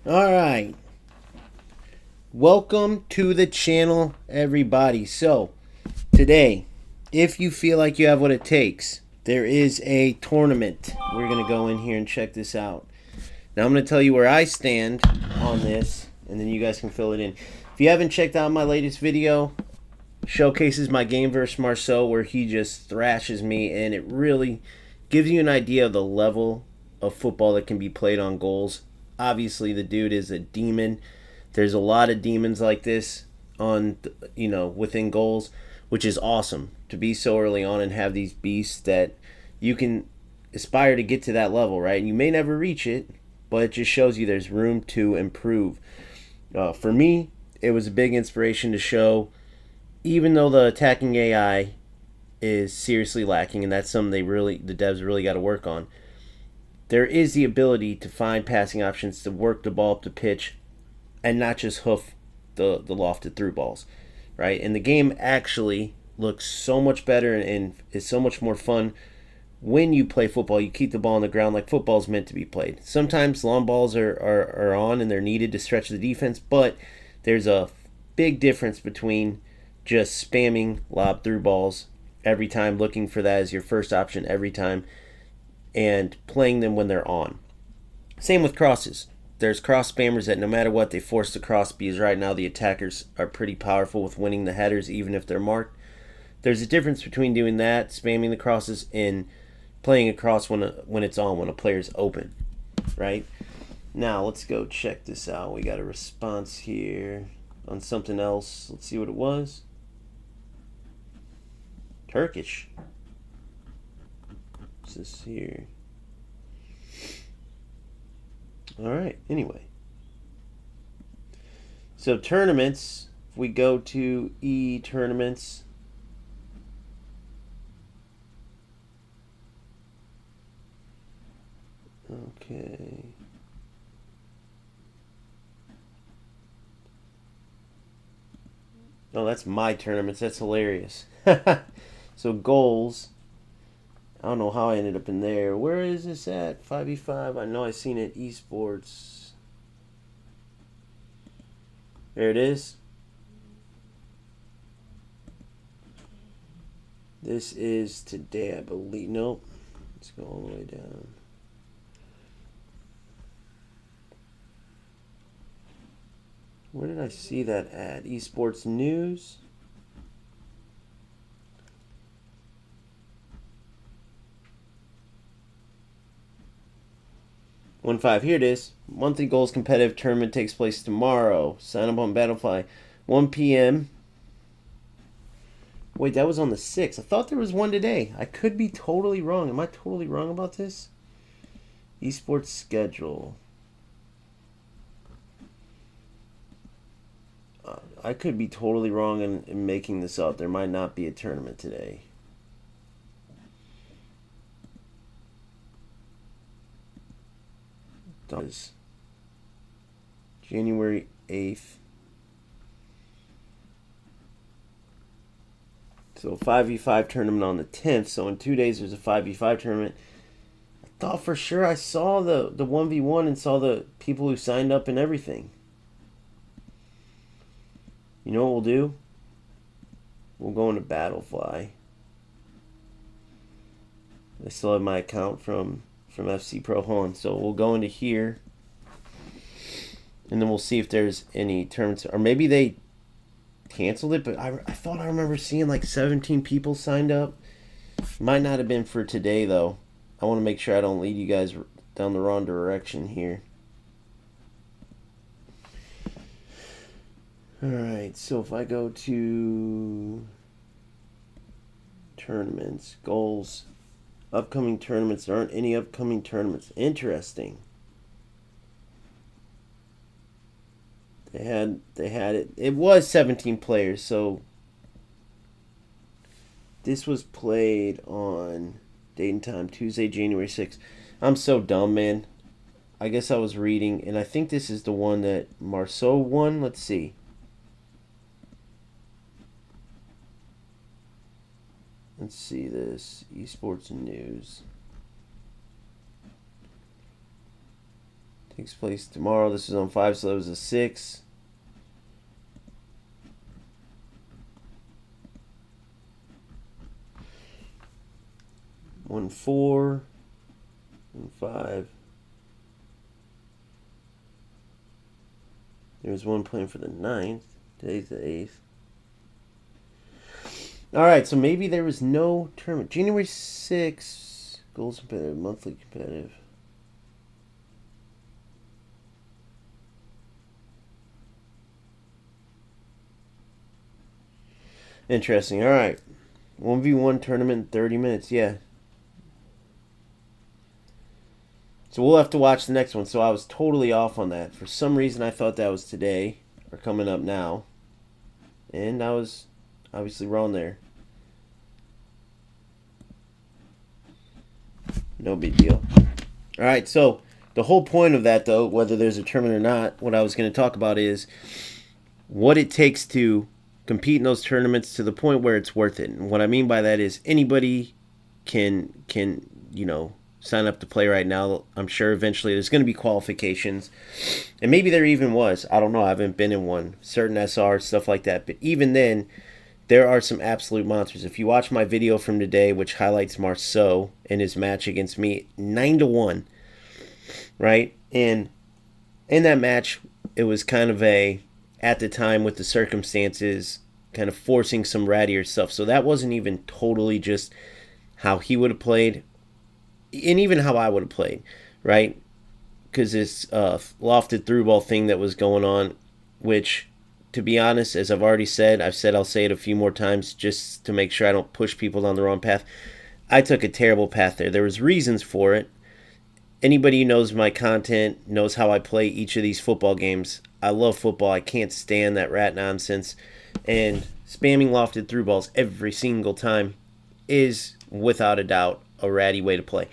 All right. Welcome to the channel, everybody. So, today, if you feel like you have what it takes, there is a tournament. We're going to go in here and check this out. Now, I'm going to tell you where I stand on this, and then you guys can fill it in. If you haven't checked out my latest video, showcases my game versus Marceau, where he just thrashes me, and it really gives you an idea of the level of football that can be played on goals. Obviously, the dude is a demon. There's a lot of demons like this on, within goals, which is awesome to be so early on and have these beasts that you can aspire to get to that level, right? And you may never reach it, but it just shows you there's room to improve. For me, it was a big inspiration to show, even though the attacking AI is seriously lacking, and that's something the devs really got to work on. There is the ability to find passing options to work the ball up the pitch and not just hoof the lofted through balls, right? And the game actually looks so much better and is so much more fun when you play football. You keep the ball on the ground like football's meant to be played. Sometimes long balls are on and they're needed to stretch the defense, but there's a big difference between just spamming lob through balls every time, looking for that as your first option every time, and playing them when they're on. Same with crosses. There's cross spammers that no matter what, they force the cross because right now the attackers are pretty powerful with winning the headers even if they're marked. There's a difference between doing that, spamming the crosses, and playing a cross when it's on, when a player's open, right? Now let's go check this out. We got a response here on something else. Let's see what it was. Turkish. What's this here? All right. Anyway, so tournaments. If we go to tournaments, okay. Oh, that's my tournaments. That's hilarious. So goals. I don't know how I ended up in there. Where is this at? 5v5. I know I seen it. Esports. There it is. This is today, I believe. Nope. Let's go all the way down. Where did I see that at? Esports news. One five. Here it is. Monthly goals competitive tournament takes place tomorrow. Sign up on Battlefly. 1 p.m. Wait, that was on the 6th. I thought there was one today. I could be totally wrong. Am I totally wrong about this? Esports schedule. I could be totally wrong in making this up. There might not be a tournament today. Does January 8th. So 5v5 tournament on the 10th. So in 2 days there's a 5v5 tournament. I thought for sure I saw the 1v1 and saw the people who signed up and everything. You know what we'll do? We'll go into Battlefly. I still have my account from FC Pro Home. So we'll go into here. And then we'll see if there's any tournaments. Or maybe they canceled it, but I thought I remember seeing like 17 people signed up. Might not have been for today, though. I want to make sure I don't lead you guys down the wrong direction here. Alright, so if I go to tournaments, goals, upcoming tournaments, there aren't any upcoming tournaments. Interesting. They had it. It was 17 players, so this was played on date and time Tuesday, January 6th. I'm so dumb, man. I guess I was reading, and I think this is the one that Marceau won. Let's see. Let's see this. Esports news. Takes place tomorrow. This is on 5, so that was a 6. One 4 and 5. There's one playing for the 9th. Today's the 8th. Alright, so maybe there was no tournament. January 6th, goals competitive, monthly competitive. Interesting. Alright. 1v1 tournament in 30 minutes. Yeah. So we'll have to watch the next one. So I was totally off on that. For some reason, I thought that was today or coming up now. And I was obviously wrong there. No big deal. All right, so the whole point of that, though, whether there's a tournament or not, what I was going to talk about is what it takes to compete in those tournaments to the point where it's worth it. And what I mean by that is anybody can sign up to play right now. I'm sure eventually there's going to be qualifications, and maybe there even was. I don't know. I haven't been in one. Certain SR stuff like that, but even then, there are some absolute monsters. If you watch my video from today, which highlights Marceau in his match against me, 9-1, right? And in that match, it was kind of at the time with the circumstances, kind of forcing some rattier stuff. So that wasn't even totally just how he would have played, and even how I would have played, right? Because this lofted through ball thing that was going on, which, to be honest, as I've already said, I'll say it a few more times just to make sure I don't push people down the wrong path. I took a terrible path there. There was reasons for it. Anybody who knows my content knows how I play each of these football games. I love football. I can't stand that rat nonsense. And spamming lofted through balls every single time is, without a doubt, a ratty way to play.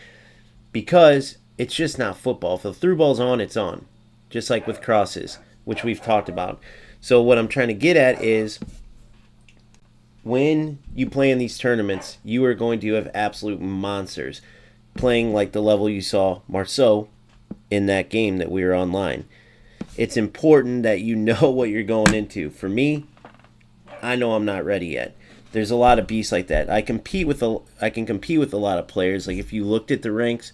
Because it's just not football. If the through ball's on, it's on. Just like with crosses, which we've talked about. So what I'm trying to get at is when you play in these tournaments, you are going to have absolute monsters playing like the level you saw Marceau in that game that we were online. It's important that you know what you're going into. For me, I know I'm not ready yet. There's a lot of beasts like that. I can compete with a lot of players. Like if you looked at the ranks,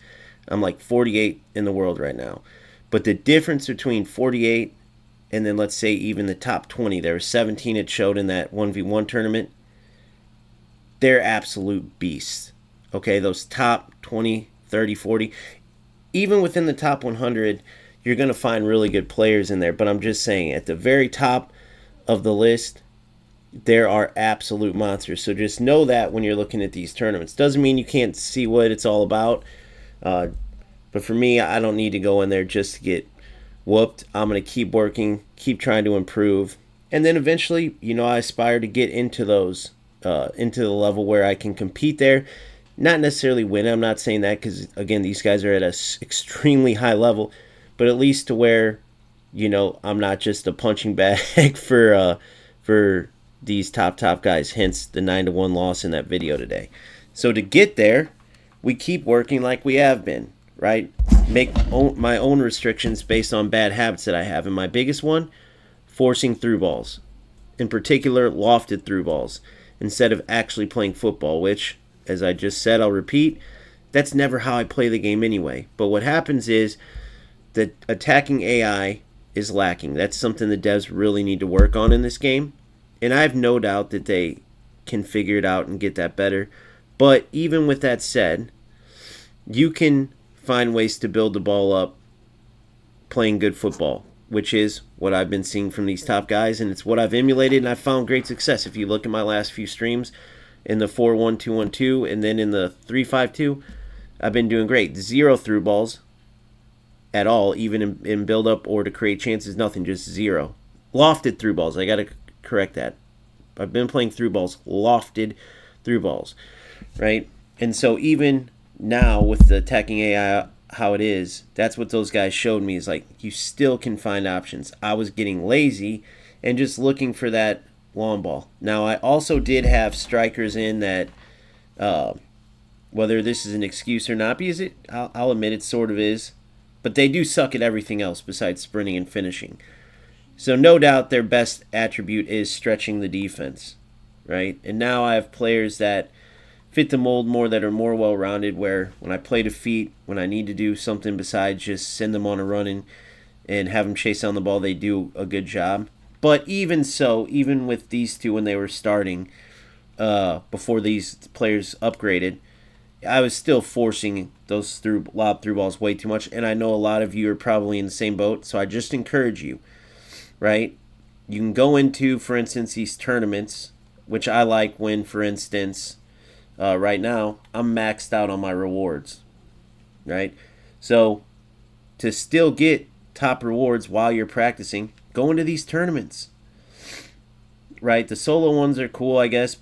I'm like 48 in the world right now. But the difference between 48 and then let's say even the top 20, there were 17 it showed in that 1v1 tournament. They're absolute beasts. Okay, those top 20, 30, 40. Even within the top 100, you're going to find really good players in there. But I'm just saying, at the very top of the list, there are absolute monsters. So just know that when you're looking at these tournaments. Doesn't mean you can't see what it's all about. But for me, I don't need to go in there just to get whooped. I'm going to keep working, keep trying to improve. And then eventually, I aspire to get into those, into the level where I can compete there. Not necessarily win. I'm not saying that because, again, these guys are at an extremely high level. But at least to where, I'm not just a punching bag for these top guys. Hence the 9-1 loss in that video today. So to get there, we keep working like we have been, right? Make my own restrictions based on bad habits that I have. And my biggest one, forcing through balls. In particular, lofted through balls. Instead of actually playing football, which, as I just said, I'll repeat, that's never how I play the game anyway. But what happens is that attacking AI is lacking. That's something the devs really need to work on in this game. And I have no doubt that they can figure it out and get that better. But even with that said, you can find ways to build the ball up playing good football, which is what I've been seeing from these top guys, and it's what I've emulated, and I've found great success. If you look at my last few streams in the 4-1-2-1-2 and then in the 3-5-2, I've been doing great. 0 through balls at all, even in build-up or to create chances, nothing, just 0. Lofted through balls, I got to correct that. I've been playing through balls, lofted through balls, right? And so even now with the attacking AI how it is, that's what those guys showed me, is like you still can find options. I was getting lazy and just looking for that long ball. Now I also did have strikers in that, whether this is an excuse or not, because I'll admit it sort of is. But they do suck at everything else besides sprinting and finishing. So no doubt their best attribute is stretching the defense, right? And now I have players that fit the mold more, that are more well-rounded, where when I play defeat, when I need to do something besides just send them on a run and have them chase down the ball, they do a good job. But even so, even with these two when they were starting, before these players upgraded, I was still forcing those lob through balls way too much. And I know a lot of you are probably in the same boat, so I just encourage you, right? You can go into, for instance, these tournaments, which I like when, for instance, right now, I'm maxed out on my rewards, right? So to still get top rewards while you're practicing, go into these tournaments, right? The solo ones are cool, I guess,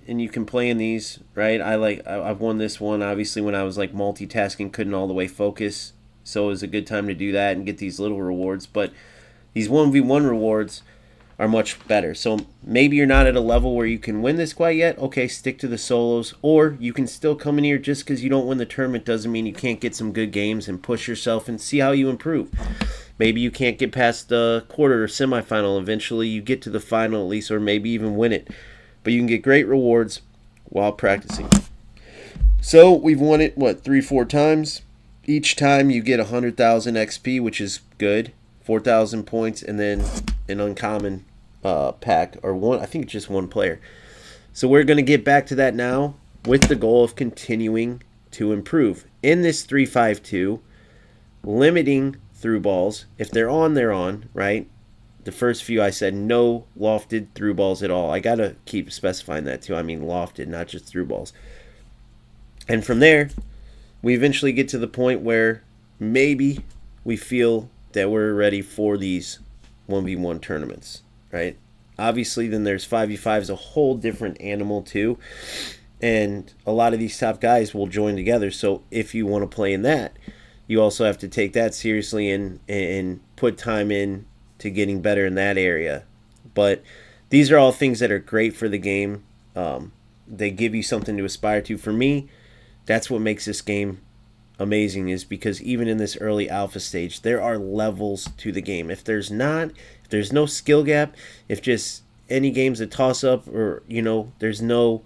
and you can play in these, right? I've won this one, obviously, when I was like multitasking, couldn't all the way focus, so it was a good time to do that and get these little rewards. But these 1v1 rewards are much better. So maybe you're not at a level where you can win this quite yet. Okay, stick to the solos. Or you can still come in here. Just because you don't win the tournament doesn't mean you can't get some good games and push yourself and see how you improve. Maybe you can't get past the quarter or semifinal. Eventually you get to the final at least, or maybe even win it. But you can get great rewards while practicing. So we've won it, 3-4 times? Each time you get 100,000 XP, which is good. 4,000 points, and then an uncommon pack, or one, I think it's just one player. So we're going to get back to that now with the goal of continuing to improve. In this 3-5-2, limiting through balls. If they're on, they're on, right? The first few I said no lofted through balls at all. I got to keep specifying that too. I mean lofted, not just through balls. And from there, we eventually get to the point where maybe we feel that we're ready for these 1v1 tournaments, right? Obviously, then there's 5v5 is a whole different animal too, and a lot of these top guys will join together. So if you want to play in that, you also have to take that seriously and put time in to getting better in that area. But these are all things that are great for the game. They give you something to aspire to. For me, that's what makes this game amazing, is because even in this early alpha stage, there are levels to the game. If there's no skill gap, if just any game's a toss-up, or there's no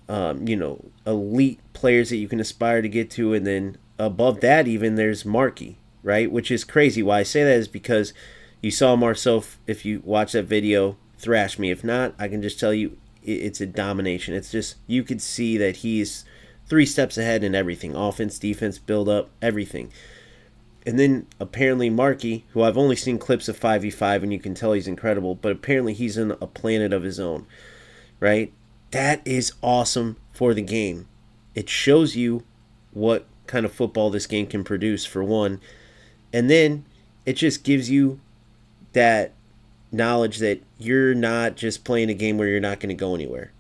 elite players that you can aspire to get to, and then above that even there's Marky, right? Which is crazy. Why I say that is because you saw Marceau, if you watch that video, thrash me. If not, I can just tell you it's a domination. It's just, you could see that he's 3 steps ahead in everything. Offense, defense, build up, everything. And then apparently Marky, who I've only seen clips of 5v5, and you can tell he's incredible, but apparently he's in a planet of his own, right? That is awesome for the game. It shows you what kind of football this game can produce, for one. And then it just gives you that knowledge that you're not just playing a game where you're not going to go anywhere,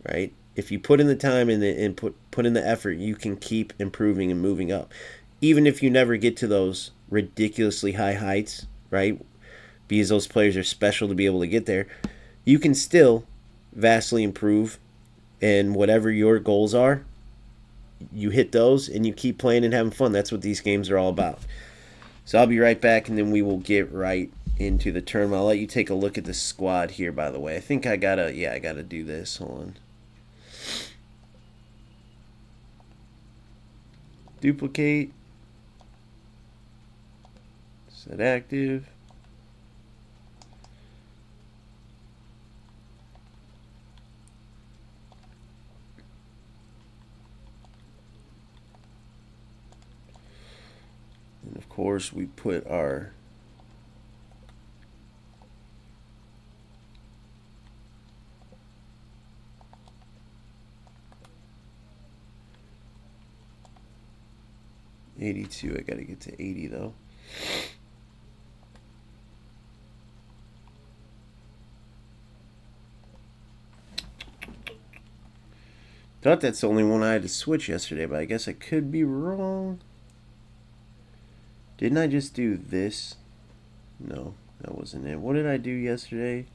right? If you put in the time and put in the effort, you can keep improving and moving up. Even if you never get to those ridiculously high heights, right? Because those players are special to be able to get there, you can still vastly improve. And whatever your goals are, you hit those and you keep playing and having fun. That's what these games are all about. So I'll be right back, and then we will get right into the tournament. I'll let you take a look at the squad here, by the way. I think I gotta do this. Hold on. Duplicate. Set active. And of course we put our $82. I gotta get to 80 though. Thought that's the only one I had to switch yesterday, but I guess I could be wrong. Didn't I just do this? No, that wasn't it. What did I do yesterday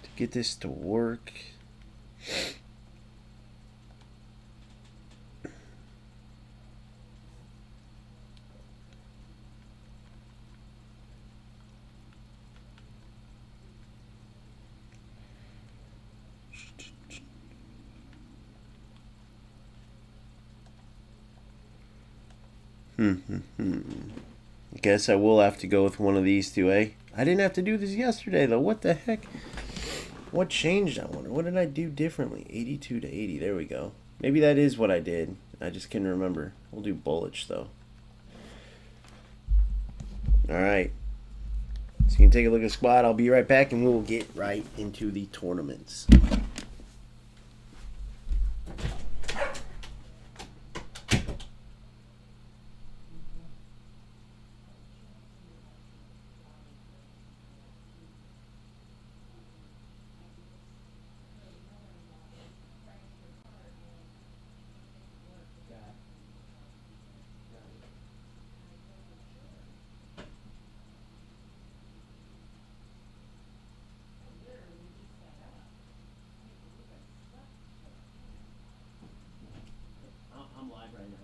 to get this to work? Guess I will have to go with one of these two, eh? I didn't have to do this yesterday, though. What the heck? What changed, I wonder? What did I do differently? 82 to 80. There we go. Maybe that is what I did. I just can't remember. We'll do Bullich, though. Alright. So you can take a look at the squad. I'll be right back, and we'll get right into the tournaments. I'm live right now.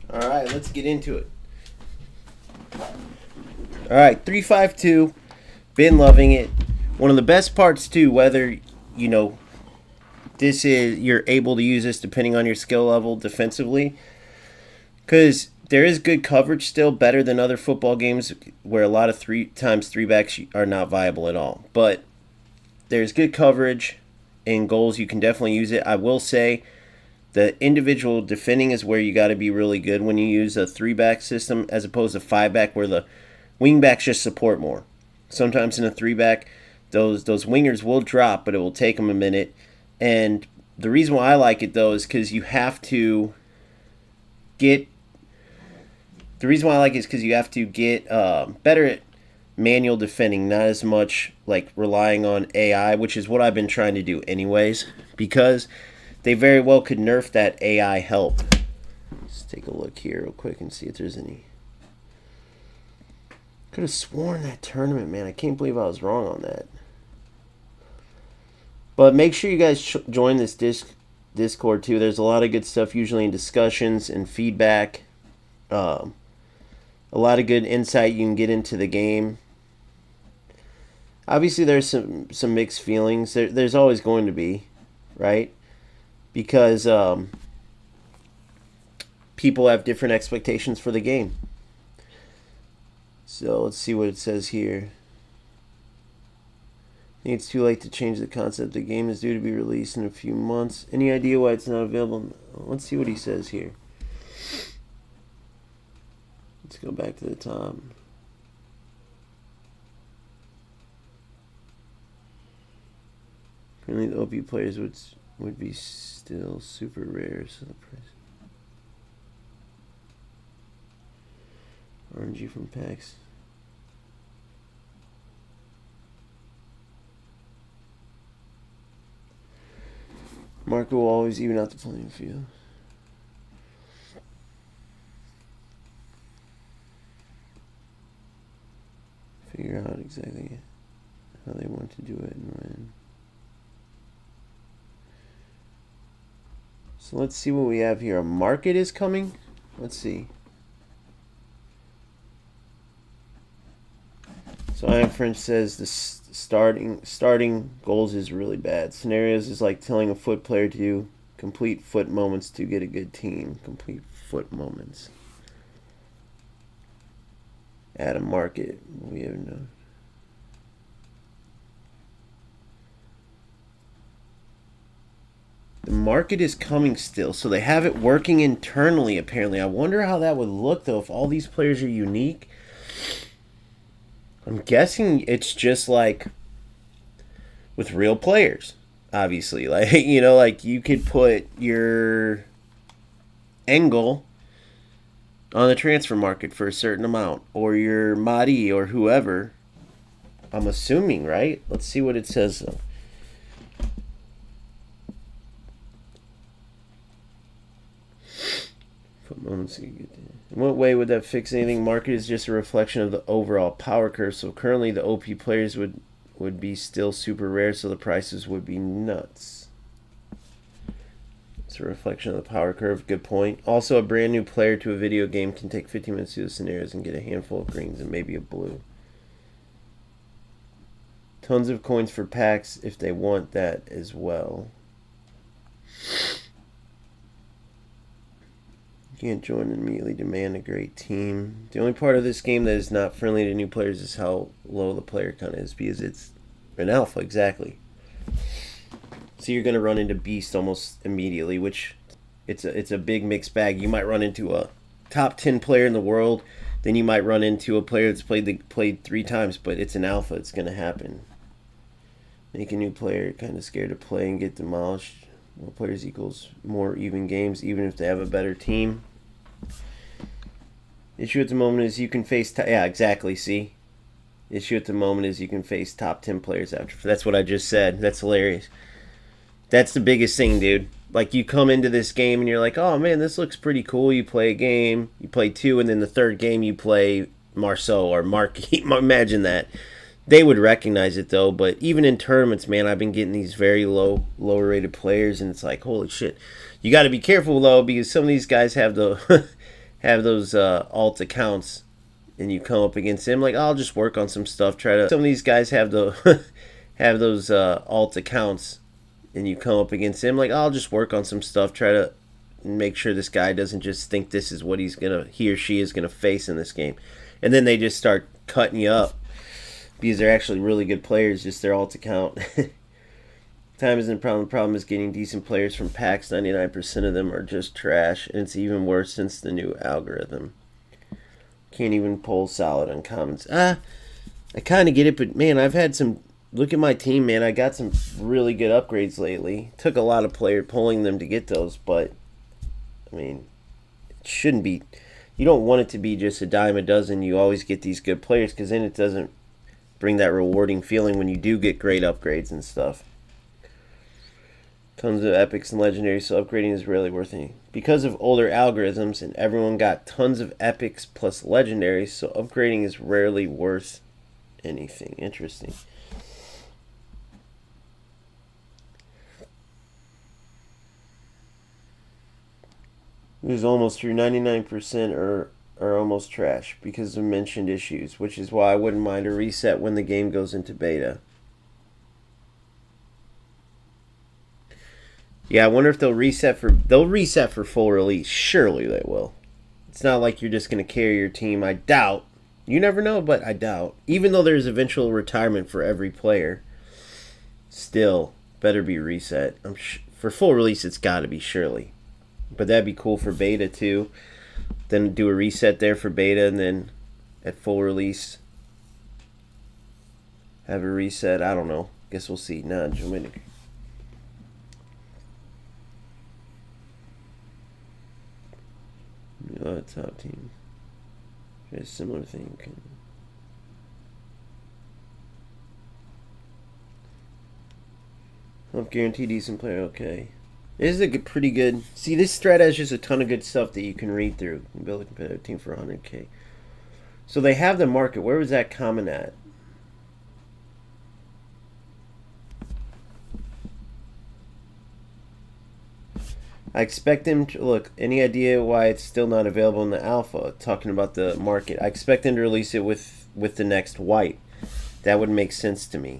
All right, let's get into it. All right, 352. Been loving it. One of the best parts too, whether this is you're able to use this depending on your skill level defensively, because there is good coverage still, better than other football games where a lot of 3x3 backs are not viable at all. But there's good coverage in goals. You can definitely use it. I will say the individual defending is where you got to be really good when you use a 3-back system as opposed to 5-back where the wing backs just support more. Sometimes in a 3-back, those wingers will drop, but it will take them a minute. And the reason why I like it, though, is because you have to get... The reason why I like it is because you have to get better at manual defending, not as much like relying on AI, which is what I've been trying to do anyways, because they very well could nerf that AI help. Let's take a look here real quick and see if there's any... Could have sworn that tournament, man. I can't believe I was wrong on that. But make sure you guys join this Discord too. There's a lot of good stuff usually in discussions and feedback. A lot of good insight you can get into the game. Obviously, there's some mixed feelings. There's always going to be, right? because people have different expectations for the game. So let's see what it says here. I think it's too late to change the concept. The game is due to be released in a few months. Any idea why it's not available? Let's see what he says here. Let's go back to the top. Currently, the OP players would be still super rare, so the price. RNG from packs. Marco will always even out the playing field. Figure out exactly how they want to do it and when. So let's see what we have here. A market is coming. Let's see. So Iron French says the starting goals is really bad. Scenarios is like telling a foot player to do complete foot moments to get a good team. Complete foot moments. At a market, we have no. The market is coming still, so they have it working internally apparently. I wonder how that would look though if all these players are unique. I'm guessing it's just like with real players, obviously. Like, you know, like you could put your Engel on the transfer market for a certain amount, or your Madi or whoever. I'm assuming, right? Let's see what it says though. In what way would that fix anything? Market is just a reflection of the overall power curve. So currently the OP players would be still super rare, so the prices would be nuts. It's a reflection of the power curve. Good point. Also, a brand new player to a video game can take 15 minutes to do the scenarios and get a handful of greens and maybe a blue. Tons of coins for packs if they want that as well. You can't join and immediately demand a great team. The only part of this game that is not friendly to new players is how low the player count is, because it's an alpha, exactly. So you're going to run into Beast almost immediately, which it's a big mixed bag. You might run into a top 10 player in the world, then you might run into a player that's played 3 times, but it's an alpha. It's going to happen. Make a new player kind of scared to play and get demolished. More players equals more even games, even if they have a better team. Issue at the moment is you can face... yeah, exactly, see? Issue at the moment is you can face top 10 players after. That's what I just said. That's hilarious. That's the biggest thing, dude. Like, you come into this game and you're like, oh, man, this looks pretty cool. You play a game, you play 2, and then the third game you play Marceau or Marquis. Imagine that. They would recognize it though, but even in tournaments, man, I've been getting these very lower rated players, and it's like, holy shit. You got to be careful though, because some of these guys have the have those alt accounts, and you come up against them like, I'll just work on some stuff. Some of these guys have the have those alt accounts, and you come up against them like, I'll just work on some stuff. Try to make sure this guy doesn't just think this is what he or she is gonna face in this game, and then they just start cutting you up. Because they're actually really good players, just their alt account. Time isn't a problem. The problem is getting decent players from packs. 99% of them are just trash, and it's even worse since the new algorithm. Can't even pull solid uncommons. I kind of get it, but man, I've had some... Look at my team, man. I got some really good upgrades lately. Took a lot of player pulling them to get those, but I mean, it shouldn't be... You don't want it to be just a dime a dozen. You always get these good players, because then it doesn't bring that rewarding feeling when you do get great upgrades and stuff. Tons of epics and legendaries, so upgrading is rarely worth anything. Because of older algorithms, and everyone got tons of epics plus legendaries, so upgrading is rarely worth anything. Interesting. It was almost through 99% are almost trash because of mentioned issues, which is why I wouldn't mind a reset when the game goes into beta. Yeah, I wonder if they'll reset for full release. Surely they will. It's not like you're just going to carry your team. I doubt. You never know, but I doubt. Even though there's eventual retirement for every player, still better be reset. For full release, it's got to be surely. But that'd be cool for beta too. Then do a reset there for beta, and then at full release have a reset. I don't know. Guess we'll see. Nudge. Top team. A similar thing. Help guarantee decent player. Okay. This is a pretty good. See, this thread has just a ton of good stuff that you can read through. Build a competitive team for 100K. So they have the market. Where was that comment at? I expect them to look. Any idea why it's still not available in the alpha? Talking about the market, I expect them to release it with the next white. That would make sense to me.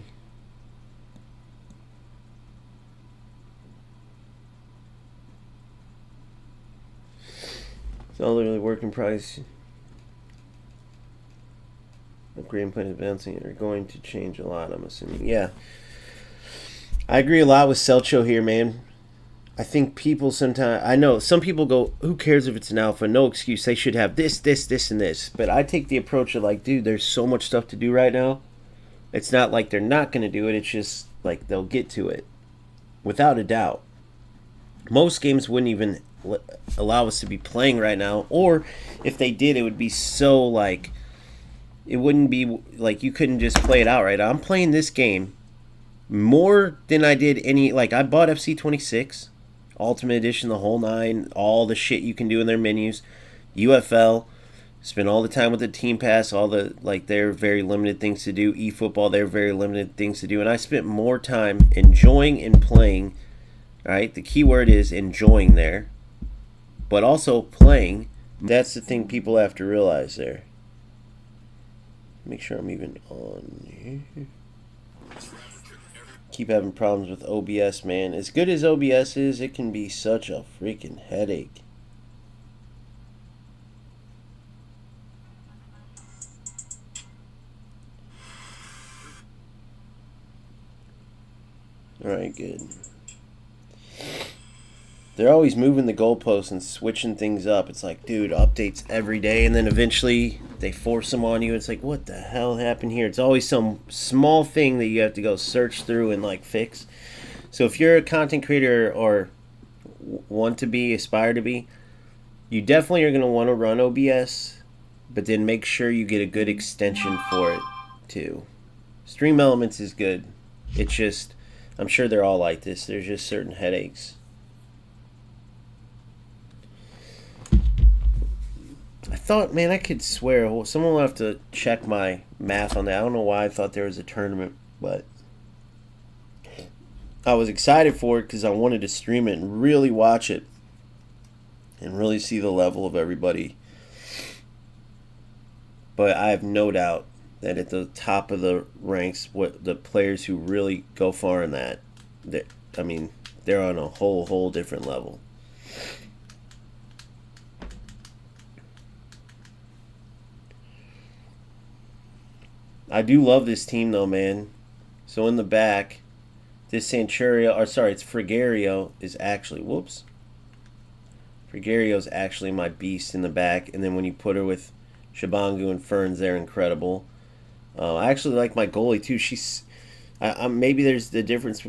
It's all literally working price. Upgrading plan advancing are going to change a lot. I'm assuming. Yeah, I agree a lot with Selcho here, man. I think people sometimes, I know some people go, who cares if it's an alpha? No excuse. They should have this, this, this, and this. But I take the approach of like, dude, there's so much stuff to do right now. It's not like they're not going to do it. It's just like they'll get to it. Without a doubt. Most games wouldn't even allow us to be playing right now. Or if they did, it would be so like, it wouldn't be like you couldn't just play it out right now. I'm playing this game more than I did any, like I bought FC26. Ultimate Edition, the whole nine, all the shit you can do in their menus. UFL, spend all the time with the Team Pass, all the, like, their very limited things to do. eFootball, their very limited things to do. And I spent more time enjoying and playing, right? The key word is enjoying there, but also playing. That's the thing people have to realize there. Make sure I'm even on here. Keep having problems with OBS, man. As good as OBS is, it can be such a freaking headache. Alright, good. They're always moving the goalposts and switching things up. It's like, dude, updates every day, and then eventually they force them on you. It's like, what the hell happened here? It's always some small thing that you have to go search through and like fix. So if you're a content creator or want to be, aspire to be, you definitely are going to want to run OBS, but then make sure you get a good extension for it too. Stream Elements is good. It's just, I'm sure they're all like this. There's just certain headaches. I thought, man, I could swear. Someone will have to check my math on that. I don't know why I thought there was a tournament, but I was excited for it because I wanted to stream it and really watch it and really see the level of everybody. But I have no doubt that at the top of the ranks, what the players who really go far in that, I mean, they're on a whole different level. I do love this team though, man. So in the back, this Centurio, or sorry, it's Frigario is actually, whoops. Frigario is actually my beast in the back, and then when you put her with Shabangu and Ferns, they're incredible. I actually like my goalie too. She's, maybe there's the difference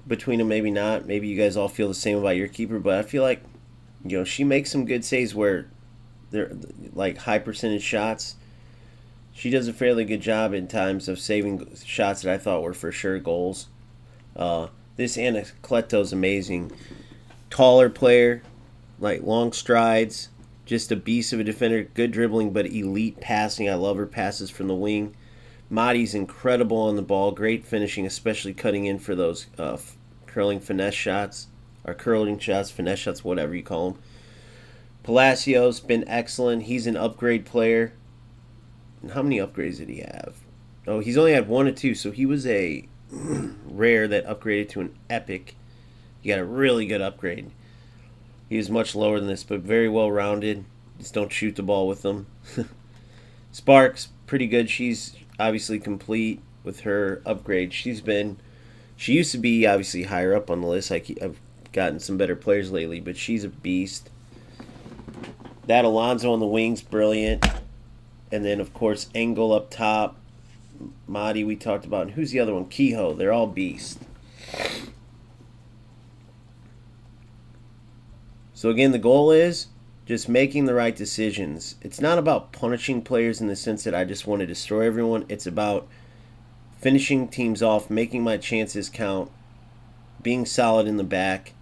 between them, maybe not. Maybe you guys all feel the same about your keeper, but I feel like, you know, she makes some good saves where they're like high percentage shots. She does a fairly good job in times of saving shots that I thought were for sure goals. This Anacleto is amazing. Taller player, like long strides, just a beast of a defender. Good dribbling, but elite passing. I love her passes from the wing. Madi's incredible on the ball. Great finishing, especially cutting in for those curling finesse shots. Or curling shots, finesse shots, whatever you call them. Palacios been excellent. He's an upgrade player. How many upgrades did he have? Oh, he's only had 1 or 2, so he was a rare that upgraded to an epic. you got a really good upgrade. He was much lower than this, but very well rounded. Just don't shoot the ball with them. Sparks, pretty good. She's obviously complete with her upgrade. She used to be obviously higher up on the list. I've gotten some better players lately, but she's a beast. That Alonzo on the wings, brilliant. And then, of course, Engel up top. Madi we talked about. And who's the other one? Kehoe. They're all beast. So, again, the goal is just making the right decisions. It's not about punishing players in the sense that I just want to destroy everyone. It's about finishing teams off, making my chances count, being solid in the back,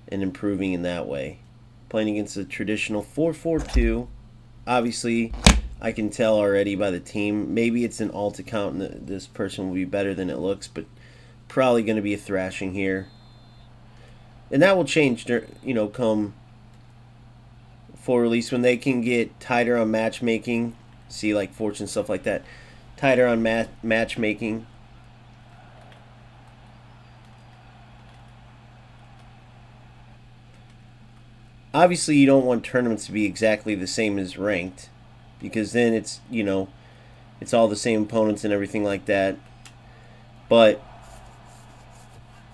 and improving in that way. Playing against a traditional 4-4-2. Obviously, I can tell already by the team. Maybe it's an alt account and this person will be better than it looks, but probably going to be a thrashing here. And that will change, come full release when they can get tighter on matchmaking. See, like Fortune, stuff like that. Tighter on matchmaking. Obviously, you don't want tournaments to be exactly the same as ranked, because then it's, it's all the same opponents and everything like that. But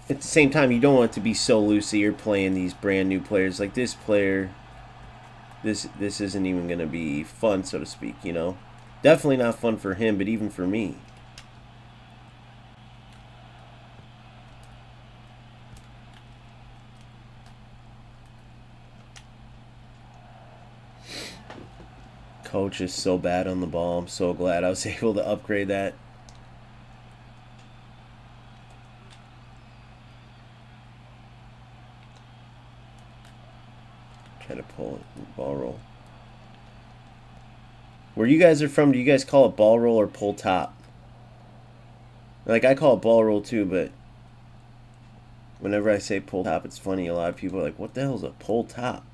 at the same time, you don't want it to be so loose that you're playing these brand new players. Like this player, this isn't even going to be fun, so to speak, Definitely not fun for him, but even for me. Coach is so bad on the ball. I'm so glad I was able to upgrade that. Try to pull it, ball roll. Where you guys are from, do you guys call it ball roll or pull top? Like, I call it ball roll too, but whenever I say pull top, it's funny. A lot of people are like, what the hell is a pull top?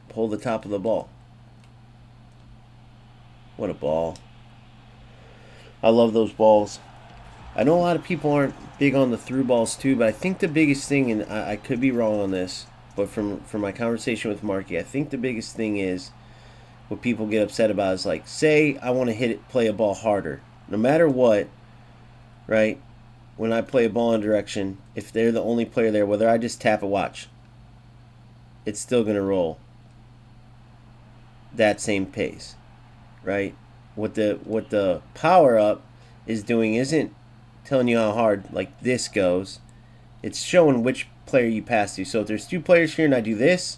Pull the top of the ball. What a ball. I love those balls. I know a lot of people aren't big on the through balls too, but I think the biggest thing, and I could be wrong on this, but from my conversation with Marky, I think the biggest thing is what people get upset about is like, say I want to play a ball harder. No matter what, right? When I play a ball in direction, if they're the only player there, whether I just tap a watch, it's still going to roll that same pace, right? What the power up is doing isn't telling you how hard like this goes. It's showing which player you pass to. So if there's two players here and I do this,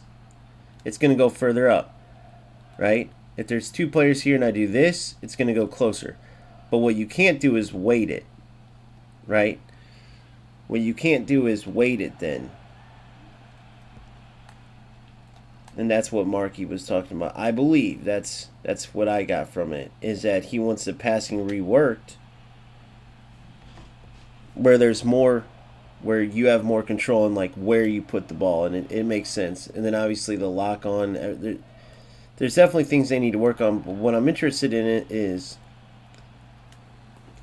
it's going to go further up, right? If there's two players here and I do this, it's going to go closer. But what you can't do is weight it, right? What you can't do is weight it then. And that's what Marky was talking about. I believe that's what I got from it, is that he wants the passing reworked where there's more, where you have more control in like where you put the ball, and it makes sense. And then obviously the lock on, there's definitely things they need to work on. But what I'm interested in it is,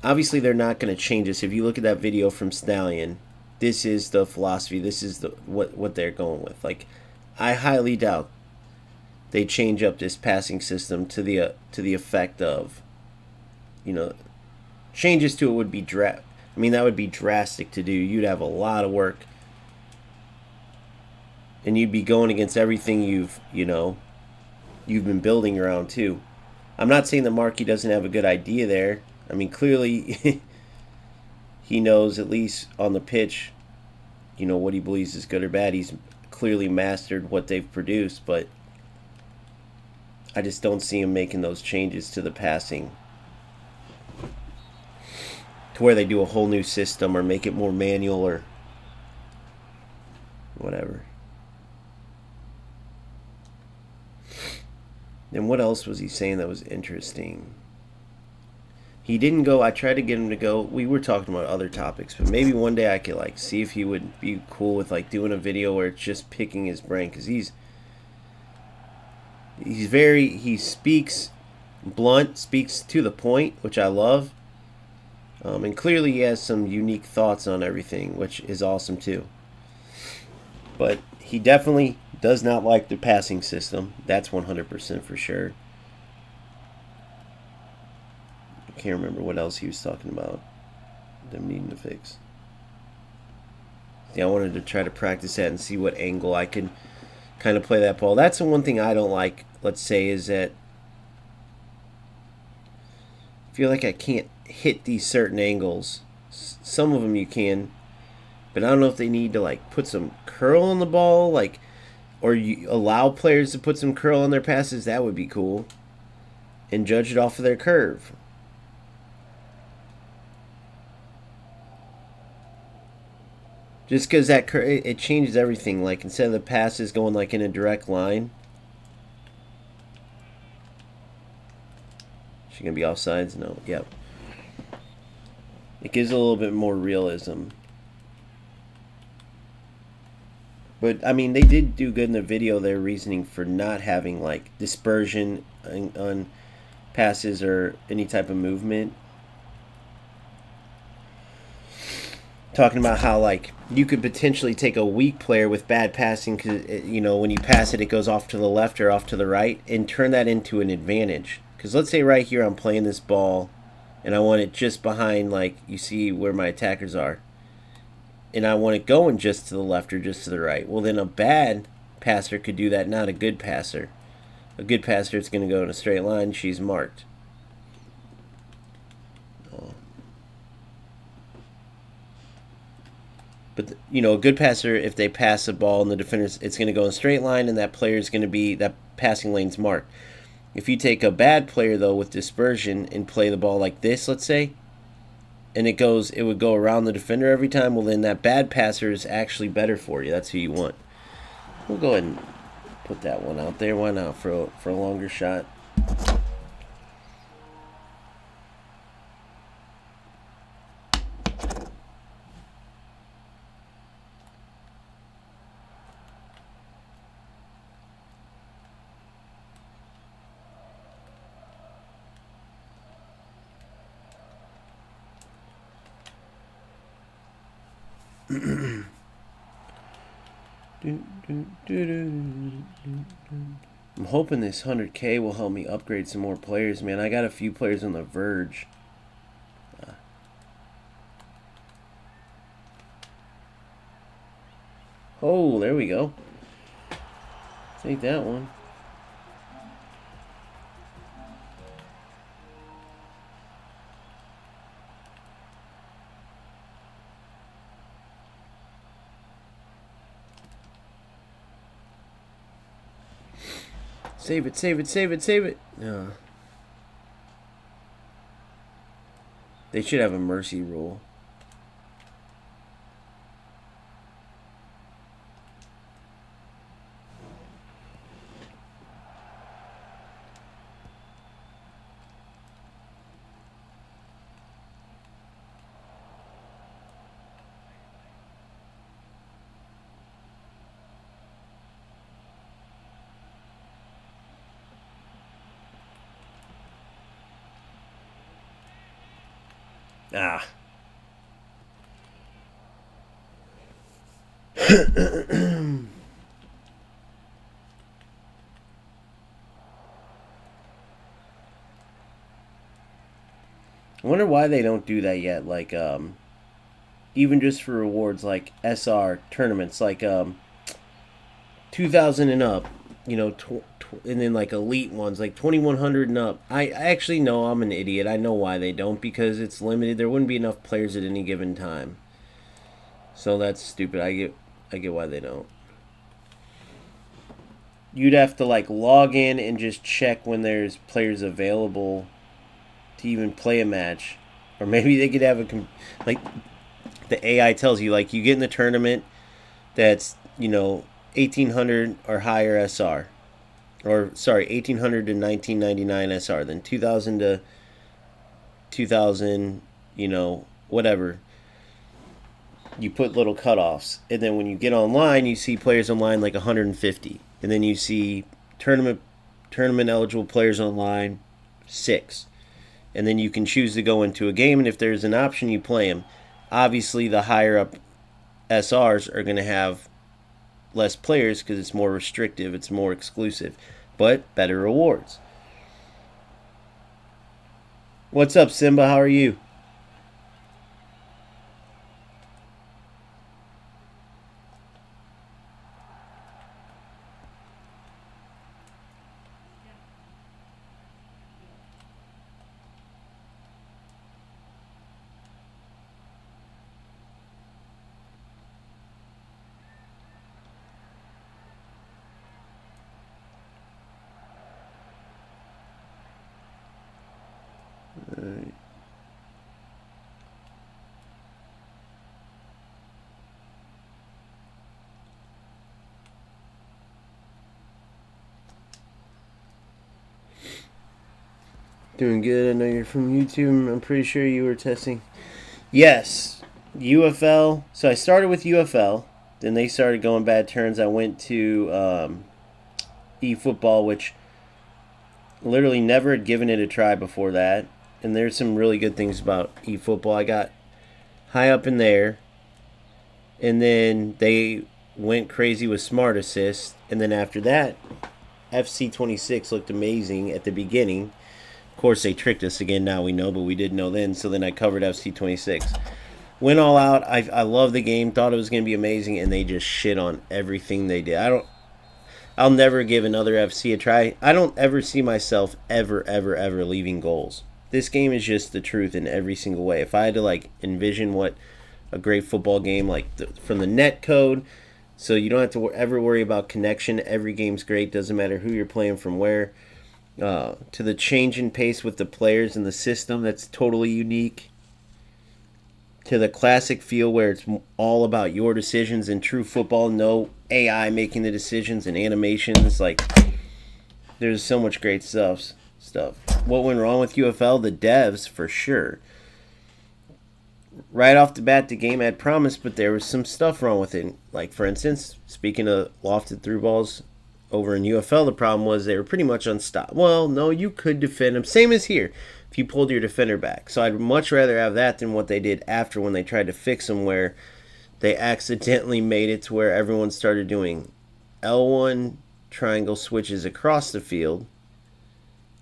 obviously they're not going to change this. If you look at that video from Stallion, this is the philosophy. This is what they're going with. Like, I highly doubt they change up this passing system to the effect of, changes to it would be that would be drastic to do. You'd have a lot of work, and you'd be going against everything you've been building around too. I'm not saying that Marky doesn't have a good idea there. I mean, clearly he knows, at least on the pitch, what he believes is good or bad. He's clearly mastered what they've produced, but I just don't see him making those changes to the passing to where they do a whole new system or make it more manual or whatever. And what else was he saying that was interesting? He didn't go. I tried to get him to go. We were talking about other topics, but maybe one day I could see if he would be cool with doing a video where it's just picking his brain, because he speaks blunt, speaks to the point, which I love. And clearly he has some unique thoughts on everything, which is awesome too. But he definitely does not like the passing system. That's 100% for sure. I can't remember what else he was talking about. Them needing to fix. Yeah, I wanted to try to practice that and see what angle I could kind of play that ball. That's the one thing I don't like, let's say, is that I feel like I can't hit these certain angles. Some of them you can, but I don't know if they need to like put some curl on the ball, like, or you allow players to put some curl on their passes. That would be cool, and judge it off of their curve. Just because it changes everything. Like instead of the passes going like in a direct line, she gonna be offsides? No. Yep. It gives a little bit more realism. But I mean, they did do good in the video. Their reasoning for not having like dispersion on passes or any type of movement. Talking about how like you could potentially take a weak player with bad passing because when you pass it, it goes off to the left or off to the right, and turn that into an advantage. Because let's say right here I'm playing this ball, and I want it just behind, like you see where my attackers are, and I want it going just to the left or just to the right. Well, then a bad passer could do that, not a good passer. A good passer, it's going to go in a straight line. She's marked. But a good passer, if they pass the ball and the defenders, it's going to go in a straight line, and that player is going to be, that passing lane's marked. If you take a bad player though with dispersion and play the ball like this, let's say, and it would go around the defender every time. Well, then that bad passer is actually better for you. That's who you want. We'll go ahead and put that one out there. Why not for a longer shot? I'm hoping this 100K will help me upgrade some more players, man. I got a few players on the verge. Oh, there we go. Take that one. Save it, save it, save it, save it. No. They should have a mercy rule. Ah. I wonder why they don't do that yet. Like, even just for rewards, like SR tournaments, like 2,000 and up, and then like elite ones, like 2,100 and up. I actually know I'm an idiot. I know why they don't, because it's limited. There wouldn't be enough players at any given time. So that's stupid. I get why they don't. You'd have to like log in and just check when there's players available to even play a match, or maybe they could have like the AI tells you, like, you get in the tournament that's 1,800 or higher SR, or sorry, 1,800 to 1,999 SR, then 2,000 to 2,000, whatever. You put little cutoffs, and then when you get online, you see players online like 150, and then you see tournament eligible players online 6, and then you can choose to go into a game, and if there's an option, you play them. Obviously, the higher up SRs are going to have less players because it's more restrictive, it's more exclusive, but better rewards. What's up, Simba? How are you? Doing good. I know you're from YouTube. I'm pretty sure you were testing. Yes, UFL. So I started with UFL. Then they started going bad turns. I went to eFootball, which literally never had given it a try before that. And there's some really good things about eFootball. I got high up in there, and then they went crazy with Smart Assist. And then after that, FC26 looked amazing at the beginning. Of course, they tricked us again. Now we know, but we didn't know then. So then I covered FC26. Went all out. I love the game. Thought it was going to be amazing, and they just shit on everything they did. I'll never give another FC a try. I don't ever see myself ever leaving goals. This game is just the truth in every single way. If I had to like envision what a great football game from the net code, so you don't have to ever worry about connection. Every game's great. Doesn't matter who you're playing from where. To the change in pace with the players and the system that's totally unique. To the classic feel where it's all about your decisions in true football, no AI making the decisions and animations. Like, there's so much great stuff. What went wrong with UFL? The devs, for sure. Right off the bat, the game had promise, but there was some stuff wrong with it. Like, for instance, speaking of lofted through balls, over in UFL, the problem was they were pretty much unstoppable. Well, no, you could defend them. Same as here, if you pulled your defender back. So I'd much rather have that than what they did after when they tried to fix them, where they accidentally made it to where everyone started doing L1 triangle switches across the field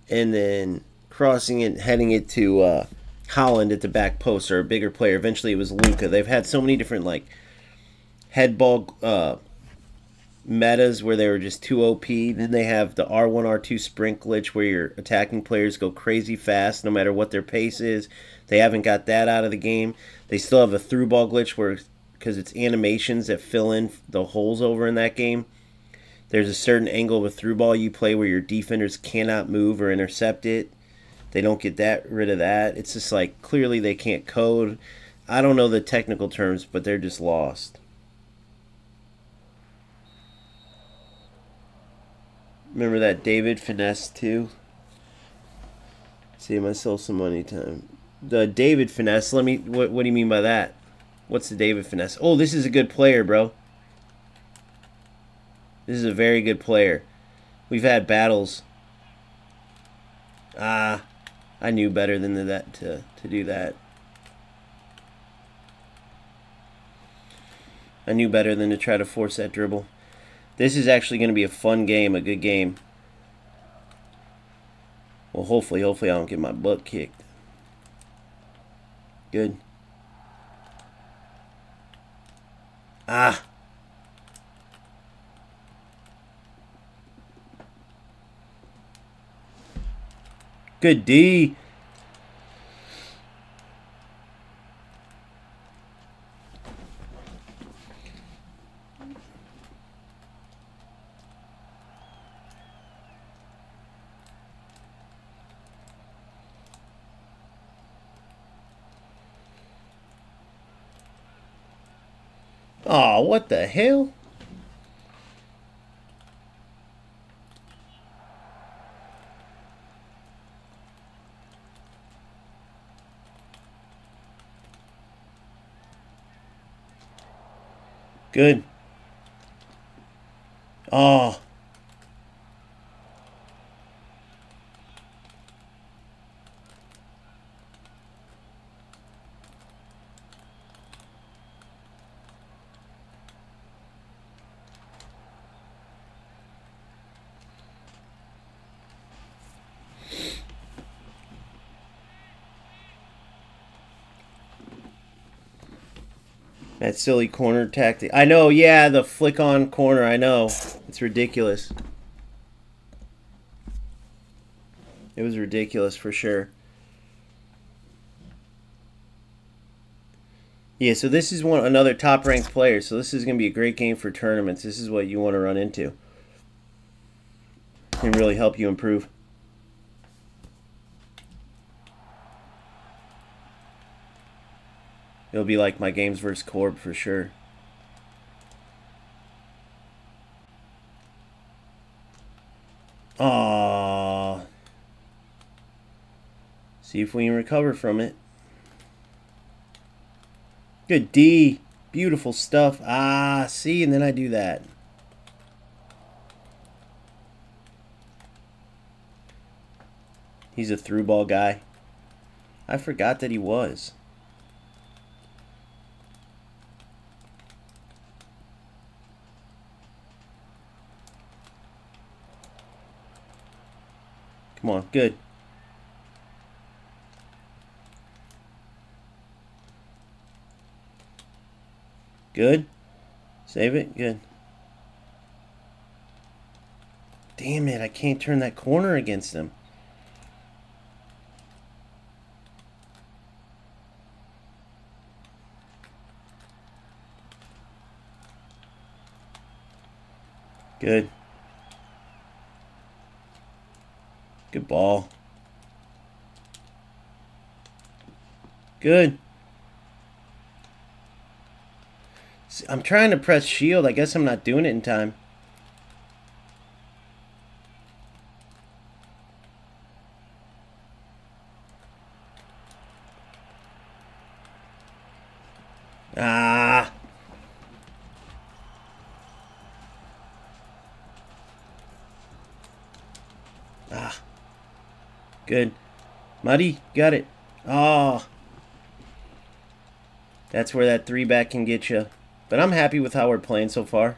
and then crossing it, heading it to Holland at the back post or a bigger player. Eventually it was Luka. They've had so many different like head ball metas where they were just too OP. Then they have the R1, R2 sprint glitch where your attacking players go crazy fast no matter what their pace is. They haven't got that out of the game. They still have a through ball glitch where, because it's animations that fill in the holes over in that game, there's a certain angle of a through ball you play where your defenders cannot move or intercept it. They don't get rid of that. It's just like, clearly they can't code. I don't know the technical terms, but they're just lost. Remember that David Finesse too? Save myself some money time. The David Finesse, what do you mean by that? What's the David Finesse? Oh, this is a good player, bro. This is a very good player. We've had battles. I knew better than that to do that. I knew better than to try to force that dribble. This is actually going to be a fun game, a good game. Well, hopefully I don't get my butt kicked. Good. Good D. Oh, what the hell? Good. Oh. That silly corner tactic. I know, yeah, the flick on corner, I know. It's ridiculous. It was ridiculous for sure. Yeah, so this is another top ranked player, so this is going to be a great game for tournaments. This is what you want to run into. Can really help you improve. It'll be like my games versus Corb for sure. Aww. See if we can recover from it. Good D. Beautiful stuff. Ah, see, and then I do that. He's a through ball guy. I forgot that he was. Come on, good. Good. Save it. Good. Damn it, I can't turn that corner against him. Good. Good ball. Good. I'm trying to press shield. I guess I'm not doing it in time. Ah. Ah. Good. Muddy, got it. Oh. That's where that 3-back can get you. But I'm happy with how we're playing so far.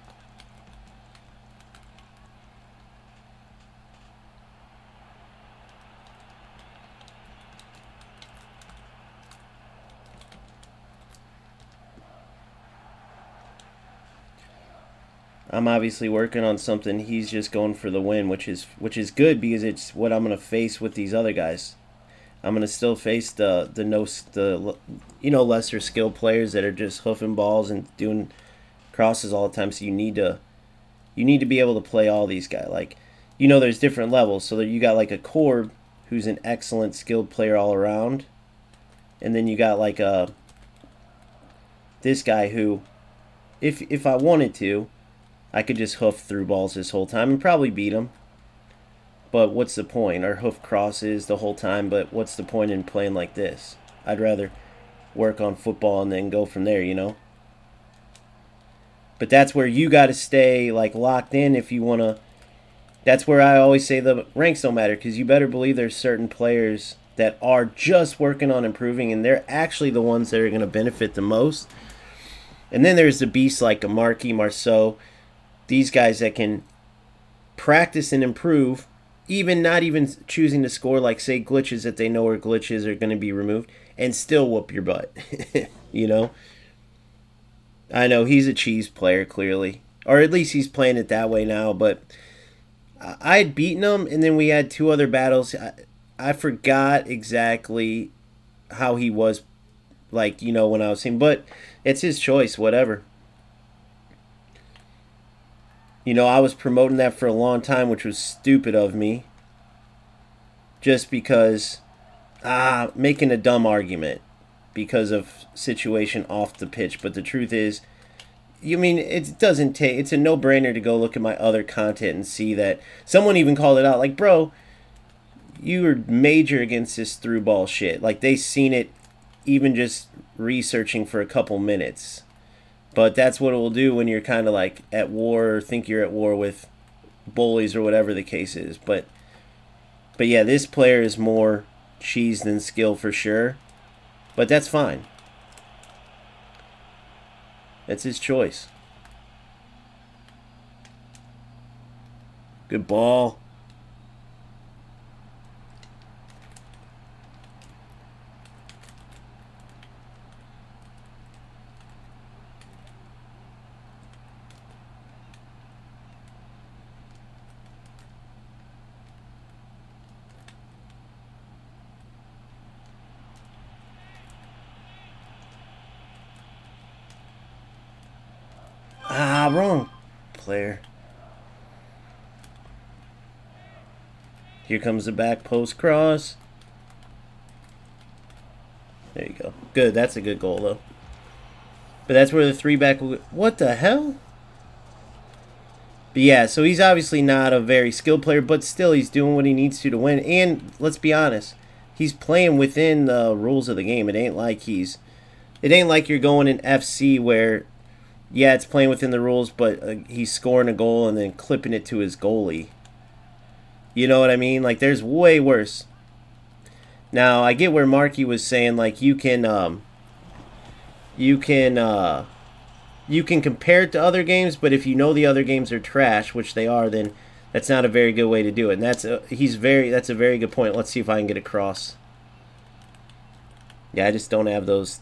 I'm obviously working on something. He's just going for the win, which is good because it's what I'm gonna face with these other guys. I'm gonna still face the lesser skilled players that are just hoofing balls and doing crosses all the time. So you need to be able to play all these guys. Like, there's different levels. So that you got like a Corb, who's an excellent skilled player all around, and then you got like this guy who, if I wanted to, I could just hoof through balls this whole time and probably beat him. But what's the point? Or hoof crosses the whole time, but what's the point in playing like this? I'd rather work on football and then go from there, But that's where you got to stay like locked in if you want to. That's where I always say the ranks don't matter, because you better believe there's certain players that are just working on improving, and they're actually the ones that are going to benefit the most. And then there's the beasts like a Marquis, Marceau, these guys that can practice and improve, even not even choosing to score, like say glitches that they know are glitches are going to be removed, and still whoop your butt. I know he's a cheese player, clearly, or at least he's playing it that way now. But I had beaten him, and then we had 2 other battles. I forgot exactly how he was, like, when I was him, but it's his choice, whatever. I was promoting that for a long time, which was stupid of me. Just because, making a dumb argument because of situation off the pitch. But the truth is, it doesn't take, it's a no-brainer to go look at my other content and see that someone even called it out. Like, bro, you were major against this through ball shit. Like, they seen it even just researching for a couple minutes. But that's what it will do when you're kind of like at war, or think you're at war with bullies or whatever the case is. But yeah, this player is more cheese than skill for sure. But that's fine. That's his choice. Good ball. Ah, wrong player. Here comes the back post cross. There you go. Good. That's a good goal, though. But that's where the 3-back will... What the hell? But yeah, so he's obviously not a very skilled player, but still he's doing what he needs to win. And let's be honest, he's playing within the rules of the game. It ain't like you're going in FC where, yeah, it's playing within the rules, but he's scoring a goal and then clipping it to his goalie. You know what I mean? Like, there's way worse. Now, I get where Marky was saying, like, you can compare it to other games, but if you know the other games are trash, which they are, then that's not a very good way to do it. And that's a very good point. Let's see if I can get across. Yeah, I just don't have those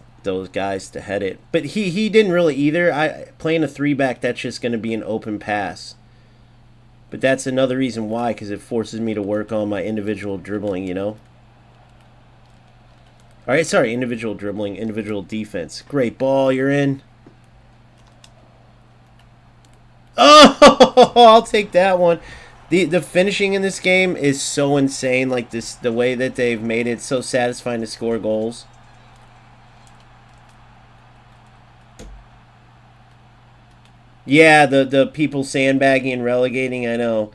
guys to head it. But he didn't really either. Playing a 3-back, that's just going to be an open pass. But that's another reason why, because it forces me to work on my individual dribbling, you know? All right, sorry, individual dribbling, individual defense. Great ball, you're in. Oh, I'll take that one. The finishing in this game is so insane. Like the way that they've made it so satisfying to score goals. Yeah, the people sandbagging and relegating, I know.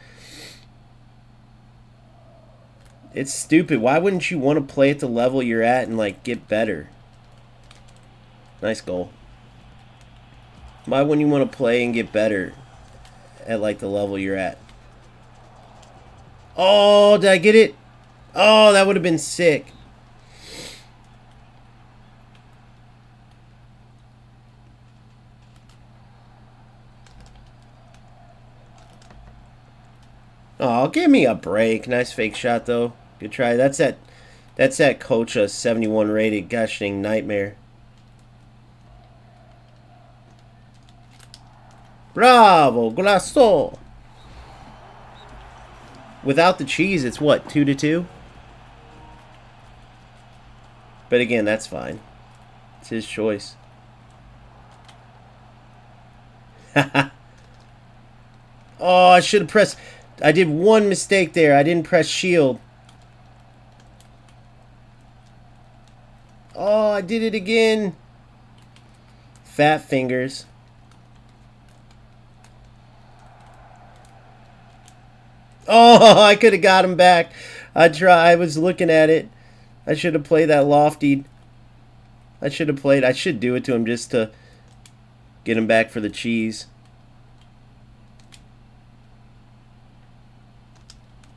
It's stupid. Why wouldn't you want to play at the level you're at and, like, get better? Nice goal. Why wouldn't you want to play and get better at, like, the level you're at? Oh, did I get it? Oh, that would have been sick. Oh, give me a break. Nice fake shot, though. Good try. That's that Coach 71 rated. Gosh dang nightmare. Bravo, golazo. Without the cheese, it's what, 2-2? But again, that's fine. It's his choice. Oh, I should have pressed... I did one mistake there. I didn't press shield. Oh, I did it again. Fat fingers. Oh, I could have got him back. I was looking at it. I should have played that lofty. I should do it to him just to get him back for the cheese.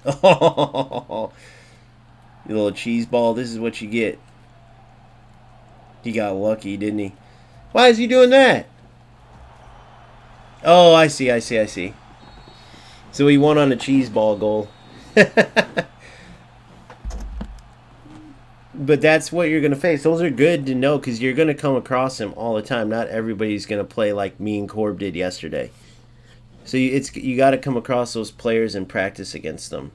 Oh, you little cheese ball. This is what you get. He got lucky, didn't he? Why is he doing that? Oh, I see. So he won on a cheese ball goal. But that's what you're going to face. Those are good to know because you're going to come across him all the time. Not everybody's going to play like me and Corb did yesterday. So you got to come across those players and practice against them.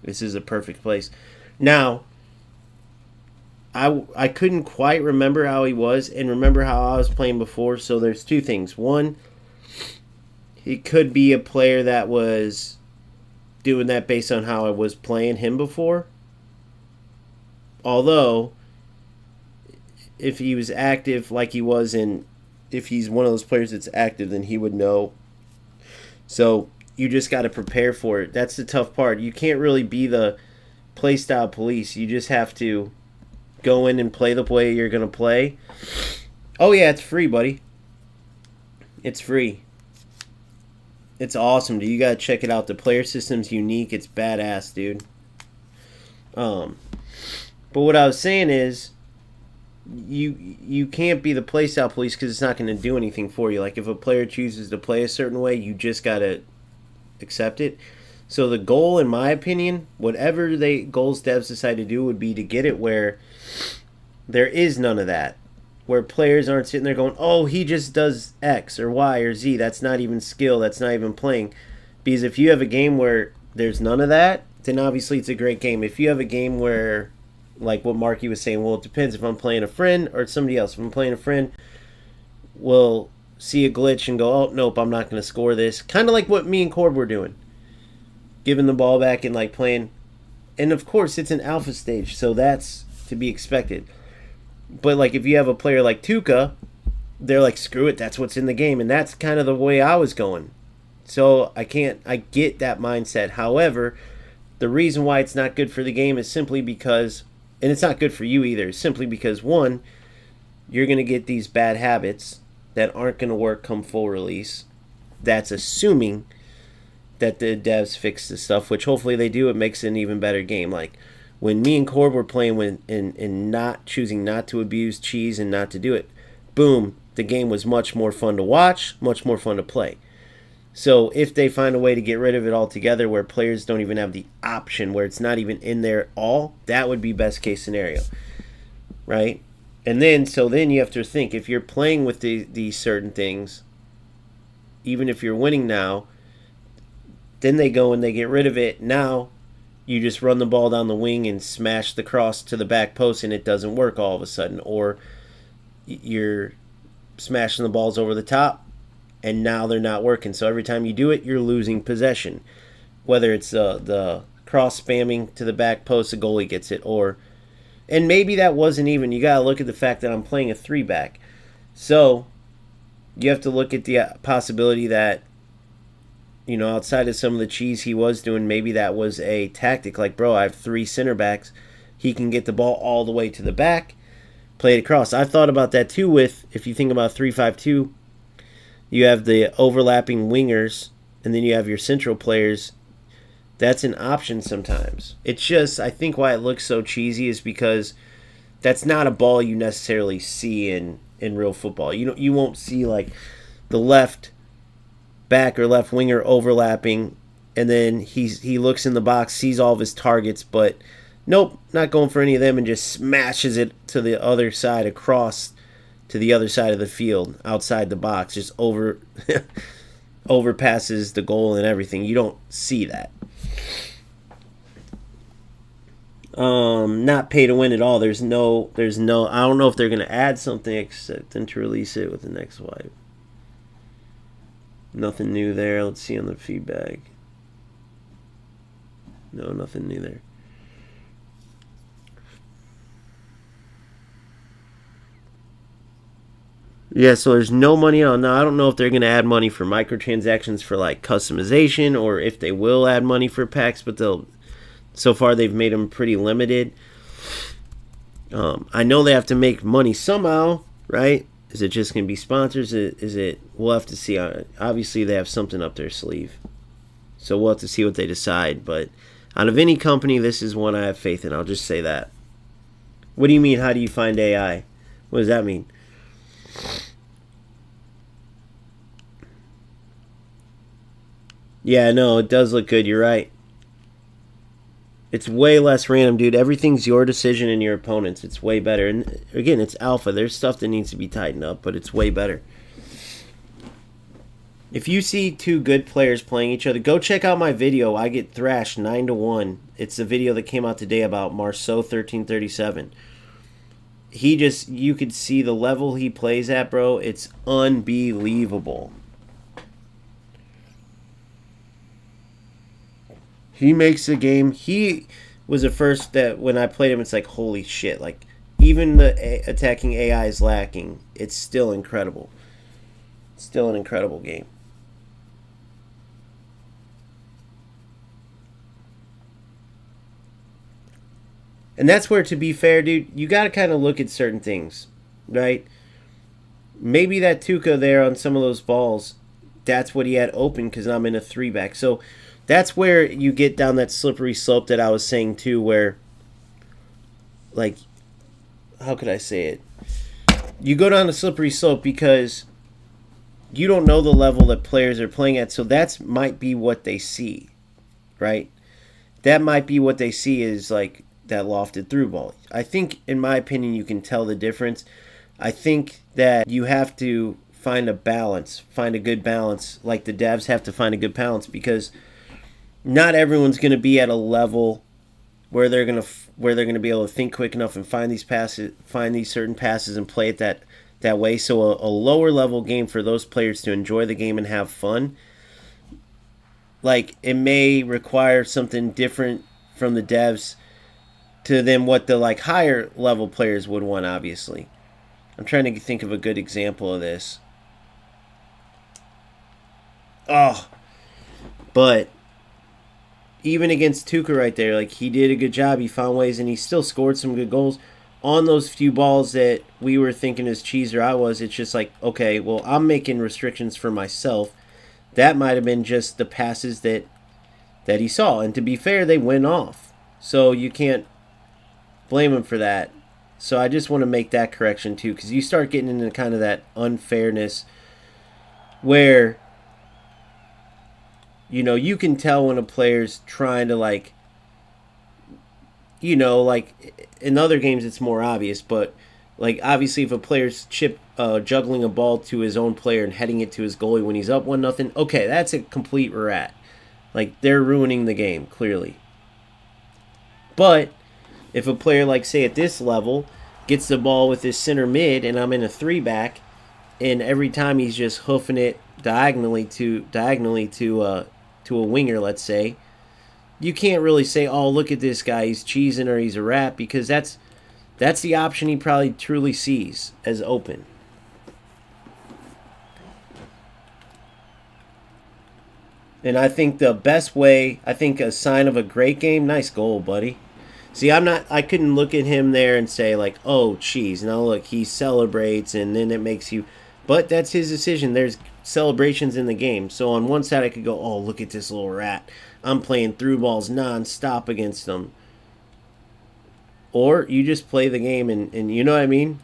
This is a perfect place. Now, I couldn't quite remember how he was and remember how I was playing before. So there's two things. One, he could be a player that was doing that based on how I was playing him before. Although, if he was active like he was if he's one of those players that's active, then he would know. So you just got to prepare for it. That's the tough part. You can't really be the playstyle police. You just have to go in and play the way you're going to play. Oh, yeah, it's free, buddy. It's free. It's awesome, dude. You got to check it out. The player system's unique. It's badass, dude. But what I was saying is, you can't be the playstyle police because it's not going to do anything for you. Like if a player chooses to play a certain way, you just got to accept it. So the goal, in my opinion, whatever goals devs decide to do would be to get it where there is none of that. Where players aren't sitting there going, oh, he just does X or Y or Z. That's not even skill. That's not even playing. Because if you have a game where there's none of that, then obviously it's a great game. If you have a game where, like what Marky was saying, well, it depends if I'm playing a friend or somebody else. If I'm playing a friend, well, see a glitch and go, oh, nope, I'm not going to score this. Kind of like what me and Corb were doing. Giving the ball back and like playing. And of course, it's an alpha stage, so that's to be expected. But like if you have a player like Tuca, they're like, screw it, that's what's in the game. And that's kind of the way I was going. So I get that mindset. However, the reason why it's not good for the game is simply because, and it's not good for you either, simply because, one, you're going to get these bad habits that aren't going to work come full release. That's assuming that the devs fix this stuff, which hopefully they do. It makes it an even better game. Like when me and Corb were playing and not choosing not to abuse cheese and not to do it, boom, the game was much more fun to watch, much more fun to play. So if they find a way to get rid of it altogether where players don't even have the option, where it's not even in there at all, that would be best case scenario, right? And then you have to think, if you're playing with these certain things, even if you're winning now, then they go and they get rid of it. Now you just run the ball down the wing and smash the cross to the back post and it doesn't work all of a sudden. Or you're smashing the balls over the top and now they're not working. So every time you do it, you're losing possession. Whether it's the cross spamming to the back post, the goalie gets it. And maybe that wasn't even. You got to look at the fact that I'm playing a 3-back. So you have to look at the possibility that, outside of some of the cheese he was doing, maybe that was a tactic. Like, bro, I have 3 center backs. He can get the ball all the way to the back, play it across. I've thought about that too if you think about 3-5-2, you have the overlapping wingers, and then you have your central players. That's an option sometimes. It's just, I think why it looks so cheesy is because that's not a ball you necessarily see in real football. You won't see like the left back or left winger overlapping, and then he looks in the box, sees all of his targets, but nope, not going for any of them, and just smashes it to the other side across to the other side of the field outside the box, just overpasses the goal and everything. You don't see that. Not pay to win at all. There's no. I don't know if they're gonna add something except then to release it with the next wipe. Nothing new there. Let's see on the feedback. No, nothing new there. Yeah, so there's no money on. Now, I don't know if they're going to add money for microtransactions for like customization, or if they will add money for packs, but so far they've made them pretty limited. I know they have to make money somehow, right? Is it just going to be sponsors? Is it? We'll have to see. Obviously, they have something up their sleeve, so we'll have to see what they decide. But out of any company, this is one I have faith in. I'll just say that. What do you mean? How do you find AI? What does that mean? Yeah, no, it does look good. You're right. It's way less random, dude. Everything's your decision and your opponent's. It's way better. And again, it's alpha. There's stuff that needs to be tightened up, but it's way better. If you see 2 good players playing each other, go check out my video. I get thrashed 9-1. It's the video that came out today about Marceau 1337. You could see the level he plays at, bro. It's unbelievable. He makes the game. He was the first that when I played him, it's like, holy shit. Like, even the attacking AI is lacking. It's still incredible. It's still an incredible game. And that's where, to be fair, dude, you got to kind of look at certain things, right? Maybe that Tuca there on some of those balls, that's what he had open because I'm in a 3-back. So that's where you get down that slippery slope that I was saying too, where, like, how could I say it? You go down a slippery slope because you don't know the level that players are playing at, so that might be what they see, right? That might be what they see is, like, that lofted through ball. I think, in my opinion, you can tell the difference. I think that you have to find a balance, find a good balance, like the devs have to find a good balance, because not everyone's going to be at a level where they're going to be able to think quick enough and find these certain passes and play at that way. So a lower level game for those players to enjoy the game and have fun. Like, it may require something different from the devs to then what the like higher level players would want, obviously. I'm trying to think of a good example of this. Oh, but even against Tuca right there, like, he did a good job. He found ways, and he still scored some good goals on those few balls that we were thinking as cheese, or I was. It's just like, okay, well, I'm making restrictions for myself. That might have been just the passes that he saw, and to be fair, they went off, so you can't blame him for that. So I just want to make that correction too, because you start getting into kind of that unfairness where, you know, you can tell when a player's trying to, like, you know, like in other games it's more obvious, but like obviously if a player's juggling a ball to his own player and heading it to his goalie when he's up 1-0, okay, that's a complete rat. Like, they're ruining the game, clearly. But if a player, like, say at this level, gets the ball with his center mid and I'm in a 3-back, and every time he's just hoofing it diagonally to a winger, let's say, you can't really say, oh, look at this guy, he's cheesing or he's a rat, because that's the option he probably truly sees as open. And I think the best way, I think a sign of a great game, nice goal, buddy. See, I couldn't look at him there and say, like, oh, geez. Now, look, he celebrates, and then it makes you, but that's his decision. There's celebrations in the game. So on one side, I could go, oh, look at this little rat. I'm playing through balls non-stop against them. Or you just play the game, and you know what I mean?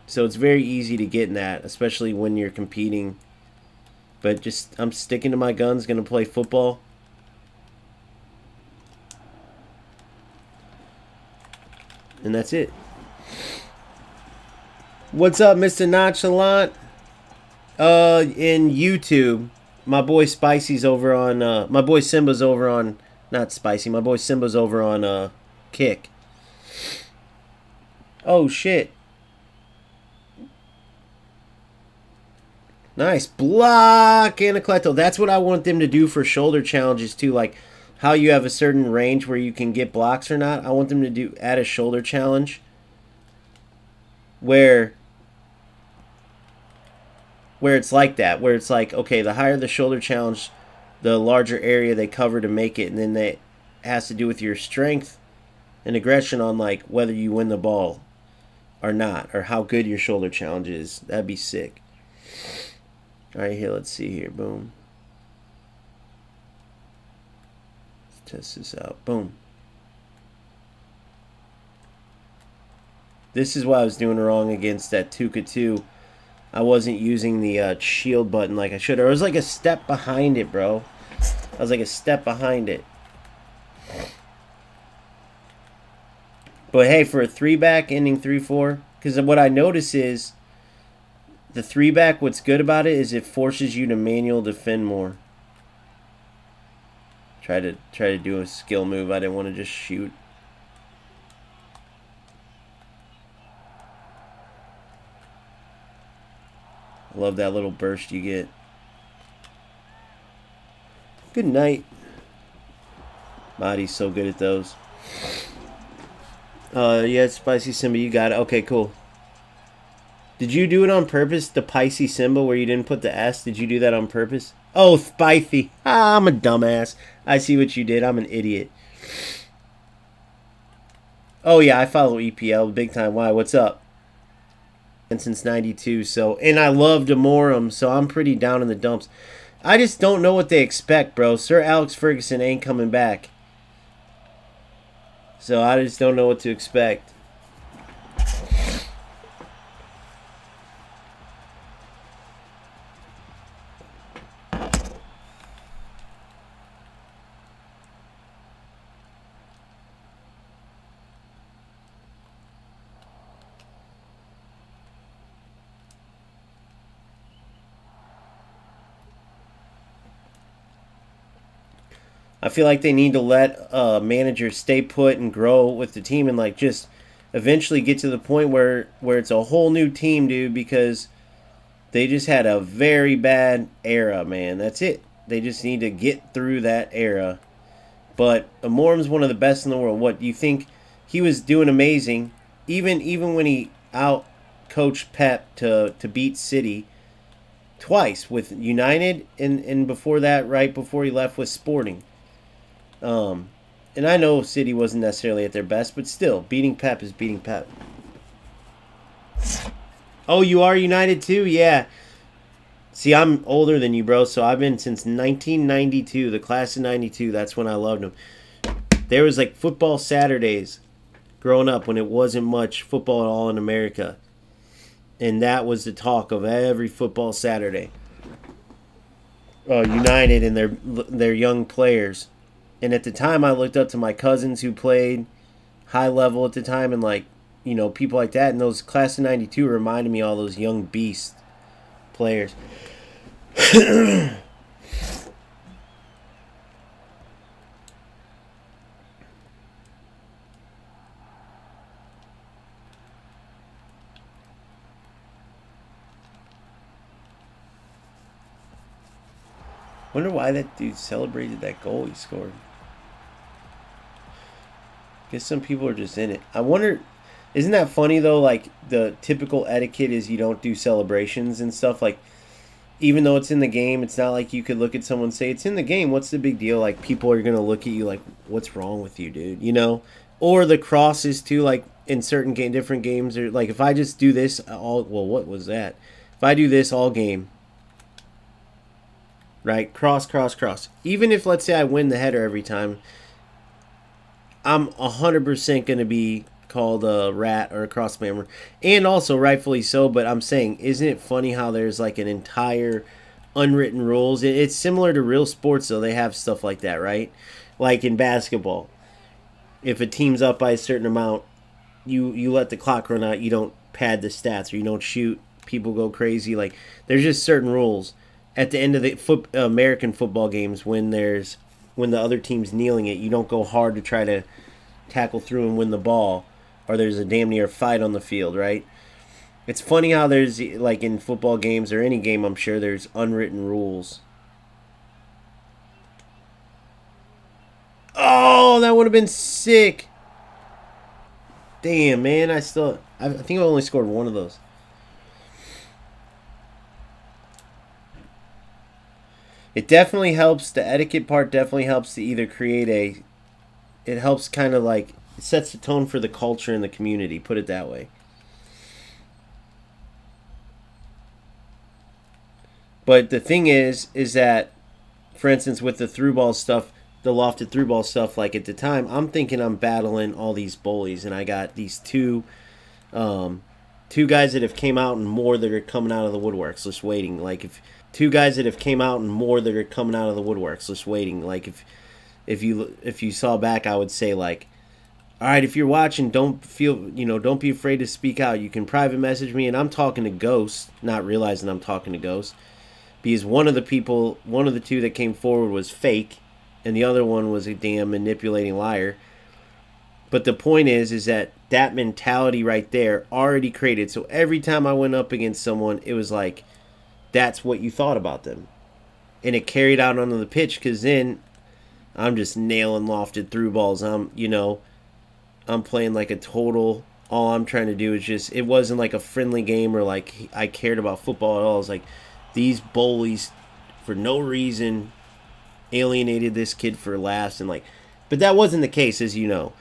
So it's very easy to get in that, especially when you're competing. But just, I'm sticking to my guns, going to play football. And that's it. What's up, Mr. Nonchalant? In YouTube, my boy Spicy's over on, my boy Simba's over on, not Spicy, my boy Simba's over on, Kick. Oh, shit. Nice. Block, Anacleto. That's what I want them to do for shoulder challenges, too. Like, how you have a certain range where you can get blocks or not. I want them to add a shoulder challenge where it's like that. Where it's like, okay, the higher the shoulder challenge, the larger area they cover to make it. And then that has to do with your strength and aggression on, like, whether you win the ball or not, or how good your shoulder challenge is. That'd be sick. All right, here, let's see here. Boom. Let's test this out. Boom. This is what I was doing wrong against that Tuca 2. I wasn't using the shield button like I should. I was like a step behind it, bro. I was like a step behind it. But hey, for a 3-back ending 3-4, because what I notice is the 3-back, what's good about it is it forces you to manual defend more. Try to do a skill move. I didn't want to just shoot. I love that little burst you get. Good night. Body's so good at those. Yeah, Spicy Simba, you got it. Okay, cool. Did you do it on purpose, the Pisces Simba, where you didn't put the S? Did you do that on purpose? Oh, Spicy. Ah, I'm a dumbass. I see what you did. I'm an idiot. Oh, yeah, I follow EPL big time. Why? What's up? And since 92, so, and I love Demorum, so I'm pretty down in the dumps. I just don't know what they expect, bro. Sir Alex Ferguson ain't coming back. So I just don't know what to expect. I feel like they need to let managers stay put and grow with the team and, like, just eventually get to the point where it's a whole new team, dude, because they just had a very bad era, man. That's it. They just need to get through that era. But Amorum's one of the best in the world. What, you think he was doing amazing, even when he out coached Pep to beat City twice with United and before that, right before he left with Sporting. And I know City wasn't necessarily at their best, but still, beating Pep is beating Pep. Oh, you are United too? Yeah. See, I'm older than you, bro, so I've been since 1992, the class of 92. That's when I loved them. There was like football Saturdays growing up when it wasn't much football at all in America. And that was the talk of every football Saturday. United and their young players. And at the time, I looked up to my cousins who played high level at the time, and like, you know, people like that. And those class of 92 reminded me of all those young beast players. Wonder why that dude celebrated that goal he scored. Guess some people are just in it. I wonder, isn't that funny though? Like the typical etiquette is you don't do celebrations and stuff. Like even though it's in the game, it's not like you could look at someone and say it's in the game. What's the big deal? Like people are gonna look at you like, what's wrong with you, dude? You know? Or the crosses too. Like in certain different games, or like if I just do this all. Well, what was that? If I do this all game. Right? Cross, cross, cross. Even if, let's say, I win the header every time, I'm 100% going to be called a rat or a cross spammer. And also, rightfully so, but I'm saying, isn't it funny how there's like an entire unwritten rules? It's similar to real sports, though. They have stuff like that, right? Like in basketball. If a team's up by a certain amount, you let the clock run out. You don't pad the stats or you don't shoot. People go crazy. Like, there's just certain rules. At the end of the American football games, when the other team's kneeling it, you don't go hard to try to tackle through and win the ball, or there's a damn near fight on the field, right? It's funny how there's, like in football games or any game, I'm sure there's unwritten rules. Oh, that would have been sick. Damn, man, I think I only scored one of those. It definitely helps. The etiquette part definitely helps to either create it helps kind of like, it sets the tone for the culture and the community, put it that way. But the thing is that, for instance, with the through ball stuff, the lofted through ball stuff, like at the time, I'm thinking I'm battling all these bullies, and I got these two guys that have came out and more that are coming out of the woodworks, just waiting. Like two guys that have came out and more that are coming out of the woodworks, just waiting. Like if you saw back, I would say like, all right, if you're watching, don't be afraid to speak out. You can private message me, and I'm talking to Ghost, not realizing I'm talking to Ghost, because one of the two that came forward was fake, and the other one was a damn manipulating liar. But the point is that mentality right there already created. So every time I went up against someone, it was like, that's what you thought about them. And it carried out onto the pitch, because then I'm just nailing lofted through balls. I'm playing like a total, all I'm trying to do is just, it wasn't like a friendly game or like I cared about football at all. It's like these bullies for no reason alienated this kid for last, and like, but that wasn't the case, as you know.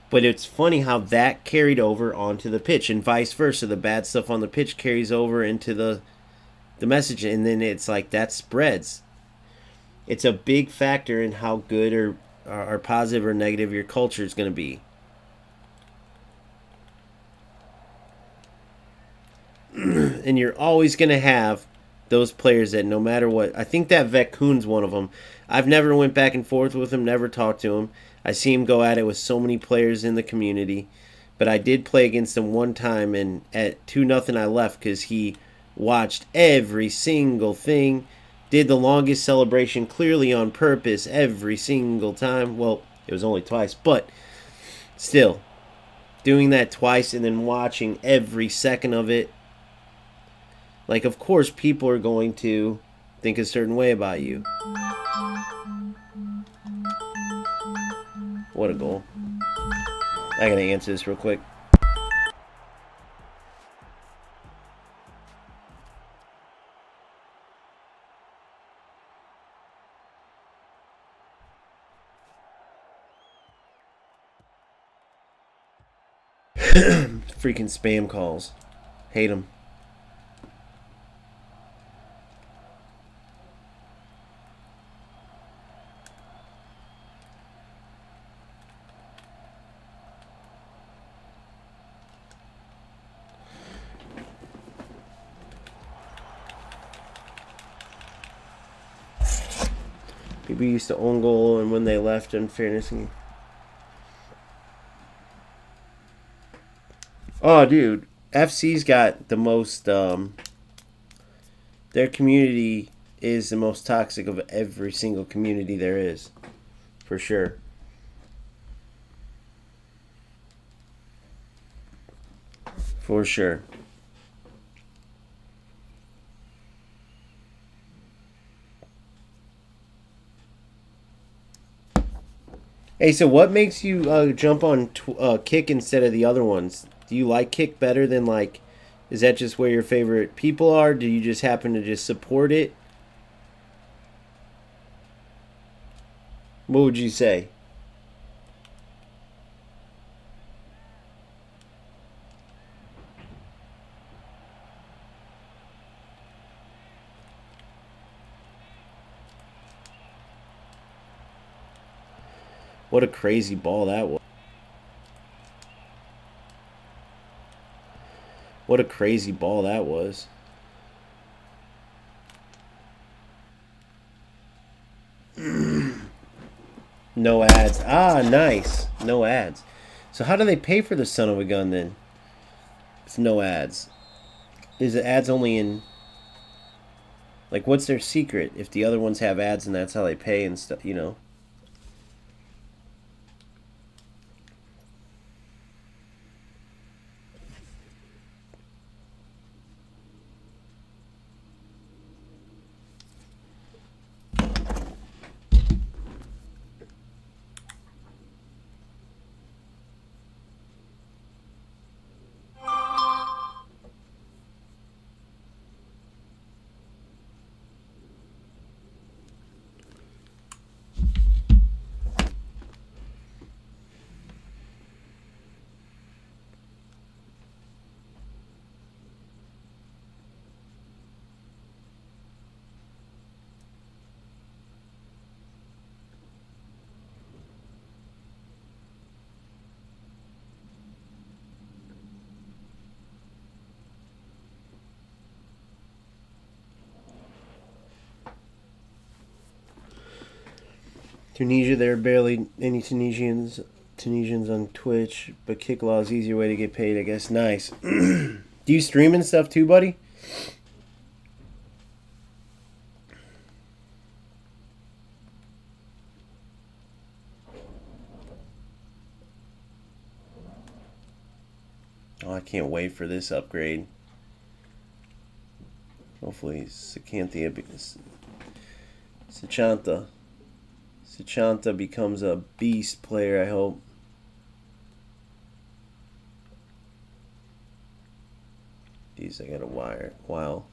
But it's funny how that carried over onto the pitch, and vice versa. The bad stuff on the pitch carries over into the message, and then it's like that spreads. It's a big factor in how good or positive or negative your culture is going to be. And you're always going to have those players that no matter what, I think that Vekhoon's one of them. I've never went back and forth with him, never talked to him. I see him go at it with so many players in the community. But I did play against him one time, and at 2-0 I left because he watched every single thing, did the longest celebration clearly on purpose every single time. Well, it was only twice, but still. doing that twice and then watching every second of it. Like, of course, people are going to think a certain way about you. What a goal. I gotta answer this real quick. Freaking spam calls. Hate them. People used to own goal, and when they left, unfairness. Oh, dude, FC's got the most. Their community is the most toxic of every single community there is, for sure. For sure. Hey, so what makes you jump on Kick instead of the other ones? Do you like Kick better than like? Is that just where your favorite people are? Do you just happen to just support it? What would you say? What a crazy ball that was. What a crazy ball that was. No ads. Ah, nice. No ads. So how do they pay for the son of a gun then? It's no ads. Is the ads only in... Like, what's their secret? If the other ones have ads and that's how they pay and stuff, you know? Tunisia, there are barely any Tunisians on Twitch, but Kicklaw is easier way to get paid, I guess. Nice. Do you stream and stuff too, buddy? Oh, I can't wait for this upgrade. Hopefully, Sachanta becomes a beast player, I hope. Jeez, I got a wire. Wow.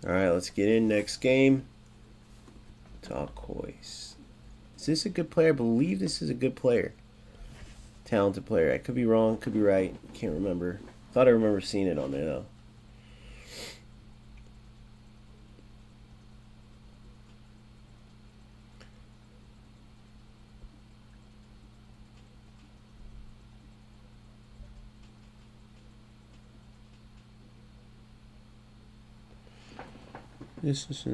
Alright, let's get in next game. Turquoise. Is this a good player? I believe this is a good player. Talented player. I could be wrong, could be right. Can't remember. Thought I remember seeing it on there though. This is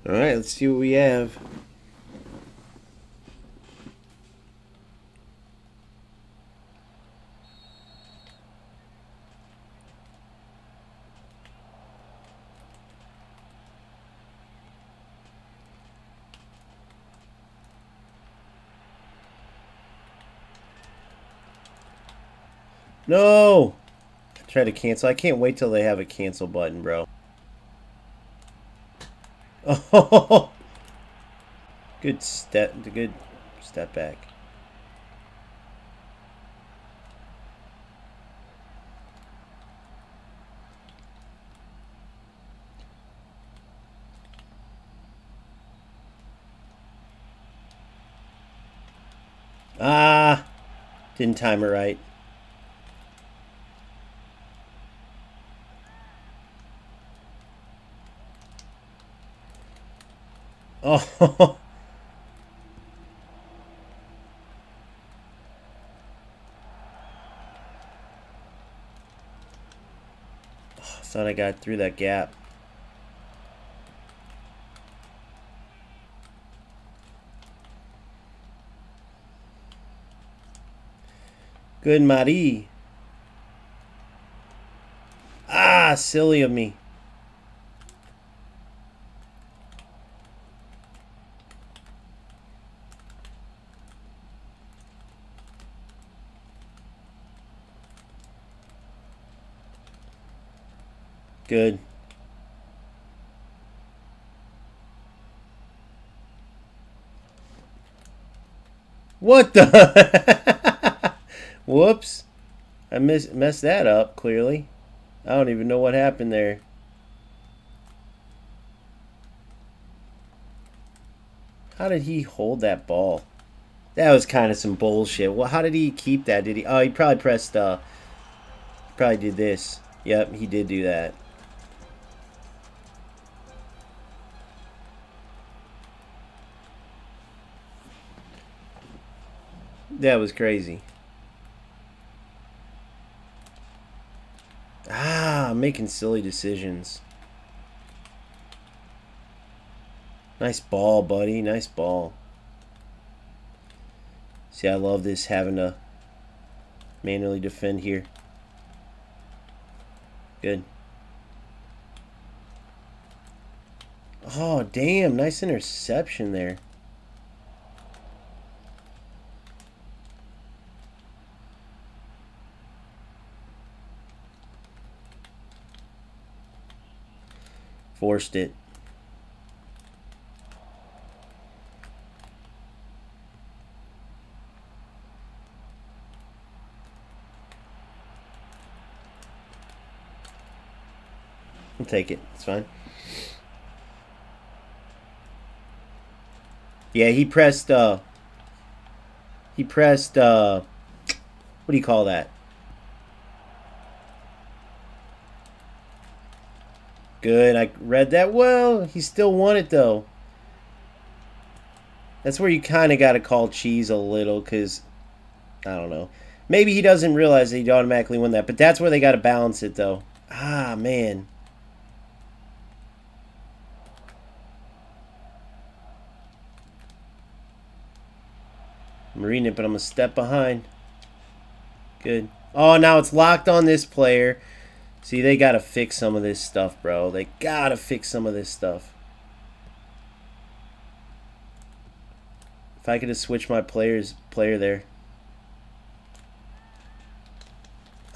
All right, let's see what we have. No! I tried to cancel. I can't wait till they have a cancel button, bro. Oh! Good step back. Ah! Didn't time it right. Oh! Thought I got through that gap. Good Marie. Ah, silly of me. Good. What the? Whoops. I messed that up, clearly. I don't even know what happened there. How did he hold that ball? That was kind of some bullshit. Well, how did he keep that? Did he? Oh, he probably pressed, probably did this. Yep, he did do that. That was crazy. Ah, I'm making silly decisions. Nice ball, buddy. Nice ball. See, I love this, having to manually defend here. Good. Oh, damn. Nice interception there. Forced it. I'll take it. It's fine. Yeah, he pressed, what do you call that? Good. I read that well. He still won it, though. That's where you kind of got to call cheese a little, because, I don't know. Maybe he doesn't realize that he'd automatically win that, but that's where they got to balance it, though. Ah, man. I'm reading it, but I'm a step behind. Good. Oh, now it's locked on this player. See, they got to fix some of this stuff, bro. They got to fix some of this stuff. If I could have switched my player there.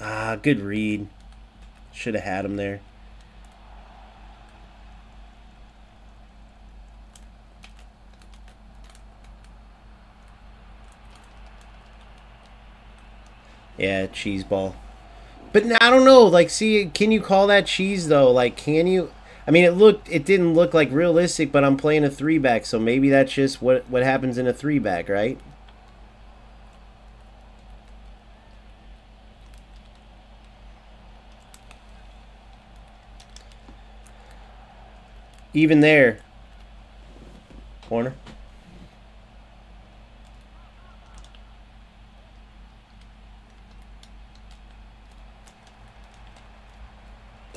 Ah, good read. Should have had him there. Yeah, cheese ball. But I don't know. Like, see, can you call that cheese though? Like, can you? I mean, it didn't look like realistic, but I'm playing a 3-back, so maybe that's just what happens in a 3-back, right? Even there. Corner.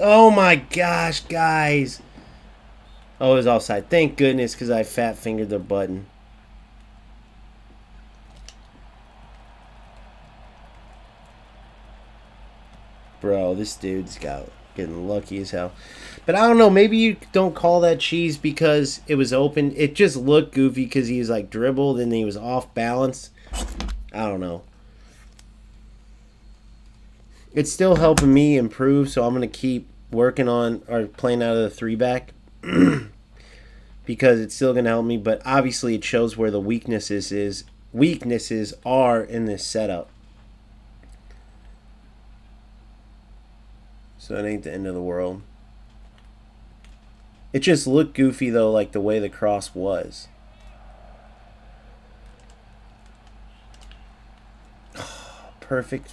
Oh my gosh, guys. Oh, it was offside. Thank goodness, because I fat fingered the button. Bro, this dude's getting lucky as hell. But I don't know. Maybe you don't call that cheese because it was open. It just looked goofy because he was like dribbled and he was off balance. I don't know. It's still helping me improve, so I'm gonna keep working on or playing out of the 3-back because it's still gonna help me. But obviously, it shows where the weaknesses are in this setup. So it ain't the end of the world. It just looked goofy though, like the way the cross was. Perfect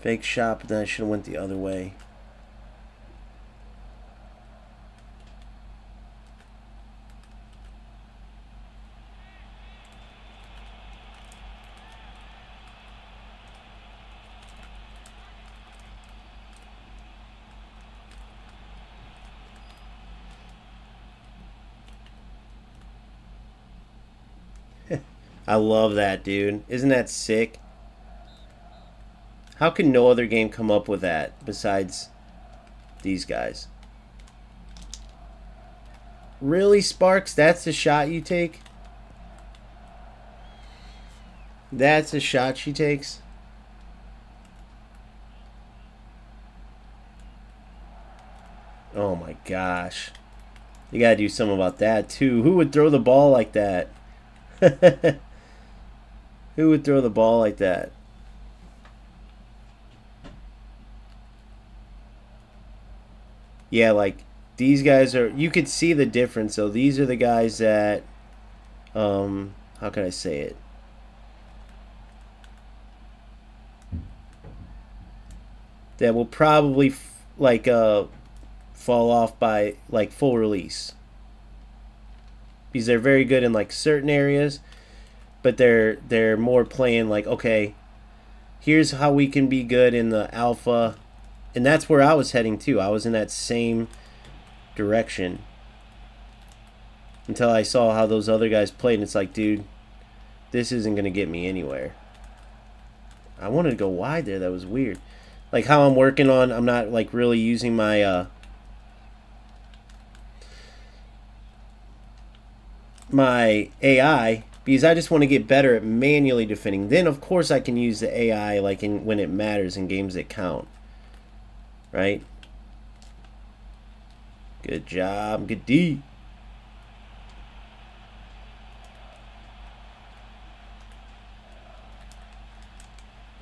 fake shot, but then I should have went the other way. I love that, dude. Isn't that sick? How can no other game come up with that besides these guys? Really, Sparks? That's the shot you take? That's the shot she takes? Oh my gosh. You gotta do something about that too. Who would throw the ball like that? Who would throw the ball like that? Yeah, like these guys are. You could see the difference. So these are the guys that, how can I say it? That will probably fall off by like full release because they're very good in like certain areas, but they're more playing like, okay, here's how we can be good in the alpha, and that's where I was heading too. I was in that same direction until I saw how those other guys played, and it's like, dude, this isn't gonna get me anywhere. I wanted to go wide there. That was weird. Like how I'm working on, I'm not like really using my my AI because I just want to get better at manually defending. Then of course I can use the AI like when it matters in games that count. Right? Good job, good D.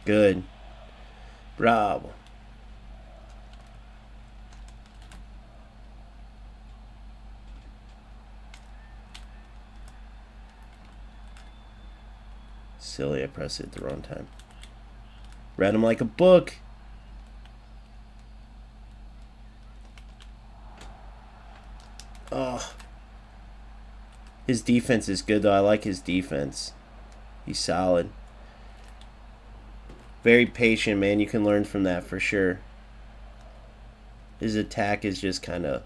Good. Bravo. Silly, I pressed it at the wrong time. Read him like a book. Oh. His defense is good, though. I like his defense. He's solid. Very patient, man. You can learn from that for sure. His attack is just kind of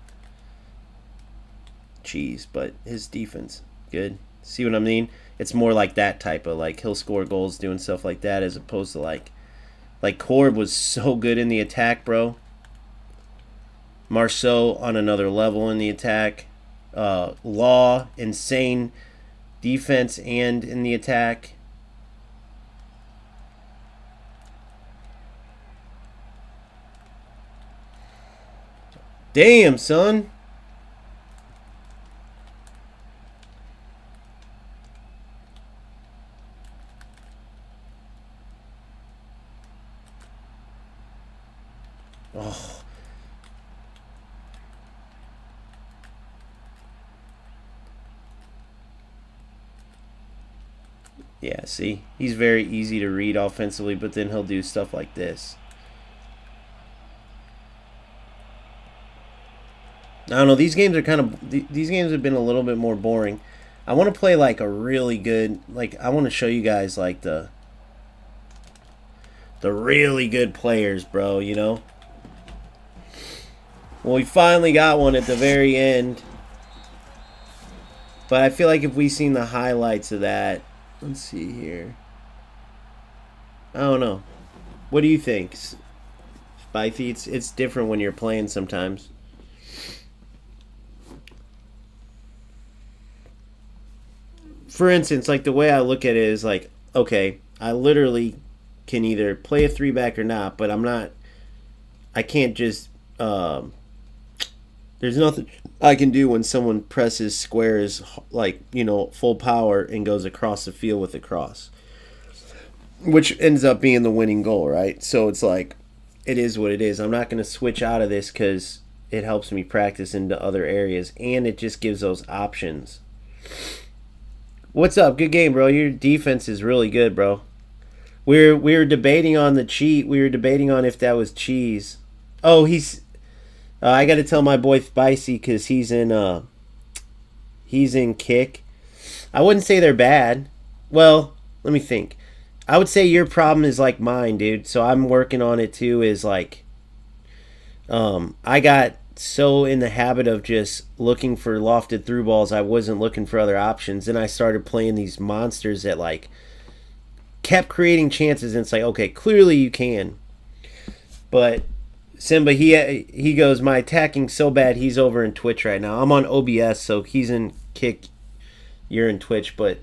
cheese, but his defense, good. See what I mean? It's more like that type of, like, he'll score goals doing stuff like that as opposed to, like Korb was so good in the attack, bro. Marceau on another level in the attack. Law, insane defense and in the attack. Damn, son. Oh. Yeah, see? He's very easy to read offensively, but then he'll do stuff like this. I don't know. These games are kind of... These games have been a little bit more boring. I want to play, like, a really good... Like, I want to show you guys, like, the really good players, bro, you know? Well, we finally got one at the very end. But I feel like if we seen the highlights of that, let's see here. I don't know. What do you think, Spithy? It's different when you're playing sometimes. For instance, like the way I look at it is like, okay, I literally can either play a 3-back or not, but I can't just there's nothing I can do when someone presses squares like, full power and goes across the field with a cross, which ends up being the winning goal, right? So it's like, it is what it is. I'm not going to switch out of this because it helps me practice into other areas, and it just gives those options. What's up? Good game, bro. Your defense is really good, bro. We were debating on the cheat. We were debating on if that was cheese. Oh, I got to tell my boy Spicy because he's in kick. I wouldn't say they're bad. Well, let me think. I would say your problem is like mine, dude. So I'm working on it too. Is like, I got so in the habit of just looking for lofted through balls, I wasn't looking for other options. Then I started playing these monsters that like kept creating chances, and it's like, okay, clearly you can. But Simba, he goes, my attacking so bad, he's over in Twitch right now. I'm on OBS, so he's in kick, you're in Twitch, but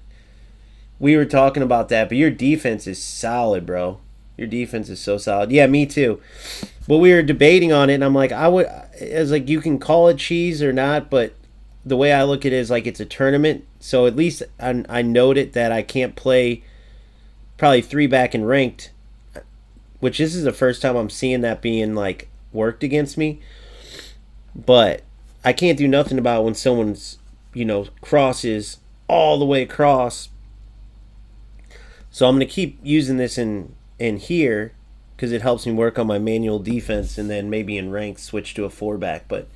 we were talking about that. But your defense is solid, bro. Your defense is so solid. Yeah, me too. But we were debating on it, and I'm like, it's like, you can call it cheese or not, but the way I look at it is like it's a tournament, so at least I noted that I can't play probably 3-back and ranked, which this is the first time I'm seeing that being like worked against me. But I can't do nothing about when someone's, crosses all the way across. So I'm going to keep using this in here because it helps me work on my manual defense, and then maybe in ranked switch to a 4-back. But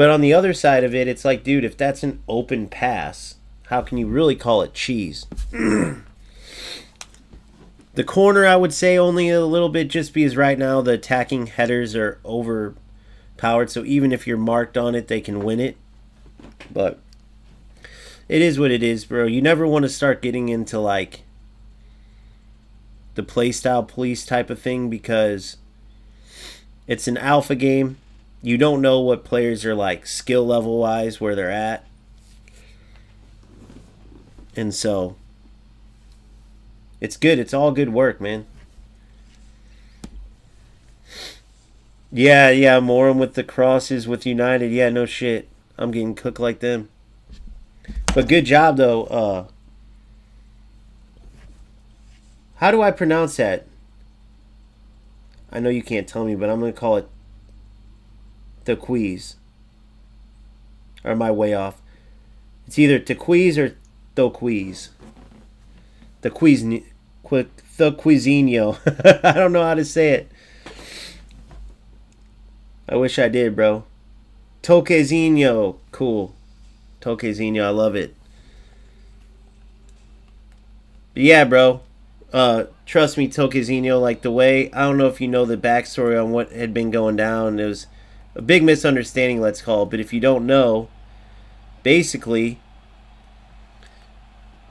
on the other side of it, it's like, dude, if that's an open pass, how can you really call it cheese? The corner, I would say only a little bit, just because right now the attacking headers are overpowered. So even if you're marked on it, they can win it. But it is what it is, bro. You never want to start getting into like the playstyle police type of thing, because it's an alpha game. You don't know what players are like skill level wise, where they're at. And so it's good. It's all good work, man. Yeah, Morum with the crosses with United. Yeah, no shit. I'm getting cooked like them. But good job, though. How do I pronounce that? I know you can't tell me, but I'm going to call it Tequiz. Or am I way off? It's either Tequiz or Toquiz. The Cuisinho. I don't know how to say it. I wish I did, bro. Toquezinho. Cool. Toquezinho. I love it. But yeah, bro. Trust me, Toquezinho, like the way, I don't know if you know the backstory on what had been going down. It was a big misunderstanding, let's call it. But if you don't know, basically,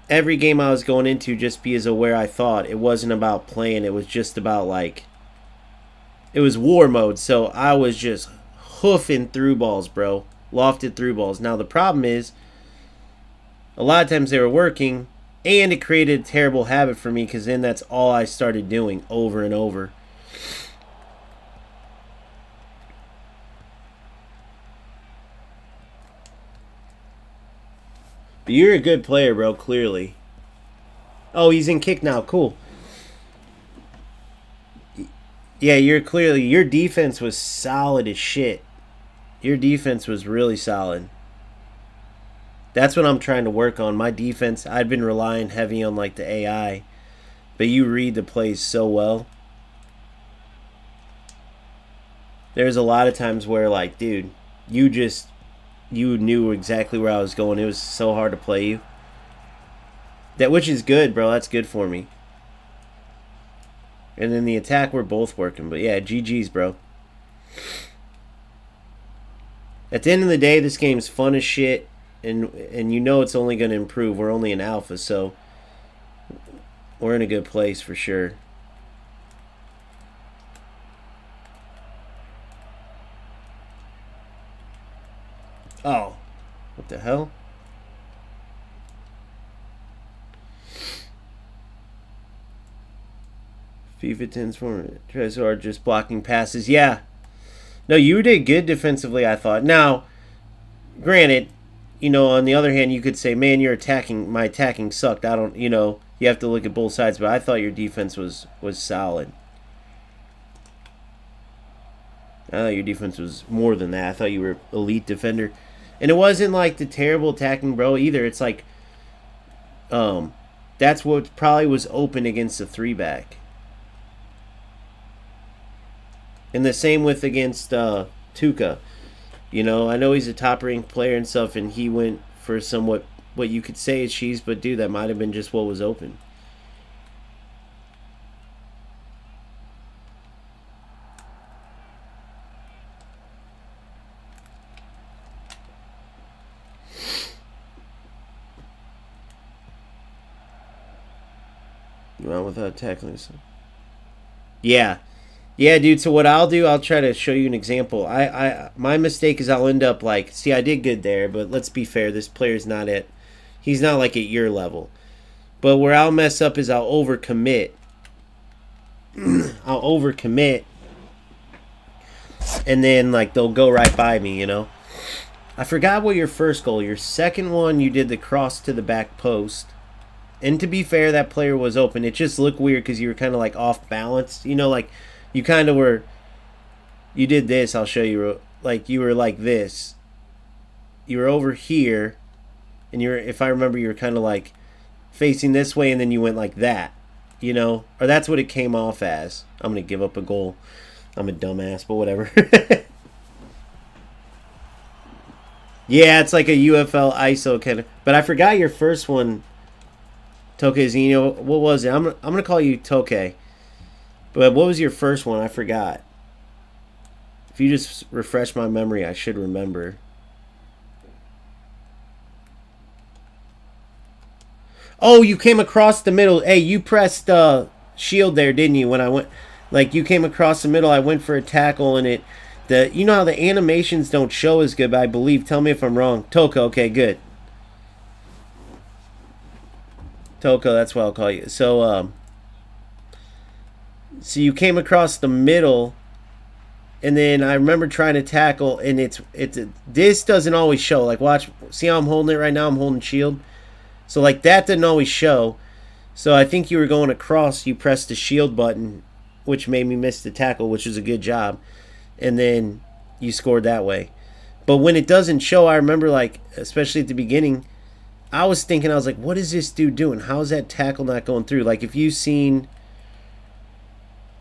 every game I was going into, just because of where I thought, it wasn't about playing. It was just about like, it was war mode. So I was just hoofing through balls, bro. Lofted through balls. Now the problem is, a lot of times they were working, and it created a terrible habit for me, because then that's all I started doing over and over. But you're a good player, bro, clearly. Oh, he's in kick now. Cool. Yeah, your defense was solid as shit. Your defense was really solid. That's what I'm trying to work on. My defense, I've been relying heavy on like the AI. But you read the plays so well. There's a lot of times where like, dude, you knew exactly where I was going. It was so hard to play you. Which is good, bro. That's good for me. And then the attack, we're both working. But yeah, GG's, bro. At the end of the day, this game's fun as shit, and you know it's only going to improve. We're only in alpha, so we're in a good place for sure. Oh, what the hell? FIFA 10's form. Trezor just blocking passes. Yeah. No, you did good defensively, I thought. Now, granted, you know, on the other hand, you could say, man, my attacking sucked. I don't, you know, you have to look at both sides, but I thought your defense was solid. I thought your defense was more than that. I thought you were elite defender. And it wasn't like the terrible attacking bro either. It's like, that's what probably was open against the 3-back. And the same with against Tuca. You know, I know he's a top-ranked player and stuff, and he went for somewhat what you could say is cheese, but dude, that might have been just what was open. You want without tackling something? Yeah. Yeah, dude, so what I'll do, I'll try to show you an example. My mistake is I'll end up like, see, I did good there, but let's be fair, this player's not he's not like at your level. But where I'll mess up is I'll overcommit. I'll overcommit, and then like they'll go right by me, you know. I forgot what your first goal. Your second one, you did the cross to the back post. And to be fair, that player was open. It just looked weird because you were kind of like off balance. You know, like you kind of were. You did this. I'll show you. Like you were like this. You were over here, and you're. If I remember, you were kind of like facing this way, and then you went like that. You know, or that's what it came off as. I'm gonna give up a goal. I'm a dumbass, but whatever. Yeah, it's like a UFL ISO kind of. But I forgot your first one. Tokezino, what was it? I'm gonna call you Toke. But what was your first one? I forgot. If you just refresh my memory, I should remember. Oh, you came across the middle. Hey, you pressed shield there, didn't you? When I went, like you came across the middle. I went for a tackle, and you know how the animations don't show as good. But I believe. Tell me if I'm wrong. Toko. Okay, good. Toko, that's what I'll call you. So, so you came across the middle, and then I remember trying to tackle, and this doesn't always show. Like, watch, see how I'm holding it right now? I'm holding shield. So, like, that didn't always show. So I think you were going across. You pressed the shield button, which made me miss the tackle, which was a good job. And then you scored that way. But when it doesn't show, I remember, like, especially at the beginning, I was thinking, I was like, what is this dude doing? How's that tackle not going through? Like, if you've seen,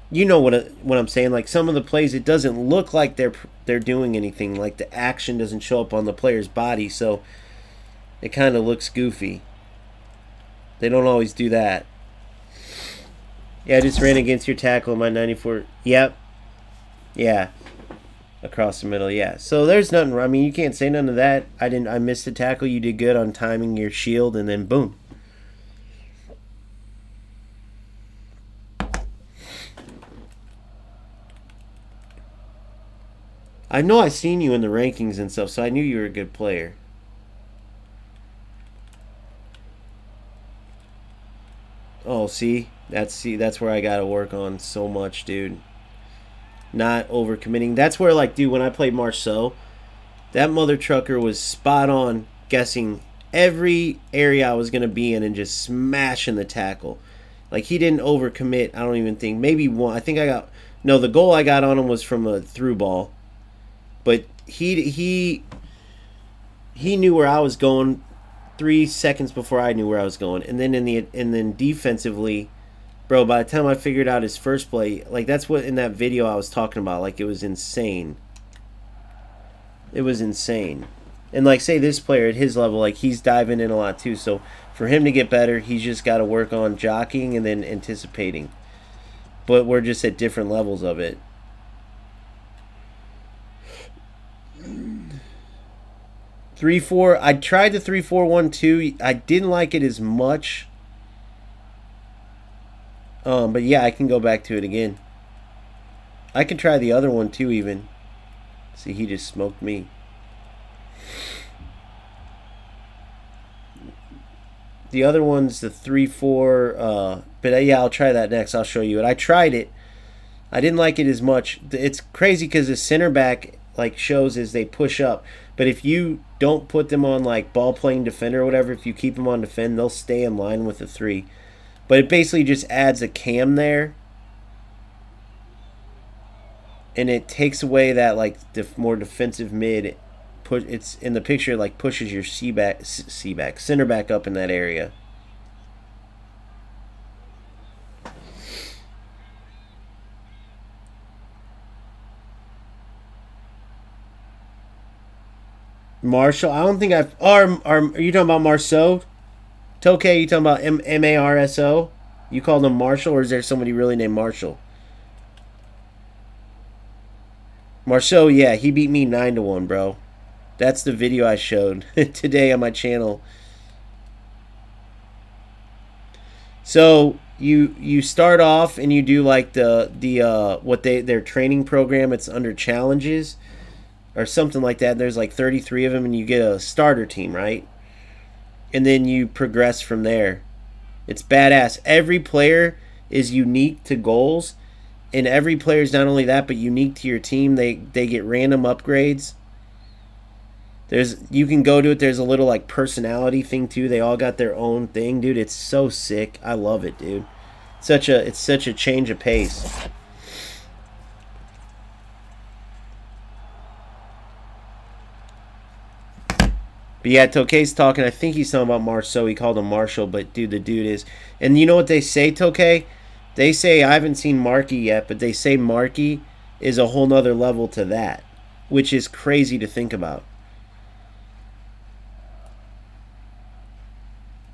you know what I'm saying. Like, some of the plays, it doesn't look like they're doing anything. Like, the action doesn't show up on the player's body, so it kind of looks goofy. They don't always do that. Yeah, I just ran against your tackle in my 94. Yep. Yeah. Across the middle, yeah. So there's nothing. I mean, you can't say none of that. I missed the tackle. You did good on timing your shield, and then boom. I know I seen you in the rankings and stuff, so I knew you were a good player. Oh, see, that's where I gotta work on so much, dude. Not overcommitting. That's where, like, dude, when I played Marceau, that mother trucker was spot on guessing every area I was going to be in and just smashing the tackle. Like, he didn't overcommit, I don't even think. Maybe one. I think I got... No, the goal I got on him was from a through ball. But he knew where I was going 3 seconds before I knew where I was going. And then defensively... Bro, by the time I figured out his first play, like, that's what in that video I was talking about. Like, it was insane. It was insane. And, like, say this player at his level, like, he's diving in a lot too. So, for him to get better, he's just got to work on jockeying and then anticipating. But we're just at different levels of it. 3-4. I tried the 3-4-1-2. I didn't like it as much. But yeah, I can go back to it again. I can try the other one too, even. See, he just smoked me. The other one's the 3-4. But yeah, I'll try that next. I'll show you it. I tried it. I didn't like it as much. It's crazy because the center back like shows as they push up. But if you don't put them on like ball playing defender or whatever, if you keep them on defend, they'll stay in line with the 3. But it basically just adds a cam there. And it takes away that like more defensive mid. It's in the picture like pushes your center back up in that area. Marshall, I don't think I've. Are you talking about Marceau? Tokay, you talking about Marso? You called him Marshall, or is there somebody really named Marshall? Marceau, yeah, he beat me 9-1, bro. That's the video I showed today on my channel. So you start off and you do like the what their training program. It's under challenges or something like that. There's like 33 of them, and you get a starter team, right? And then you progress from there. It's badass. Every player is unique to goals, and every player is not only that, but unique to your team. They get random upgrades. You can go to it. There's a little like personality thing too. They all got their own thing, dude. It's so sick. I love it, dude. It's such a change of pace. But yeah, Tokay's talking. I think he's talking about Marceau. He called him Marshall, but dude, the dude is. And you know what they say, Tokay? They say, I haven't seen Marky yet, but they say Marky is a whole nother level to that, which is crazy to think about.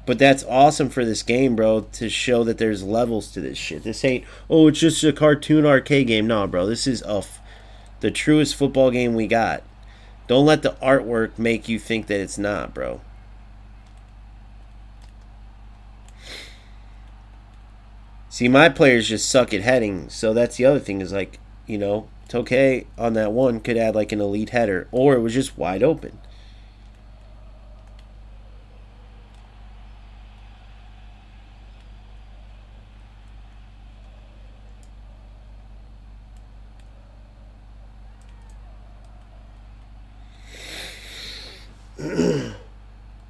But that's awesome for this game, bro, to show that there's levels to this shit. This ain't, oh, it's just a cartoon arcade game. No, bro, this is the truest football game we got. Don't let the artwork make you think that it's not, bro. See, my players just suck at heading, so that's the other thing is like, you know, Tokay on that one could add like an elite header, or it was just wide open.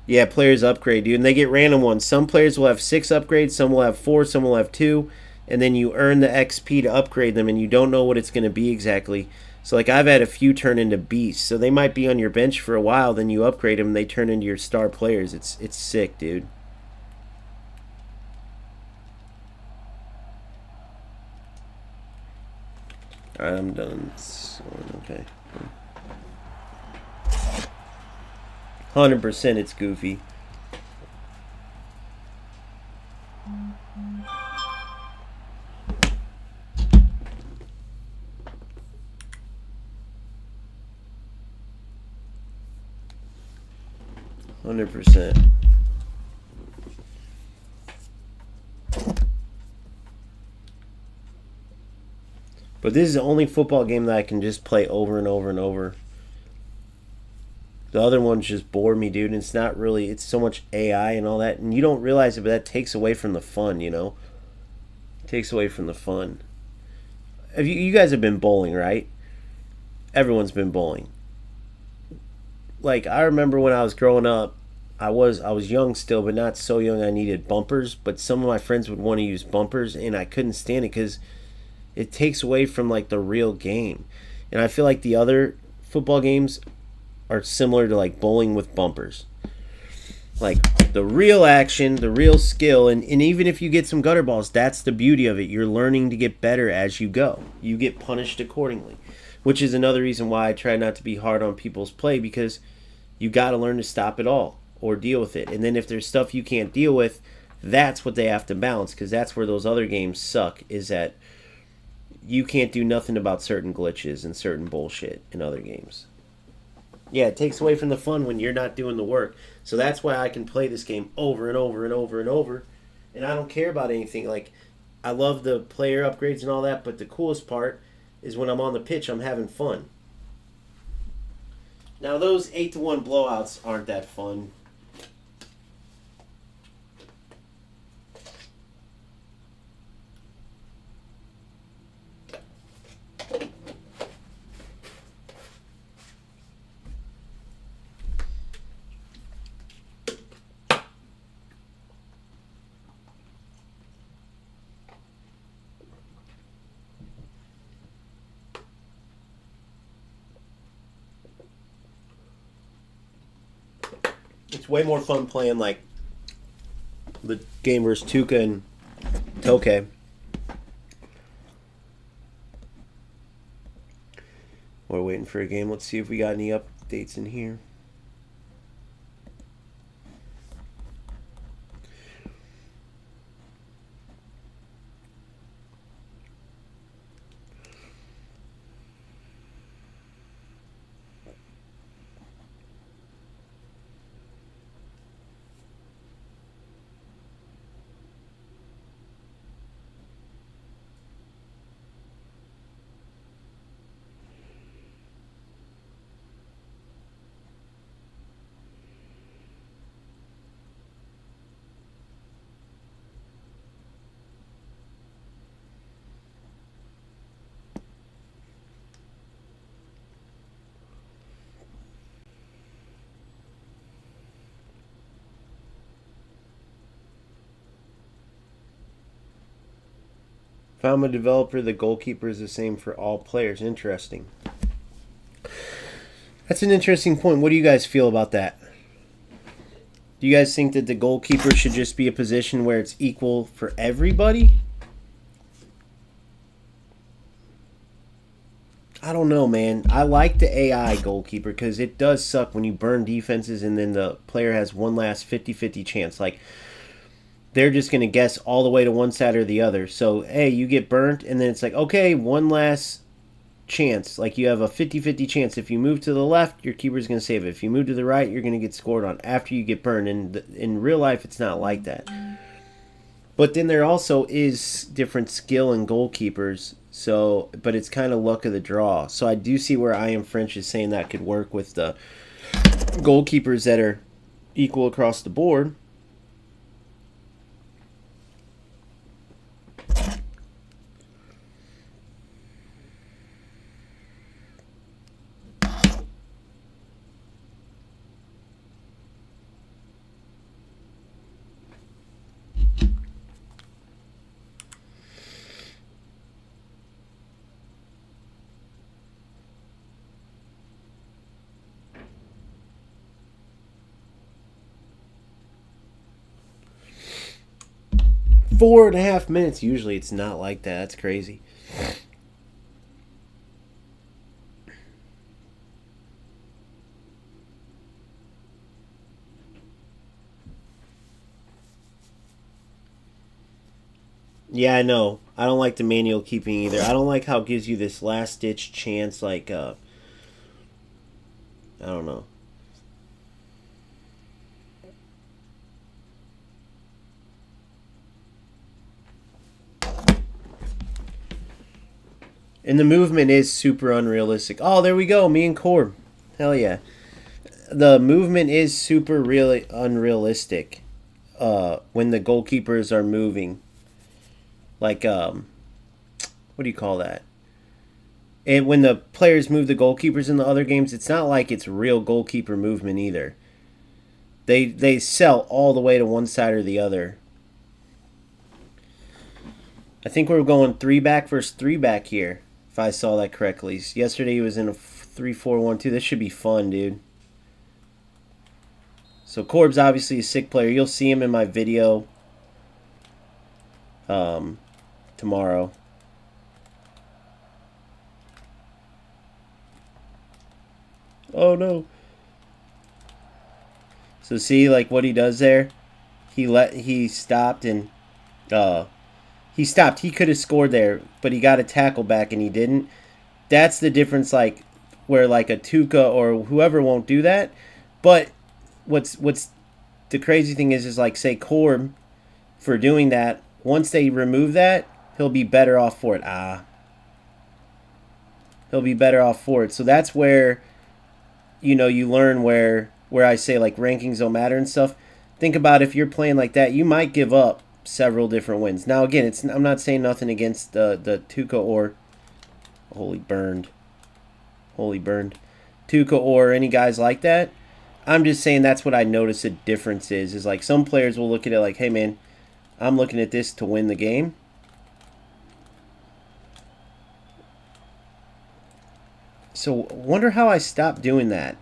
Yeah, players upgrade, dude, and they get random ones. Some players will have 6 upgrades, some will have 4, some will have 2, and then you earn the XP to upgrade them, and you don't know what it's going to be exactly. So, like, I've had a few turn into beasts, so they might be on your bench for a while, then you upgrade them, and they turn into your star players. It's sick, dude. Alright, I'm done. Okay. 100% it's goofy. But this is the only football game that I can just play over and over and over. The other ones just bore me, dude. And it's not really, it's so much AI and all that. And you don't realize it, but that takes away from the fun, you know? It takes away from the fun. You guys have been bowling, right? Everyone's been bowling. Like, I remember when I was growing up, I was young still, but not so young I needed bumpers. But some of my friends would want to use bumpers, and I couldn't stand it because it takes away from, like, the real game. And I feel like the other football games are similar to like bowling with bumpers. Like the real action, the real skill, and even if you get some gutter balls, that's the beauty of it. You're learning to get better as you go. You get punished accordingly, which is another reason why I try not to be hard on people's play, because you got to learn to stop it all or deal with it. And then if there's stuff you can't deal with, that's what they have to balance, because that's where those other games suck, is that you can't do nothing about certain glitches and certain bullshit in other games. Yeah, it takes away from the fun when you're not doing the work. So that's why I can play this game over and over and over and over, and I don't care about anything. Like, I love the player upgrades and all that, but the coolest part is when I'm on the pitch, I'm having fun. Now those 8-1 blowouts aren't that fun. It's way more fun playing like the game versus Tuca and Toke. We're waiting for a game. Let's see if we got any updates in here. If I'm a developer, the goalkeeper is the same for all players. Interesting. That's an interesting point. What do you guys feel about that? Do you guys think that the goalkeeper should just be a position where it's equal for everybody? I don't know, man. I like the AI goalkeeper because it does suck when you burn defenses and then the player has one last 50-50 chance. Like, they're just going to guess all the way to one side or the other. So, hey, you get burnt, and then it's like, okay, one last chance. Like, you have a 50-50 chance. If you move to the left, your keeper's going to save it. If you move to the right, you're going to get scored on after you get burned. And in real life, it's not like that. But then there also is different skill in goalkeepers. So, but it's kind of luck of the draw. So I do see where I Am French is saying that could work with the goalkeepers that are equal across the board. Four and a half minutes. Usually it's not like that. That's crazy. Yeah, I know. I don't like the manual keeping either. I don't like how it gives you this last ditch chance. Like, I don't know. And the movement is super unrealistic. Oh, there we go. Me and Corb. Hell yeah. The movement is super really unrealistic when the goalkeepers are moving. Like, what do you call that? And when the players move the goalkeepers in the other games, it's not like it's real goalkeeper movement either. They sell all the way to one side or the other. I think we're going 3-back versus 3-back here, if I saw that correctly. Yesterday he was in a 3-4-1-2. This should be fun, dude. So Corb's obviously a sick player. You'll see him in my video tomorrow. Oh no. So see like what he does there? He stopped and he stopped. He could have scored there, but he got a tackle back and he didn't. That's the difference. Like where like a Tuca or whoever won't do that. But what's the crazy thing is like say Corb for doing that. Once they remove that, he'll be better off for it. He'll be better off for it. So that's where, you know, you learn where I say like rankings don't matter and stuff. Think about if you're playing like that, you might give up several different wins. Now again, I'm not saying nothing against the Tuca or holy burned Tuca or any guys like that. I'm just saying that's what I notice the difference is like some players will look at it like, hey man, I'm looking at this to win the game. So wonder how I stopped doing that.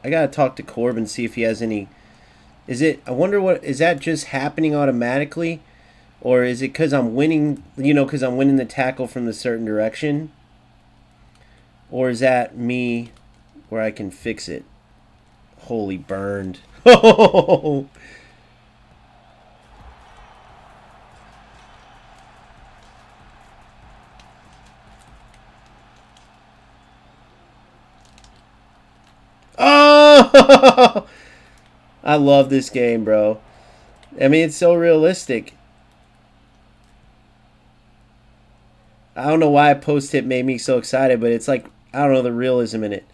I gotta talk to Corb and see if he has any. I wonder what is that just happening automatically, or is it because I'm winning? You know, because I'm winning the tackle from the certain direction, or is that me, where I can fix it? Holy burned! Oh. Oh! I love this game, bro. I mean, it's so realistic. I don't know why a post hit made me so excited, but it's like, I don't know the realism in it.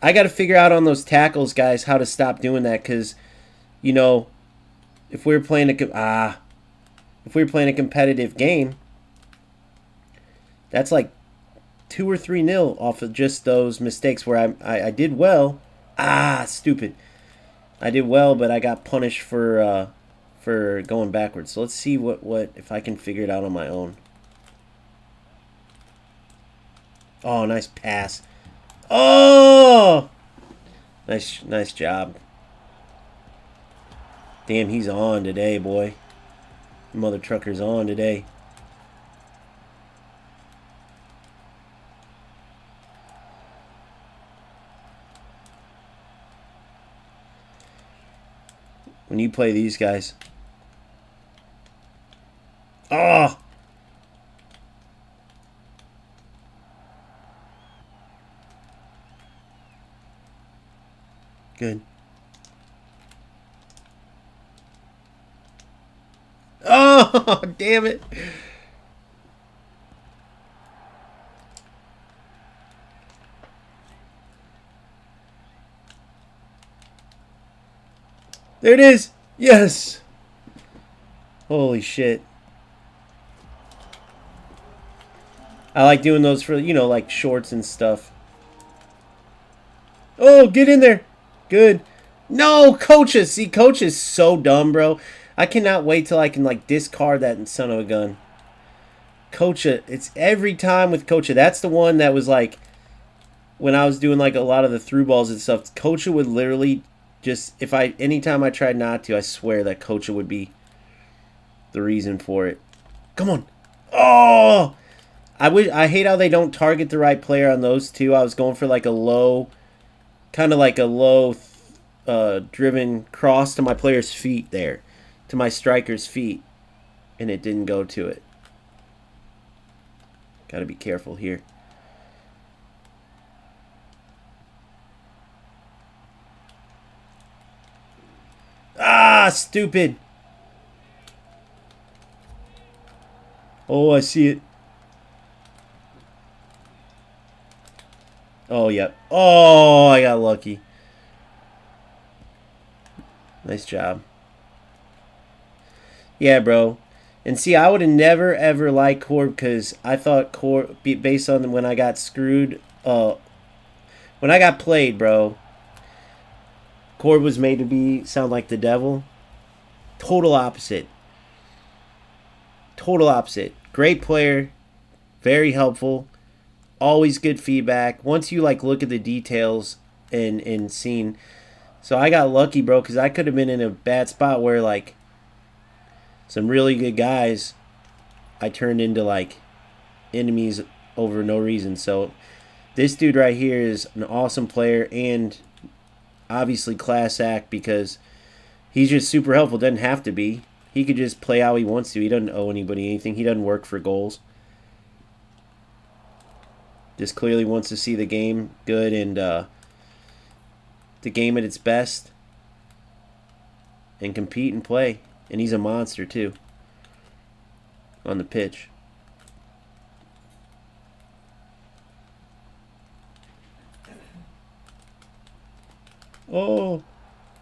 I got to figure out on those tackles, guys, how to stop doing that because, you know, if we were playing a competitive game, that's like 2 or 3-0 off of just those mistakes where I did well. Stupid. I did well, but I got punished for going backwards. So let's see what if I can figure it out on my own. Oh, nice pass. Oh! Nice job. Damn, he's on today, boy. Mother trucker's on today. When you play these guys. Oh! Good. Oh, damn it. There it is. Yes. Holy shit. I like doing those for, you know, like shorts and stuff. Oh, get in there. Good. No, coaches. See, coach is so dumb, bro. I cannot wait till I can, like, discard that son of a gun. Kocha, it's every time with Kocha. That's the one that was, like, when I was doing, like, a lot of the through balls and stuff, Kocha would literally just, anytime I tried not to, I swear that Kocha would be the reason for it. Come on. Oh! I hate how they don't target the right player on those two. I was going for, like, a low, kind of like a low driven cross to my player's feet there. To my striker's feet. And it didn't go to it. Gotta be careful here. Stupid. Oh, I see it. Oh, yeah. Oh, I got lucky. Nice job. Yeah, bro. And see, I would have never, ever liked Corb because I thought Corb, based on when I got screwed, when I got played, bro, Corb was made to sound like the devil. Total opposite. Total opposite. Great player. Very helpful. Always good feedback. Once you, like, look at the details and seeing. So I got lucky, bro, because I could have been in a bad spot where, like, some really good guys I turned into, like, enemies over no reason. So this dude right here is an awesome player and obviously class act because he's just super helpful. Doesn't have to be. He could just play how he wants to. He doesn't owe anybody anything. He doesn't work for goals. Just clearly wants to see the game good and the game at its best and compete and play. And he's a monster too on the pitch. Oh.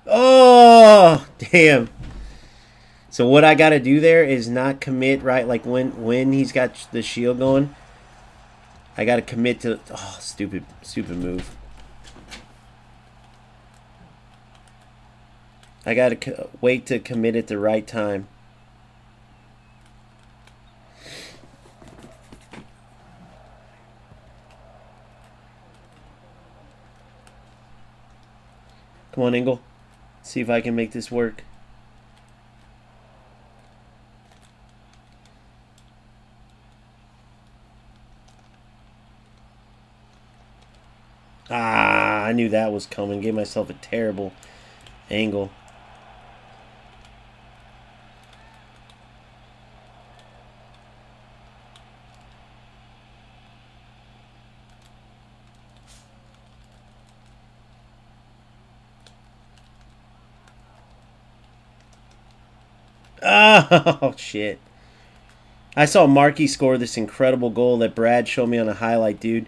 Oh, damn. So what I got to do there is not commit, right? Like when he's got the shield going, I got to commit to... Oh, stupid move. I got to wait to commit at the right time. Come on, Engel. See if I can make this work. Ah, I knew that was coming. Gave myself a terrible angle. Oh, shit. I saw Markey score this incredible goal that Brad showed me on a highlight, dude.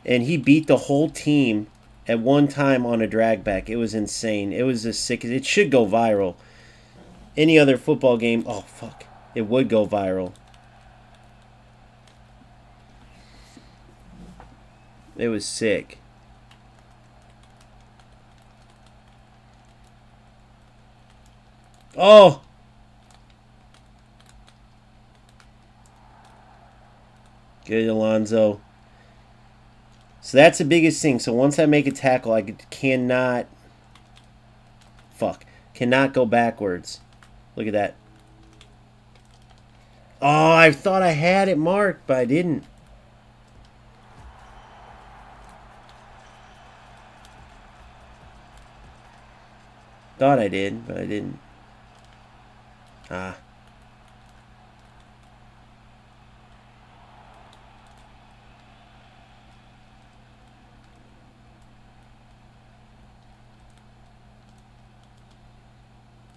And he beat the whole team at one time on a drag back. It was insane. It was the sickest. It should go viral. Any other football game, oh, fuck. It would go viral. It was sick. Oh! Good, Alonzo. So that's the biggest thing. So once I make a tackle, I cannot... Fuck. Cannot go backwards. Look at that. Oh, I thought I had it marked, but I didn't. Thought I did, but I didn't. Ah.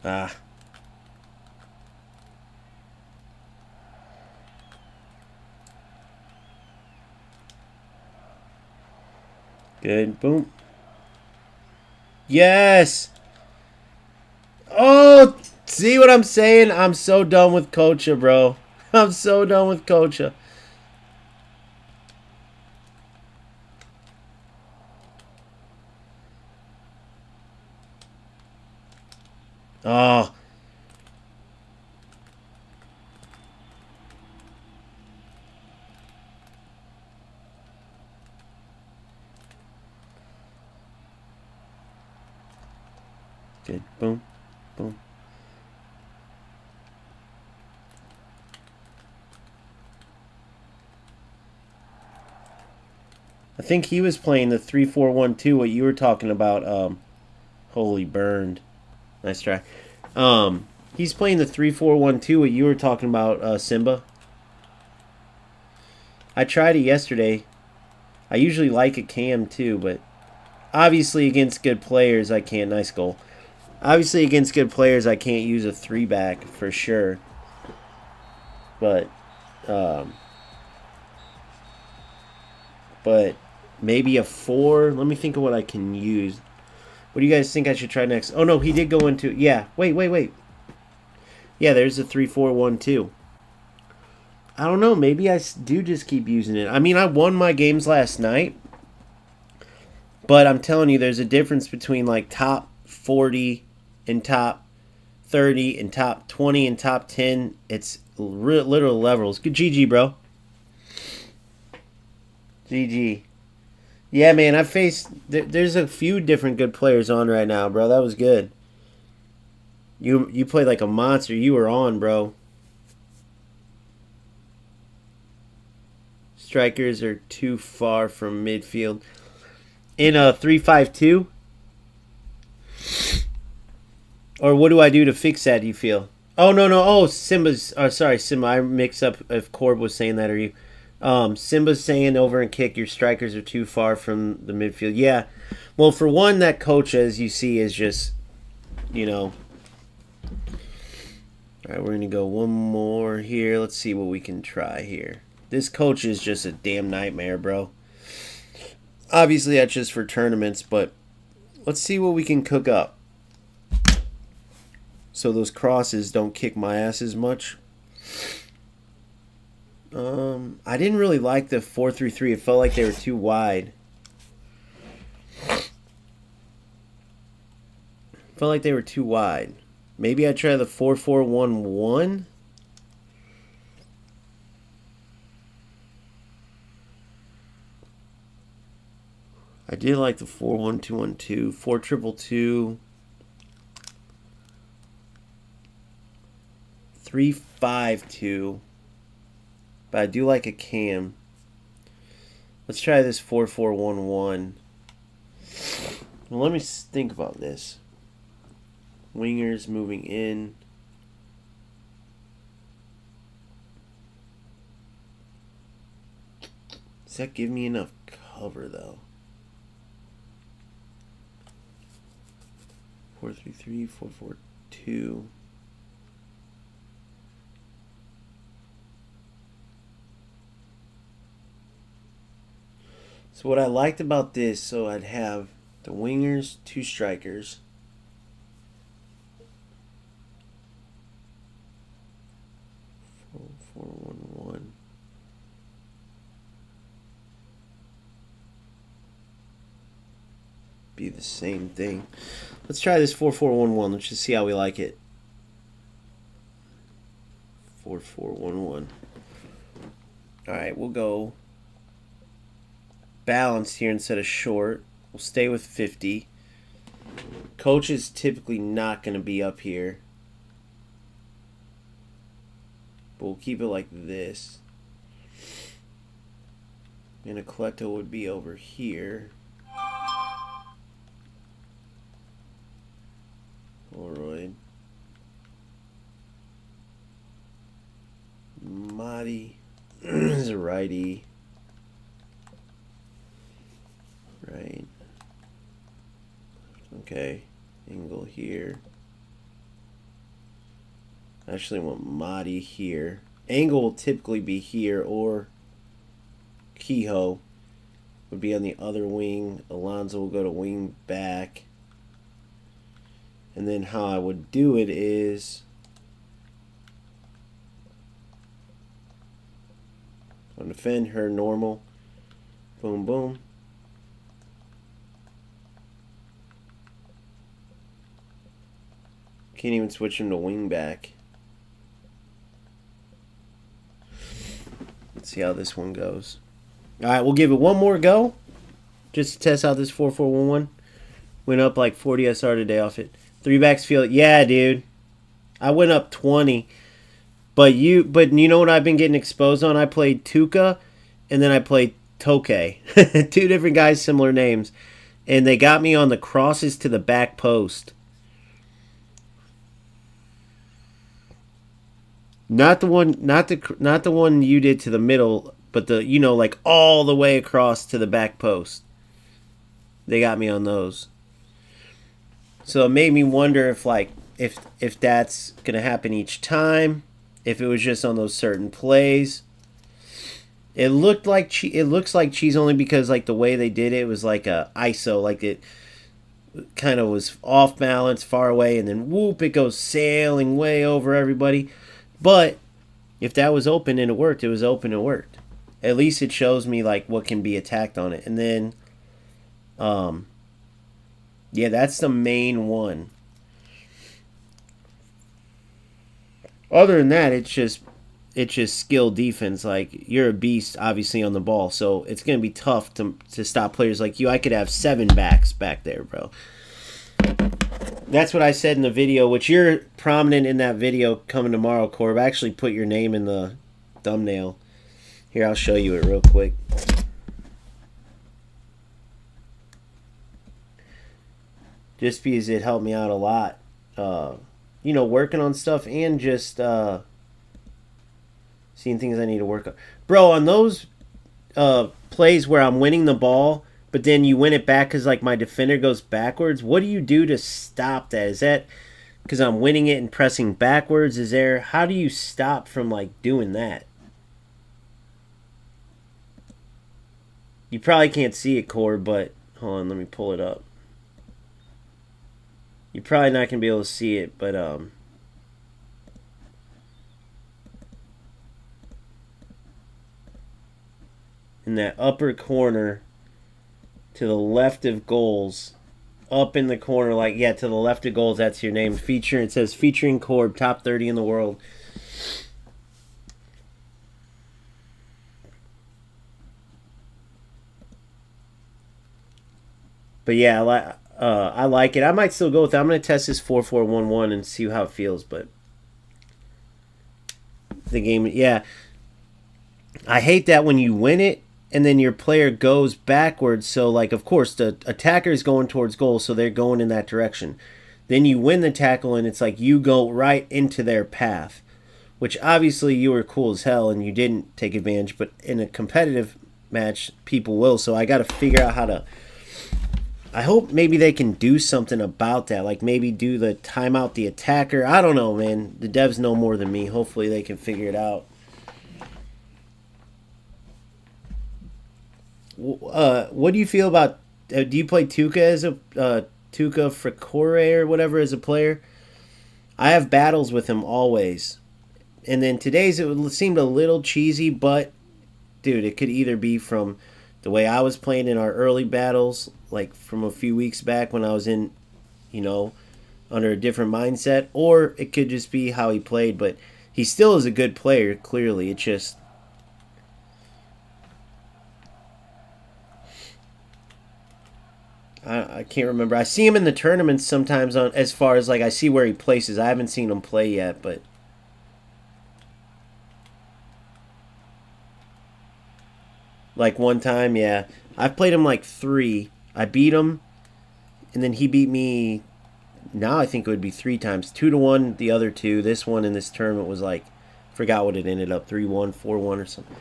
Ah. Good. Boom. Yes! Oh! See what I'm saying? I'm so done with Kocha, bro. I'm so done with Kocha. Oh. Good. Boom. Boom. I think he was playing the 3-4-1-2, what you were talking about. Holy burned. Nice try. He's playing the 3-4-1-2, what you were talking about, Simba. I tried it yesterday. I usually like a cam too, but obviously against good players I can't. Nice goal. Obviously against good players I can't use a 3-back for sure. But maybe a 4. Let me think of what I can use. What do you guys think I should try next? Oh no, he did go into... Yeah, wait. Yeah, there's a 3-4-1-2. I don't know, maybe I do just keep using it. I mean, I won my games last night. But I'm telling you, there's a difference between like top 40 and top 30 and top 20 and top 10. It's literal levels. Good GG, bro. GG. Yeah, man, I faced... There's a few different good players on right now, bro. That was good. You played like a monster. You were on, bro. Strikers are too far from midfield. In a 3-5-2? Or what do I do to fix that, do you feel? Oh, no. Oh, Simba's... Oh, sorry, Simba. I mix up if Corb was saying that or you. Simba's saying over and kick, your strikers are too far from the midfield. Yeah. Well, for one, that coach, as you see, is just, you know. All right, we're going to go one more here. Let's see what we can try here. This coach is just a damn nightmare, bro. Obviously, that's just for tournaments, but let's see what we can cook up. So those crosses don't kick my ass as much. I didn't really like the 4-3-3. It felt like they were too wide. Felt like they were too wide. Maybe I try the 4-4-1-1. I did like the 4-1-2-1-2, 4-2-2-2, 3-5-2. But I do like a cam. Let's try this 4-4-1-1. Well, let me think about this. Wingers moving in. Does that give me enough cover, though? 4-3-3, 4-4-2. So what I liked about this, so I'd have the wingers, 2 strikers. Four, 1-1. Be the same thing. Let's try this 4-4-1-1. Let's just see how we like it. 4-4-1-1. All right, we'll go balanced here instead of short. We'll stay with 50. Coach is typically not going to be up here. But we'll keep it like this. And a Coletto would be over here. Polaroid. Madi is a righty. Right. Okay. Angle here. I actually want Madi here. Angle will typically be here, or Kehoe would be on the other wing. Alonso will go to wing back. And then how I would do it is on defend her normal. Boom, boom. Can't even switch him to wing back. Let's see how this one goes. All right, we'll give it one more go just to test out this 4-4-1-1. Went up like 40 SR today off it. 3 backs feel it. Yeah, dude. I went up 20. But you know what I've been getting exposed on? I played Tuca and then I played Toke. 2 different guys, similar names. And they got me on the crosses to the back post. Not the one you did to the middle, but the, you know, like all the way across to the back post. They got me on those. So it made me wonder if like if that's gonna happen each time, if it was just on those certain plays. It looks like cheese only because like the way they did it was like a ISO, like it kind of was off balance, far away, and then whoop, it goes sailing way over everybody. But if that was open and it worked, it was open and worked. At least it shows me like what can be attacked on it. And then yeah, that's the main one. Other than that, it's just skill defense. Like, you're a beast obviously on the ball, so it's gonna be tough to stop players like you. I could have 7 backs back there, bro. That's what I said in the video, which you're prominent in that video coming tomorrow, Corb. I actually put your name in the thumbnail. Here, I'll show you it real quick. Just because it helped me out a lot. You know, working on stuff and just seeing things I need to work on. Bro, on those plays where I'm winning the ball, but then you win it back because like my defender goes backwards. What do you do to stop that? Is that because I'm winning it and pressing backwards? Is there, how do you stop from like doing that? You probably can't see it, Core, but hold on, let me pull it up. You're probably not gonna be able to see it, but in that upper corner to the left of goals, up in the corner, like, yeah, to the left of goals, that's your name. It says featuring Corb, top 30 in the world. But yeah, I like it. I might still go with it. I'm going to test this 4-4-1-1 and see how it feels, but the game, yeah. I hate that when you win it and then your player goes backwards. So, like, of course, the attacker is going towards goal, so they're going in that direction. Then you win the tackle, and it's like you go right into their path, which obviously you were cool as hell and you didn't take advantage. But in a competitive match, people will. So I got to figure out how to. I hope maybe they can do something about that. Like maybe do the timeout the attacker. I don't know, man. The devs know more than me. Hopefully they can figure it out. What do you feel about? Do you play Tuca as a Tuca Fricore or whatever as a player? I have battles with him always, and then today's it seemed a little cheesy, but dude, it could either be from the way I was playing in our early battles, like from a few weeks back when I was in, you know, under a different mindset, or it could just be how he played. But he still is a good player. Clearly, it's just I can't remember. I see him in the tournaments sometimes on as far as like I see where he places. I haven't seen him play yet, but like one time, yeah, I've played him like three. I beat him, and then he beat me. Now I think it would be three times, 2-1. The other two, this one in this tournament was like, forgot what it ended up, 3-1, 4-1 or something.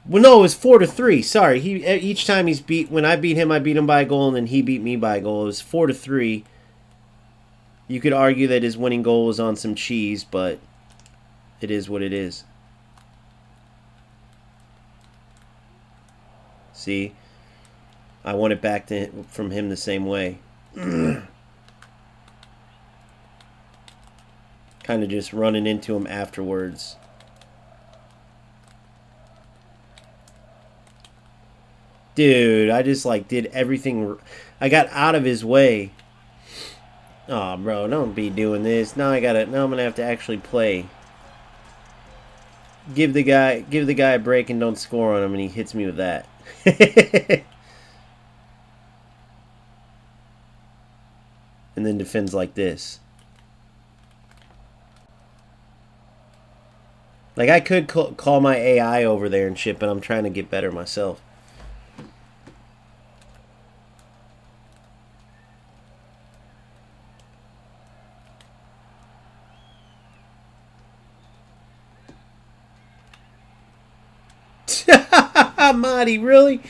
Well, no, it was 4-3. Sorry, he each time he's beat. When I beat him by a goal, and then he beat me by a goal. It was 4-3. You could argue that his winning goal was on some cheese, but it is what it is. See, I want it back from him the same way. Kind of just running into him afterwards. Dude, I just like did everything. I got out of his way. Oh, bro, don't be doing this. Now I'm gonna have to actually play. Give the guy a break and don't score on him, and he hits me with that. And then defends like this. Like I could call my AI over there and shit, but I'm trying to get better myself. Marty, really?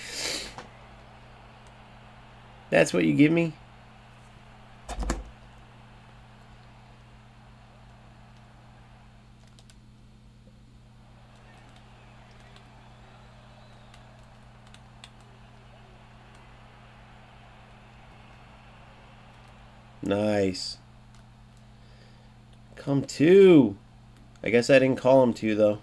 That's what you give me? Nice. Come to. I guess I didn't call him to, though.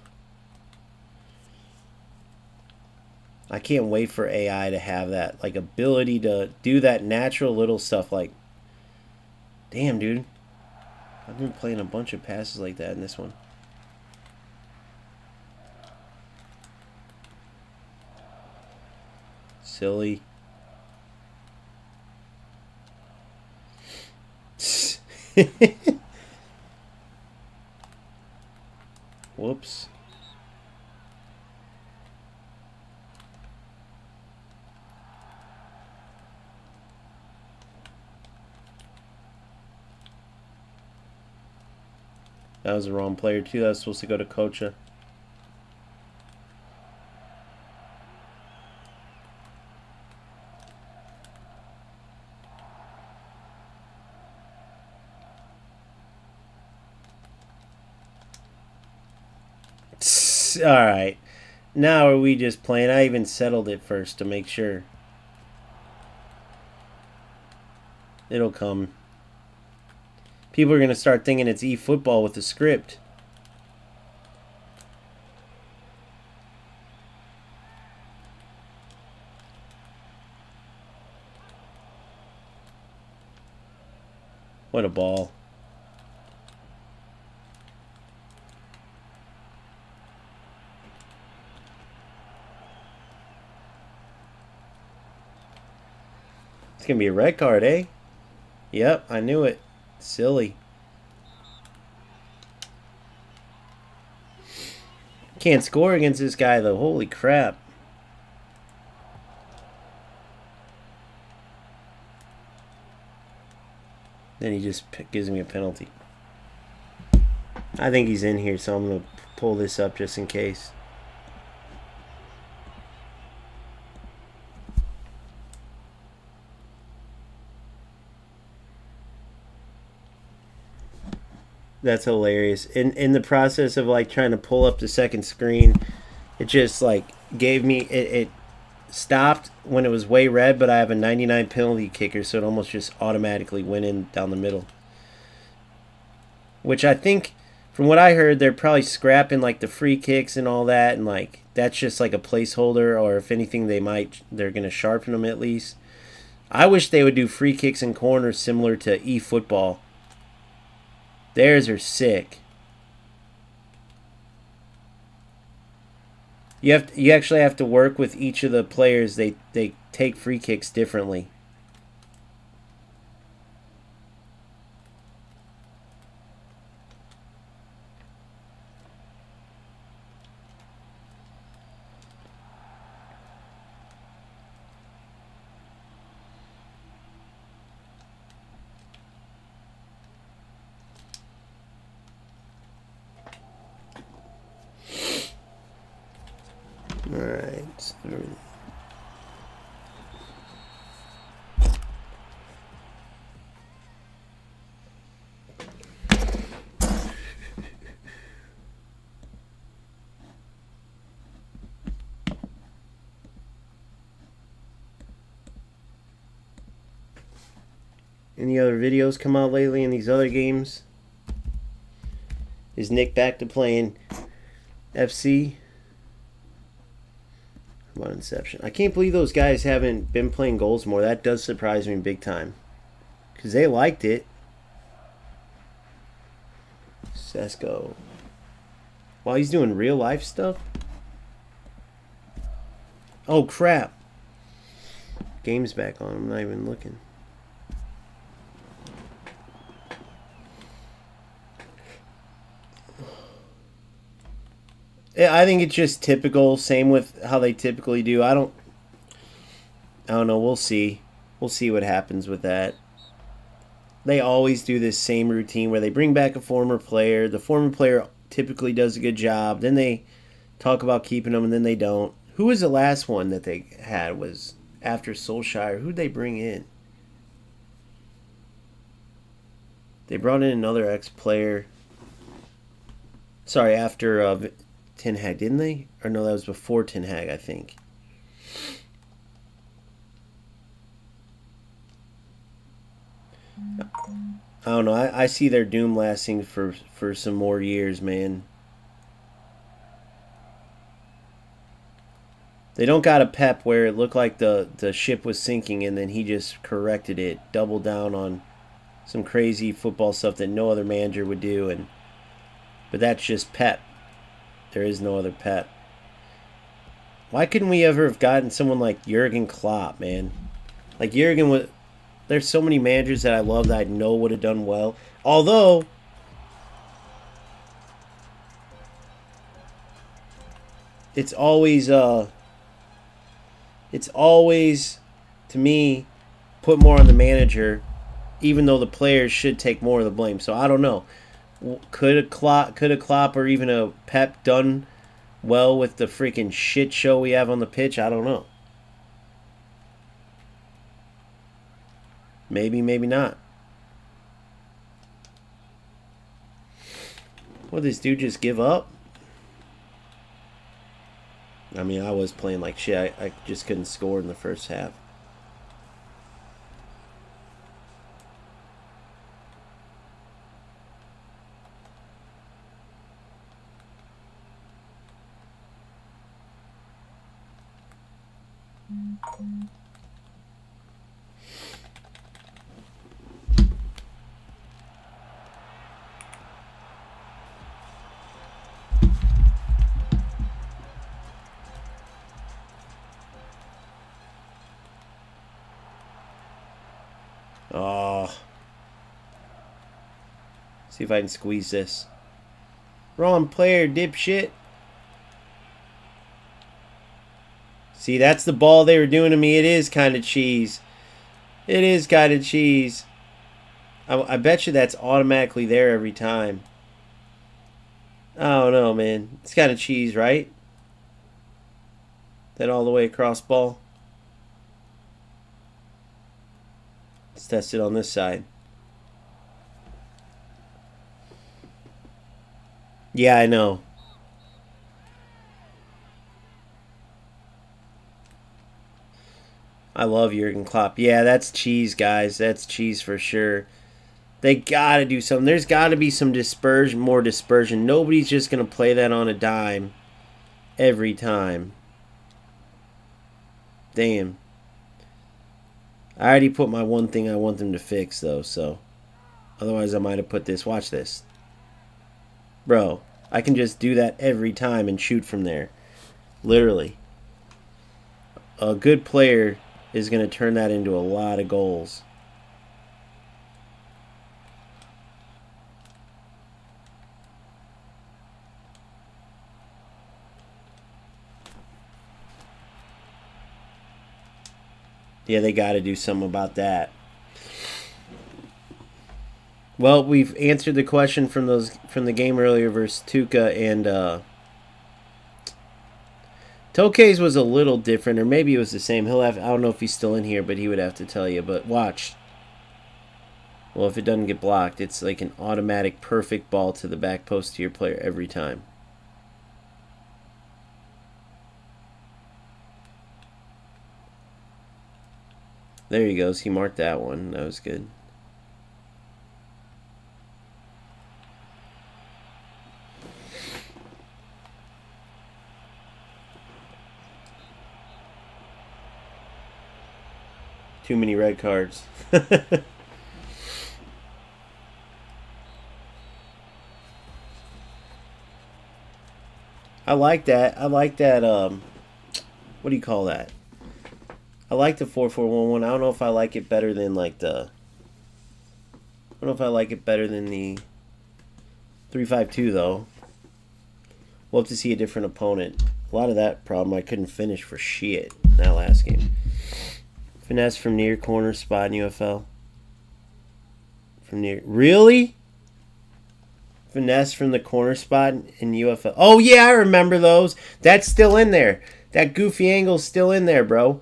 I can't wait for AI to have that, like, ability to do that natural little stuff, like, damn, dude. I've been playing a bunch of passes like that in this one. Silly. Whoops. That was the wrong player, too. That was supposed to go to Kocha. Alright. Now are we just playing? I even settled it first to make sure. It'll come. People are going to start thinking it's eFootball with the script. What a ball. It's going to be a red card, eh? Yep, I knew it. Silly. Can't score against this guy, though. Holy crap. Then he just gives me a penalty. I think he's in here, so I'm going to pull this up just in case. That's hilarious. In the process of like trying to pull up the second screen, it just like gave me it stopped when it was way red, but I have a 99 penalty kicker, so it almost just automatically went in down the middle. Which I think, from what I heard, they're probably scrapping like the free kicks and all that, and like that's just like a placeholder, or if anything, they're gonna sharpen them at least. I wish they would do free kicks and corners similar to eFootball. Theirs are sick. You actually have to work with each of the players. They take free kicks differently. All right. Any other videos come out lately in these other games? Is Nick back to playing FC? About Inception. I can't believe those guys haven't been playing goals more. That does surprise me big time. Because they liked it. Sesko. While he's doing real life stuff? Oh, crap. Game's back on. I'm not even looking. I think it's just typical. Same with how they typically do. I don't know. We'll see. We'll see what happens with that. They always do this same routine where they bring back a former player. The former player typically does a good job. Then they talk about keeping them, and then they don't. Who was the last one that they had? Was after Solskjaer. Who'd they bring in? They brought in another ex-player. Sorry, after Ten Hag, didn't they? Or no, that was before Ten Hag, I think. I don't know. I see their doom lasting for some more years, man. They don't got a Pep where it looked like the ship was sinking and then he just corrected it, doubled down on some crazy football stuff that no other manager would do. But that's just Pep. There is no other Pep. Why couldn't we ever have gotten someone like Jurgen Klopp, man? Like Jurgen was. There's so many managers that I love that I know would have done well. Although it's always to me put more on the manager, even though the players should take more of the blame. So I don't know. Could a Klopp or even a Pep done well with the freaking shit show we have on the pitch? I don't know. Maybe, maybe not. What, this dude just give up? I mean, I was playing like shit. I just couldn't score in the first half. Oh. See if I can squeeze this. Wrong player, dipshit. See, that's the ball they were doing to me. It is kind of cheese. It is kind of cheese. I bet you that's automatically there every time. I don't know, man. It's kind of cheese, right? That all the way across ball. Let's test it on this side. Yeah, I know. I love Jurgen Klopp. Yeah, that's cheese, guys. That's cheese for sure. They gotta do something. There's gotta be some dispersion, more dispersion. Nobody's just gonna play that on a dime every time. Damn. I already put my one thing I want them to fix, though, so. Otherwise, I might have put this. Watch this. Bro, I can just do that every time and shoot from there. Literally. A good player is going to turn that into a lot of goals. Yeah, they got to do something about that. Well, we've answered the question from the game earlier versus Tuca, and Tokay's was a little different, or maybe it was the same. I don't know if he's still in here, but he would have to tell you. But watch. Well, if it doesn't get blocked, it's like an automatic perfect ball to the back post to your player every time. There he goes. He marked that one. That was good. Too many red cards. I like that. I like that. What do you call that? I like the 4-4-1-1. I don't know if I like it better than like the. I don't know if I like it better than the 3-5-2 though. We'll have to see a different opponent. A lot of that problem I couldn't finish for shit in that last game. Finesse from near corner spot in UFL. From near. Really? Finesse from the corner spot in UFL. Oh, yeah, I remember those. That's still in there. That goofy angle's still in there, bro.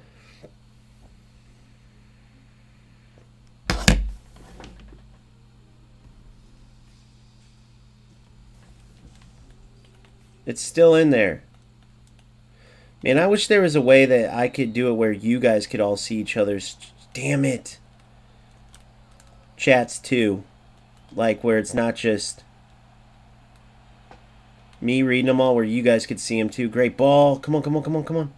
It's still in there. Man, I wish there was a way that I could do it where you guys could all see each other's... Damn it. Chats, too. Like, where it's not just me reading them all, where you guys could see them, too. Great ball. Come on, come on, come on, come on.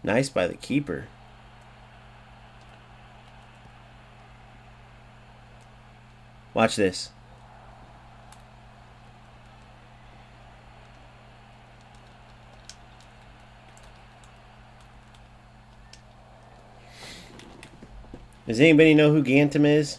Nice by the keeper. Watch this. Does anybody know who Gantum is?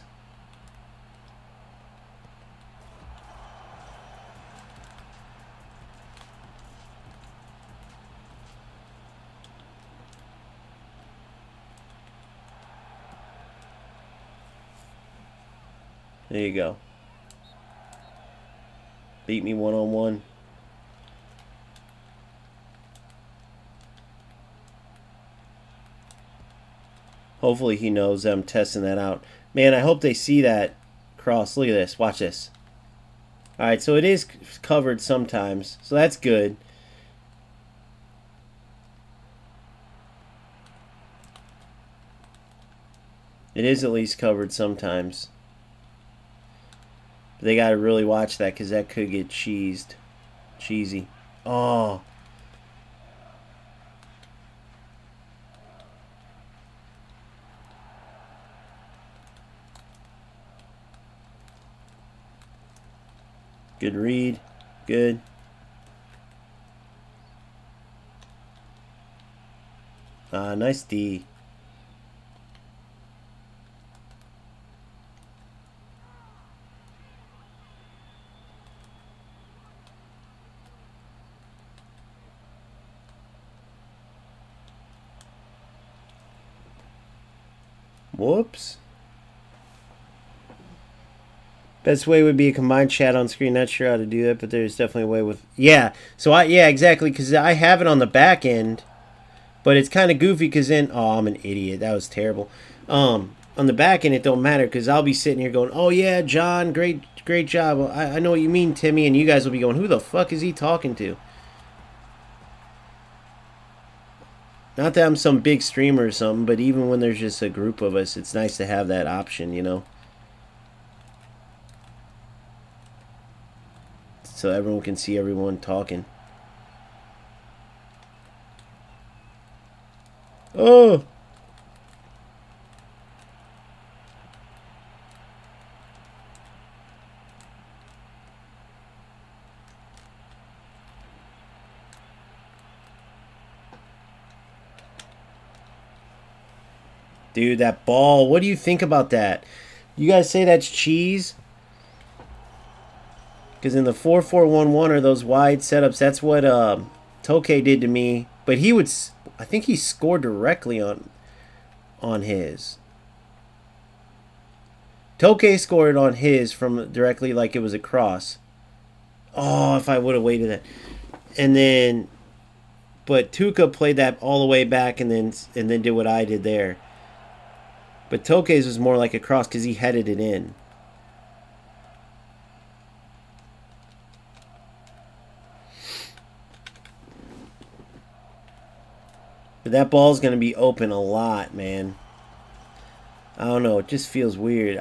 There you go. Beat me one-on-one. Hopefully he knows I'm testing that out. Man, I hope they see that cross. Look at this. Watch this. Alright, so it is covered sometimes. So that's good. It is at least covered sometimes. But they got to really watch that because that could get cheesed. Cheesy. Oh. Good read. Good. Nice D. Whoops. Best way would be a combined chat on screen. Not sure how to do that, but there's definitely a way with... Yeah. So, yeah, exactly. Because I have it on the back end. But it's kind of goofy because then... Oh, I'm an idiot. That was terrible. On the back end, it don't matter because I'll be sitting here going, oh, yeah, John, great job. Well, I know what you mean, Timmy. And you guys will be going, who the fuck is he talking to? Not that I'm some big streamer or something, but even when there's just a group of us, it's nice to have that option, you know? So everyone can see everyone talking. Oh! Dude, that ball. What do you think about that? You guys say that's cheese? Because in the 4-4-1-1 or those wide setups, that's what Tokay did to me. But he would... I think he scored directly on his. Tokay scored on his from directly like it was a cross. Oh, if I would have waited that. And then... But Tuca played that all the way back and then did what I did there. But Tokay's was more like a cross because he headed it in. But that ball's going to be open a lot, man. I don't know. It just feels weird.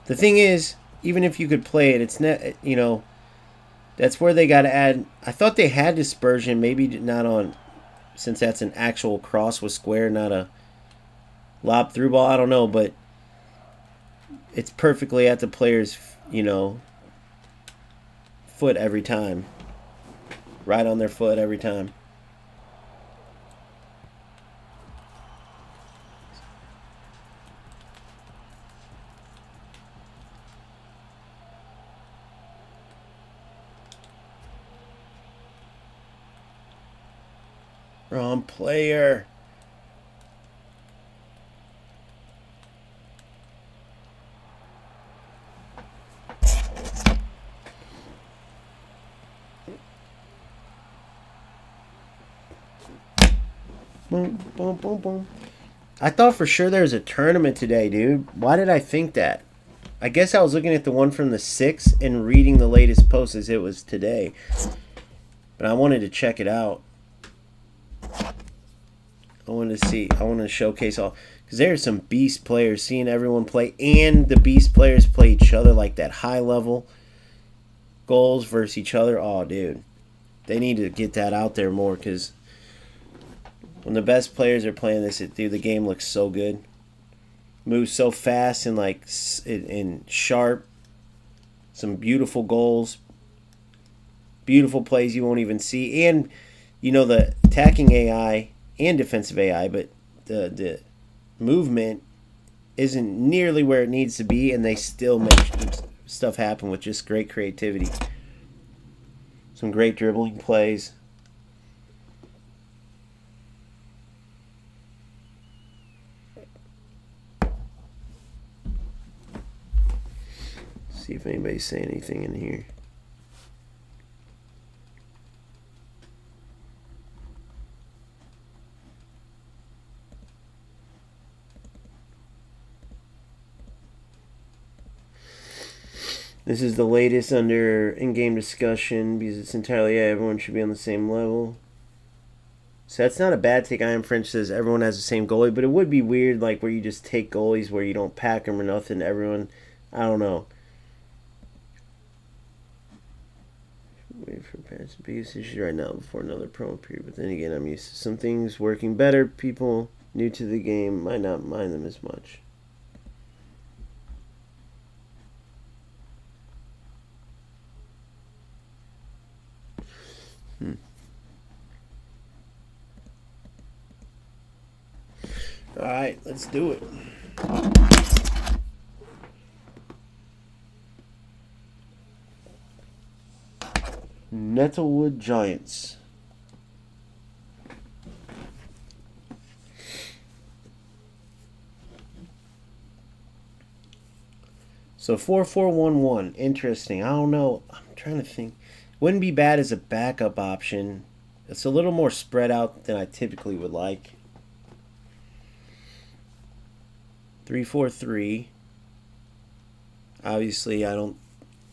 The thing is, even if you could play it, it's not, you know, that's where they got to add. I thought they had dispersion, maybe not on, since that's an actual cross with square, not a lob through ball. I don't know, but it's perfectly at the player's, you know, foot every time. Right on their foot every time. Wrong player. Boom, boom, boom, boom. I thought for sure there was a tournament today, dude. Why did I think that? I guess I was looking at the one from the 6th and reading the latest post as it was today. But I wanted to check it out. I wanted to see. I wanted to showcase all. Because there are some beast players. Seeing everyone play. And the beast players play each other. Like that high level goals versus each other. Oh, dude. They need to get that out there more. Because when the best players are playing this, dude, the game looks so good. Moves so fast and like and sharp. Some beautiful goals. Beautiful plays you won't even see. And, you know, the attacking AI and defensive AI, but the movement isn't nearly where it needs to be, and they still make stuff happen with just great creativity. Some great dribbling plays. See if anybody's saying anything in here. This is the latest under in-game discussion because it's entirely everyone should be on the same level. So that's not a bad take. I Am French says everyone has the same goalie, but it would be weird like where you just take goalies where you don't pack them or nothing. Everyone, I don't know. Wait for parents' biggest issue right now before another promo period. But then again, I'm used to some things working better. People new to the game might not mind them as much. All right, let's do it. Nettlewood Giants. So 4-4-1-1. Interesting. I don't know. I'm trying to think. Wouldn't be bad as a backup option. It's a little more spread out than I typically would like. 3-4-3. Obviously, I don't.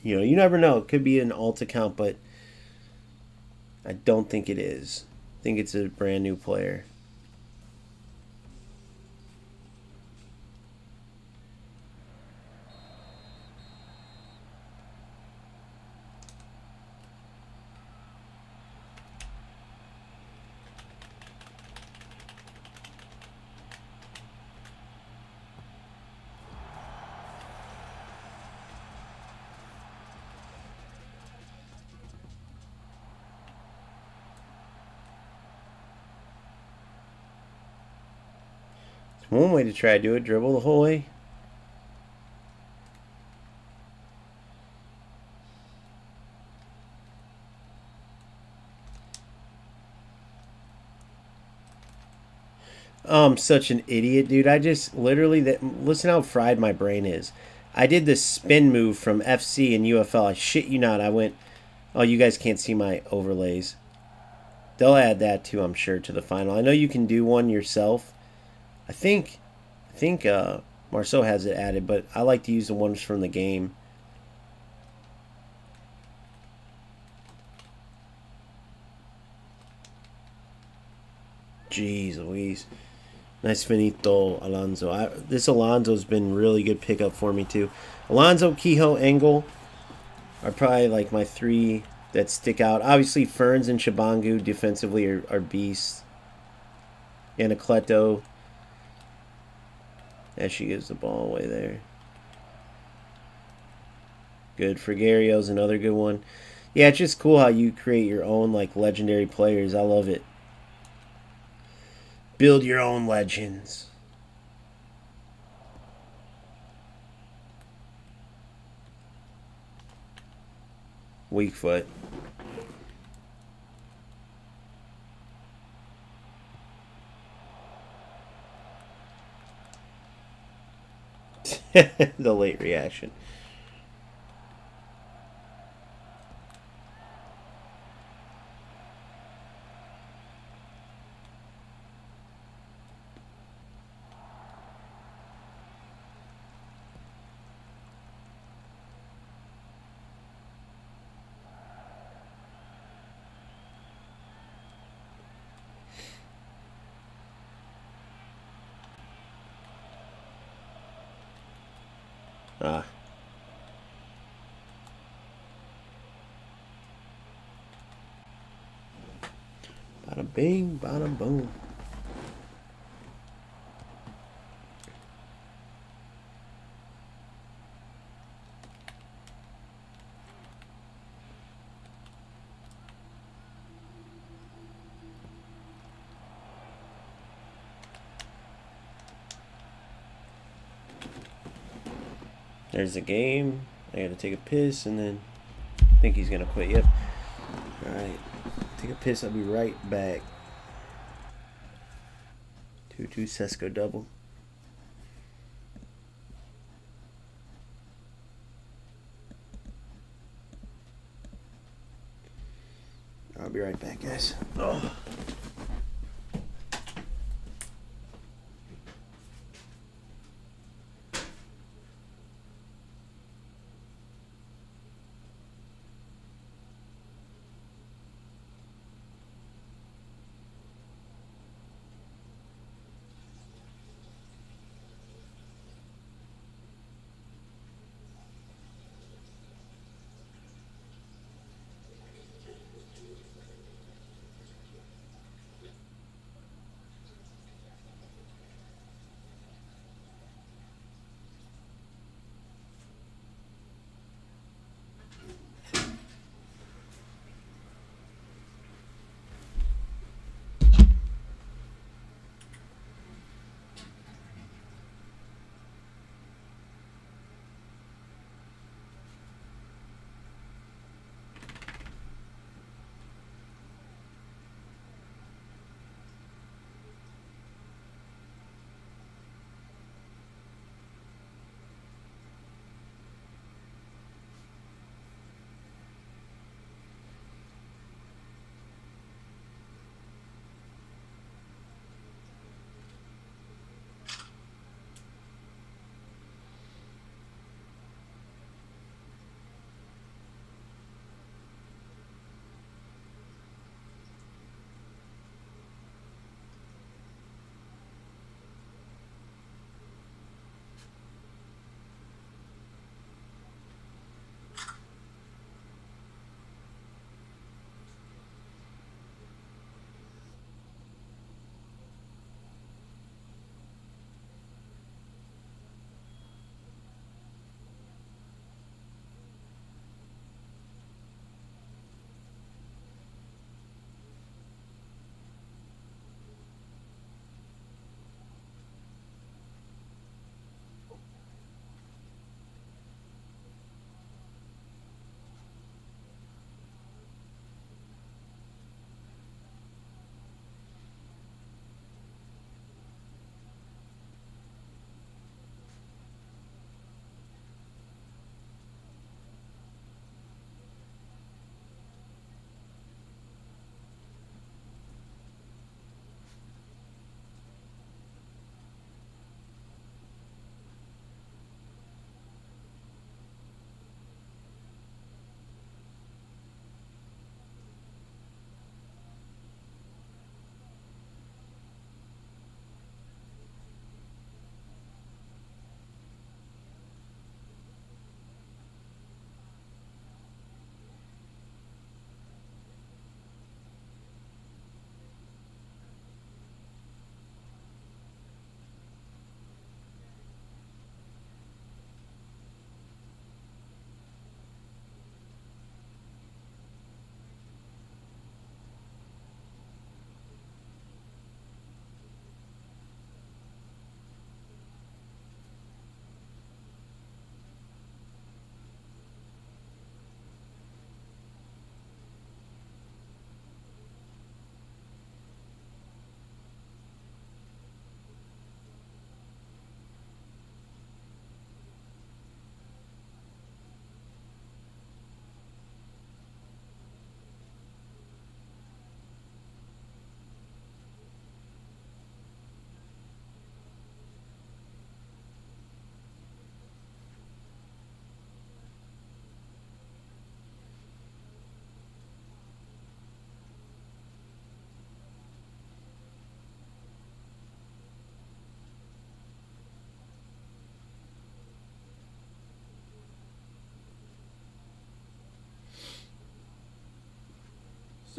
You never know. It could be an alt account, but I don't think it is. I think it's a brand new player. One way to try to do it, dribble the whole way. I'm such an idiot, dude. I just literally listen how fried my brain is. I did this spin move from FC and UFL. I shit you not. I went. Oh, you guys can't see my overlays. They'll add that too, I'm sure, to the final. I know you can do one yourself. I think Marceau has it added, but I like to use the ones from the game. Jeez Louise. Nice finito, Alonso. This Alonso's been really good pickup for me, too. Alonso, Kehoe, Engel are probably like my three that stick out. Obviously, Ferns and Shabangu defensively are beasts. Anacleto. As she gives the ball away there. Good. Frigario's another good one. Yeah, it's just cool how you create your own like legendary players. I love it. Build your own legends. Weak foot. The late reaction. Ah. Bada bing, bada boom. There's the game. I gotta take a piss and then I think he's gonna quit. Yep. Alright. Take a piss, I'll be right back. 2-2 Sesko double. I'll be right back, guys. Oh.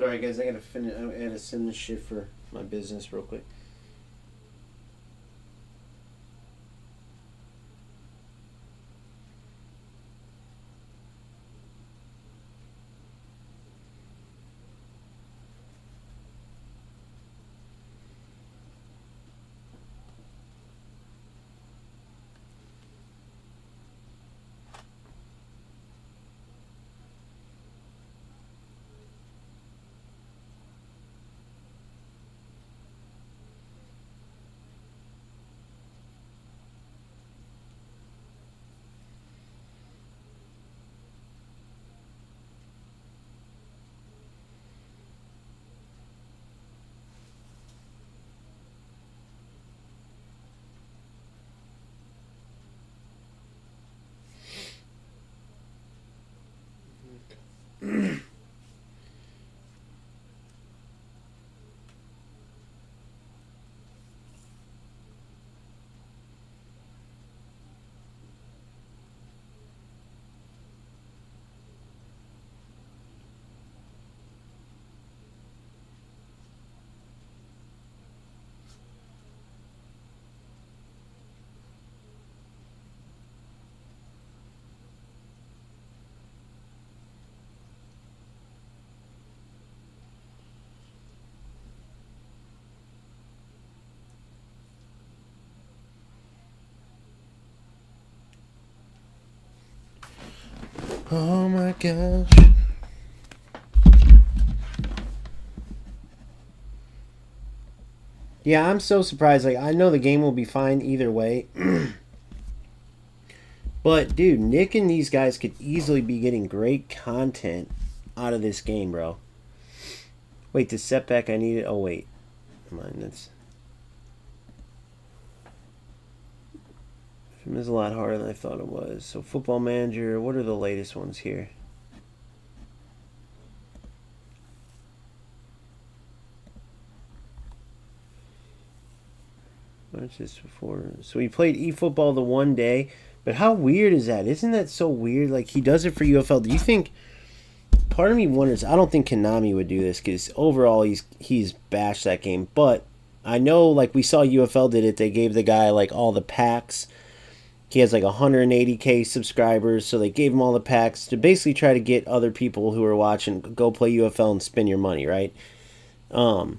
Sorry, guys. I gotta finish. I gotta send this shit for my business real quick. Oh my gosh. Yeah, I'm so surprised. Like, I know the game will be fine either way. But, dude, Nick and these guys could easily be getting great content out of this game, bro. Wait, the setback I needed. Oh, wait. Come on, that's. It was a lot harder than I thought it was. So, Football Manager, what are the latest ones here? What's this before? So, he played eFootball the one day. But how weird is that? Isn't that so weird? Like, he does it for UFL. Do you think... Part of me wonders... I don't think Konami would do this because overall he's bashed that game. But I know, like, we saw UFL did it. They gave the guy, like, all the packs. He has like 180K subscribers, so they gave him all the packs to basically try to get other people who are watching go play UFL and spend your money, right? But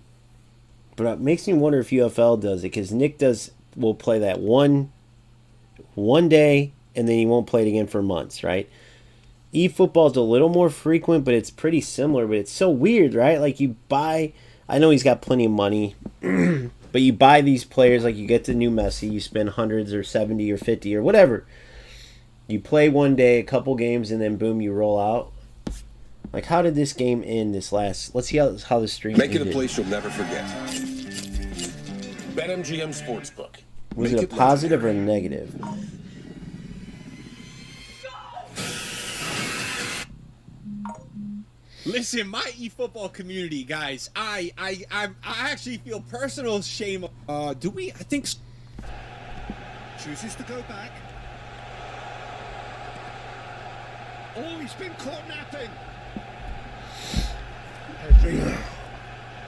it makes me wonder if UFL does it because Nick will play that one day and then he won't play it again for months, right? eFootball is a little more frequent, but it's pretty similar. But it's so weird, right? Like you buy, I know he's got plenty of money. But you buy these players, like you get the new Messi, you spend hundreds or 70 or 50 or whatever. You play one day, a couple games, and then boom, you roll out. Like, how did this game end this last... Let's see how the stream Make it a place you'll never forget. BetMGM Sportsbook. Was it a positive or a negative? Listen, my eFootball community, guys, I actually feel personal shame. I think chooses to go back. Oh, he's been caught napping. Pedri.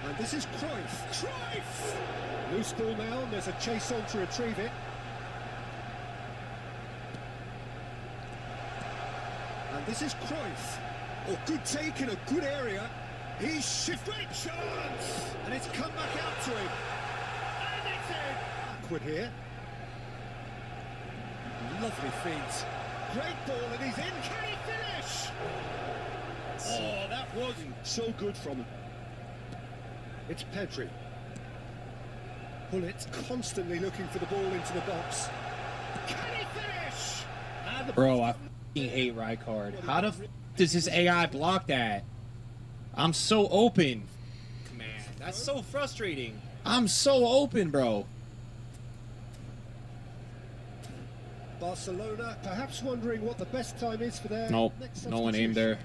And this is Cruyff. Cruyff! Loose ball now, and there's a chase on to retrieve it. And this is Cruyff. Oh, good take in a good area. He's shifted. Great chance! And it's come back out to him. And it's in. Backward here. Lovely feet. Great ball, and he's in. Can he finish? Oh, that wasn't so good from him. It's Pedri. Pullet constantly looking for the ball into the box. Can he finish? bro, I f***ing hate Rijkaard. How the f*** does this AI block that? I'm so open. Man, that's so frustrating. I'm so open, bro. Barcelona perhaps wondering what the best time is for their Nope, next no one aimed there.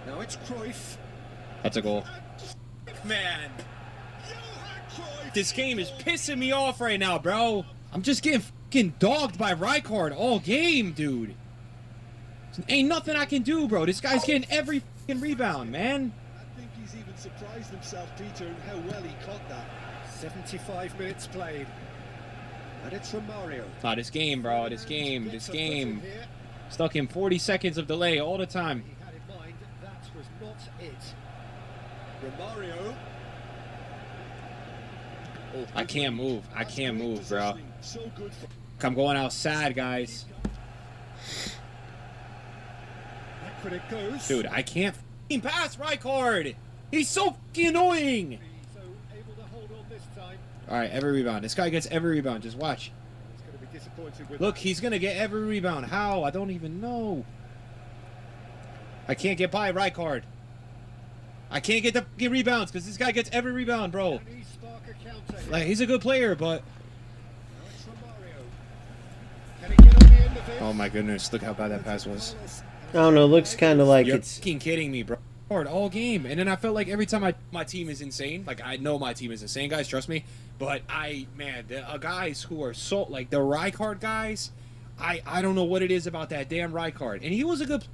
Now it's Cruyff. That's a goal. Man, this game is pissing me off right now, bro. I'm just getting fucking dogged by Rijkaard all game, dude. Ain't nothing I can do, bro. This guy's getting every rebound, man. I think he's even surprised himself, Peter, in how well he caught that. 75 minutes played. And it's Romario. Oh, this game, bro. This game. Stuck in 40 seconds of delay all the time. He had in mind that was not it. Romario. Oh, I can't move. I can't move, bro. So good for I'm going outside, guys. back when it goes. Dude, I can't f***ing pass Rijkaard. He's so f***ing annoying. So able to hold on this time. All right, every rebound. This guy gets every rebound. Just watch. He's going to be disappointed with Look, he's going to get every rebound. How? I don't even know. I can't get by Rijkaard. I can't get the f***ing rebounds because this guy gets every rebound, bro. Can he spark a counter? Like, he's a good player, but... Now it's Romario. Can he get on the end of it? Oh, my goodness. Look how bad that pass was. I don't know. It looks kind of like You're it's. f***ing kidding me, bro. Hard all game. And then I felt like every time my team is insane. Like, I know my team is insane, guys. Trust me. But man, the guys who are so... Like, the Rijkaard guys, I don't know what it is about that damn Rijkaard. And he was a good...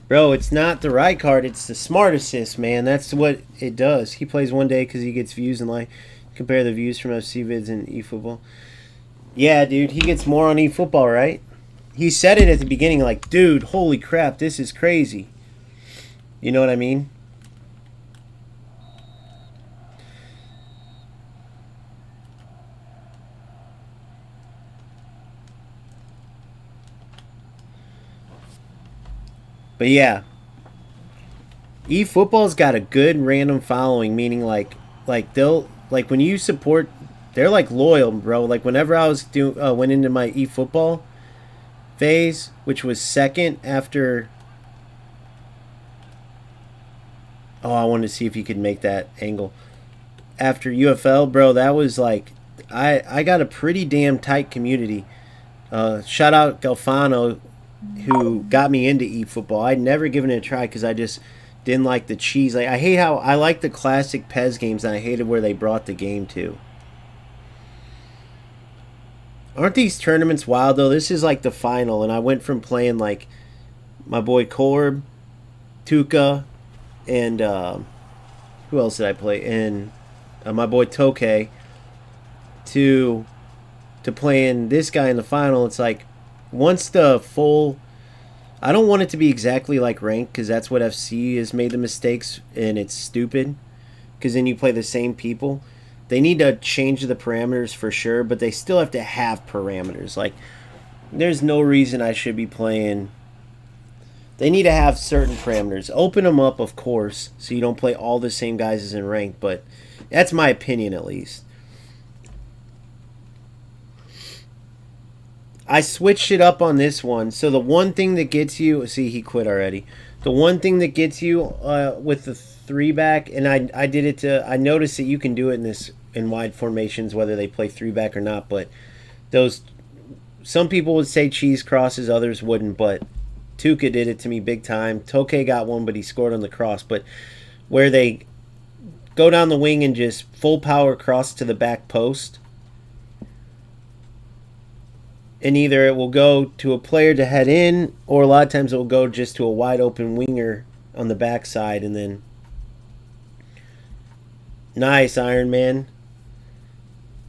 Bro, it's not the right card. It's the smart assist, man. That's what it does. He plays one day because he gets views and like compare the views from FC Vids and eFootball. Yeah, dude, he gets more on eFootball, right? He said it at the beginning, like, dude, holy crap, this is crazy. You know what I mean? But yeah, eFootball's got a good random following, meaning like they'll like when you support, they're like loyal, bro. Like whenever I was went into my eFootball phase, which was second after. Oh, I wanted to see if you could make that angle after UFL, bro. That was like I got a pretty damn tight community. Shout out Galfano, who got me into eFootball. I'd never given it a try because I just didn't like the cheese. Like I hate how I like the classic PES games, and I hated where they brought the game to. Aren't these tournaments wild though? This is like the final, and I went from playing like my boy Korb, Tuca, and who else did I play? And my boy Toke to playing this guy in the final. It's like once the full, I don't want it to be exactly like ranked because that's what FC has made the mistakes, and it's stupid because then you play the same people. They need to change the parameters for sure, but they still have to have parameters. Like there's no reason I should be playing. They need to have certain parameters. Open them up, of course, so you don't play all the same guys as in ranked, but that's my opinion at least. I switched it up on this one. So the one thing that gets you... See, he quit already. The one thing that gets you with the 3-back, and I did it to... I noticed that you can do it in wide formations, whether they play 3-back or not, but those... Some people would say cheese crosses, others wouldn't, but Tuca did it to me big time. Toke got one, but he scored on the cross. But where they go down the wing and just full power cross to the back post... And either it will go to a player to head in, or a lot of times it will go just to a wide open winger on the backside, and then nice, Iron Man.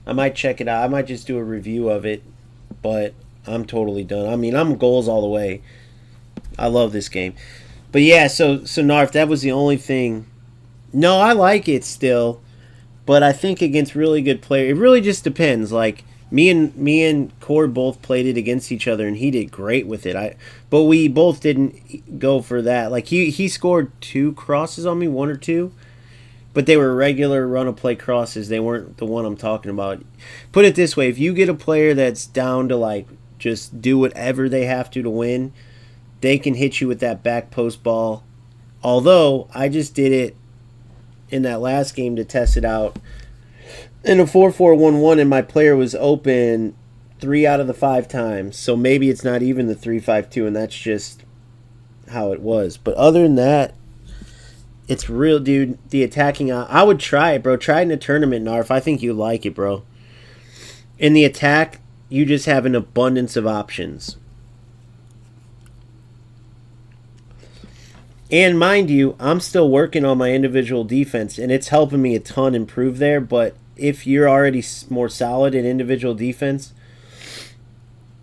I might check it out. I might just do a review of it, but I'm totally done. I mean, I'm goals all the way. I love this game. But yeah, so Narf, that was the only thing. No, I like it still, but I think against really good players, it really just depends. Like me and Core both played it against each other, and he did great with it. But we both didn't go for that. Like he scored 2 crosses on me, 1 or 2, but they were regular run of play crosses. They weren't the one I'm talking about. Put it this way: if you get a player that's down to like just do whatever they have to win, they can hit you with that back post ball. Although I just did it in that last game to test it out in a 4-4-1-1, and my player was open 3 out of the 5 times. So maybe it's not even the 3-5-2, and that's just how it was. But other than that, it's real, dude. The attacking, I would try it, bro. Try it in a tournament, Narf. I think you like it, bro. In the attack, you just have an abundance of options. And mind you, I'm still working on my individual defense, and it's helping me a ton improve there. But if you're already more solid in individual defense,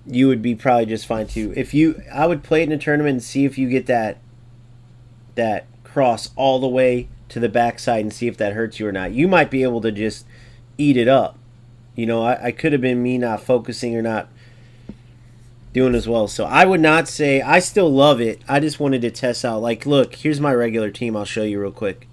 you would be probably just fine too. I would play it in a tournament and see if you get that cross all the way to the backside and see if that hurts you or not. You might be able to just eat it up. You know, I could have been me not focusing or not doing as well. So I would not say, I still love it. I just wanted to test out. Like, look, here's my regular team. I'll show you real quick.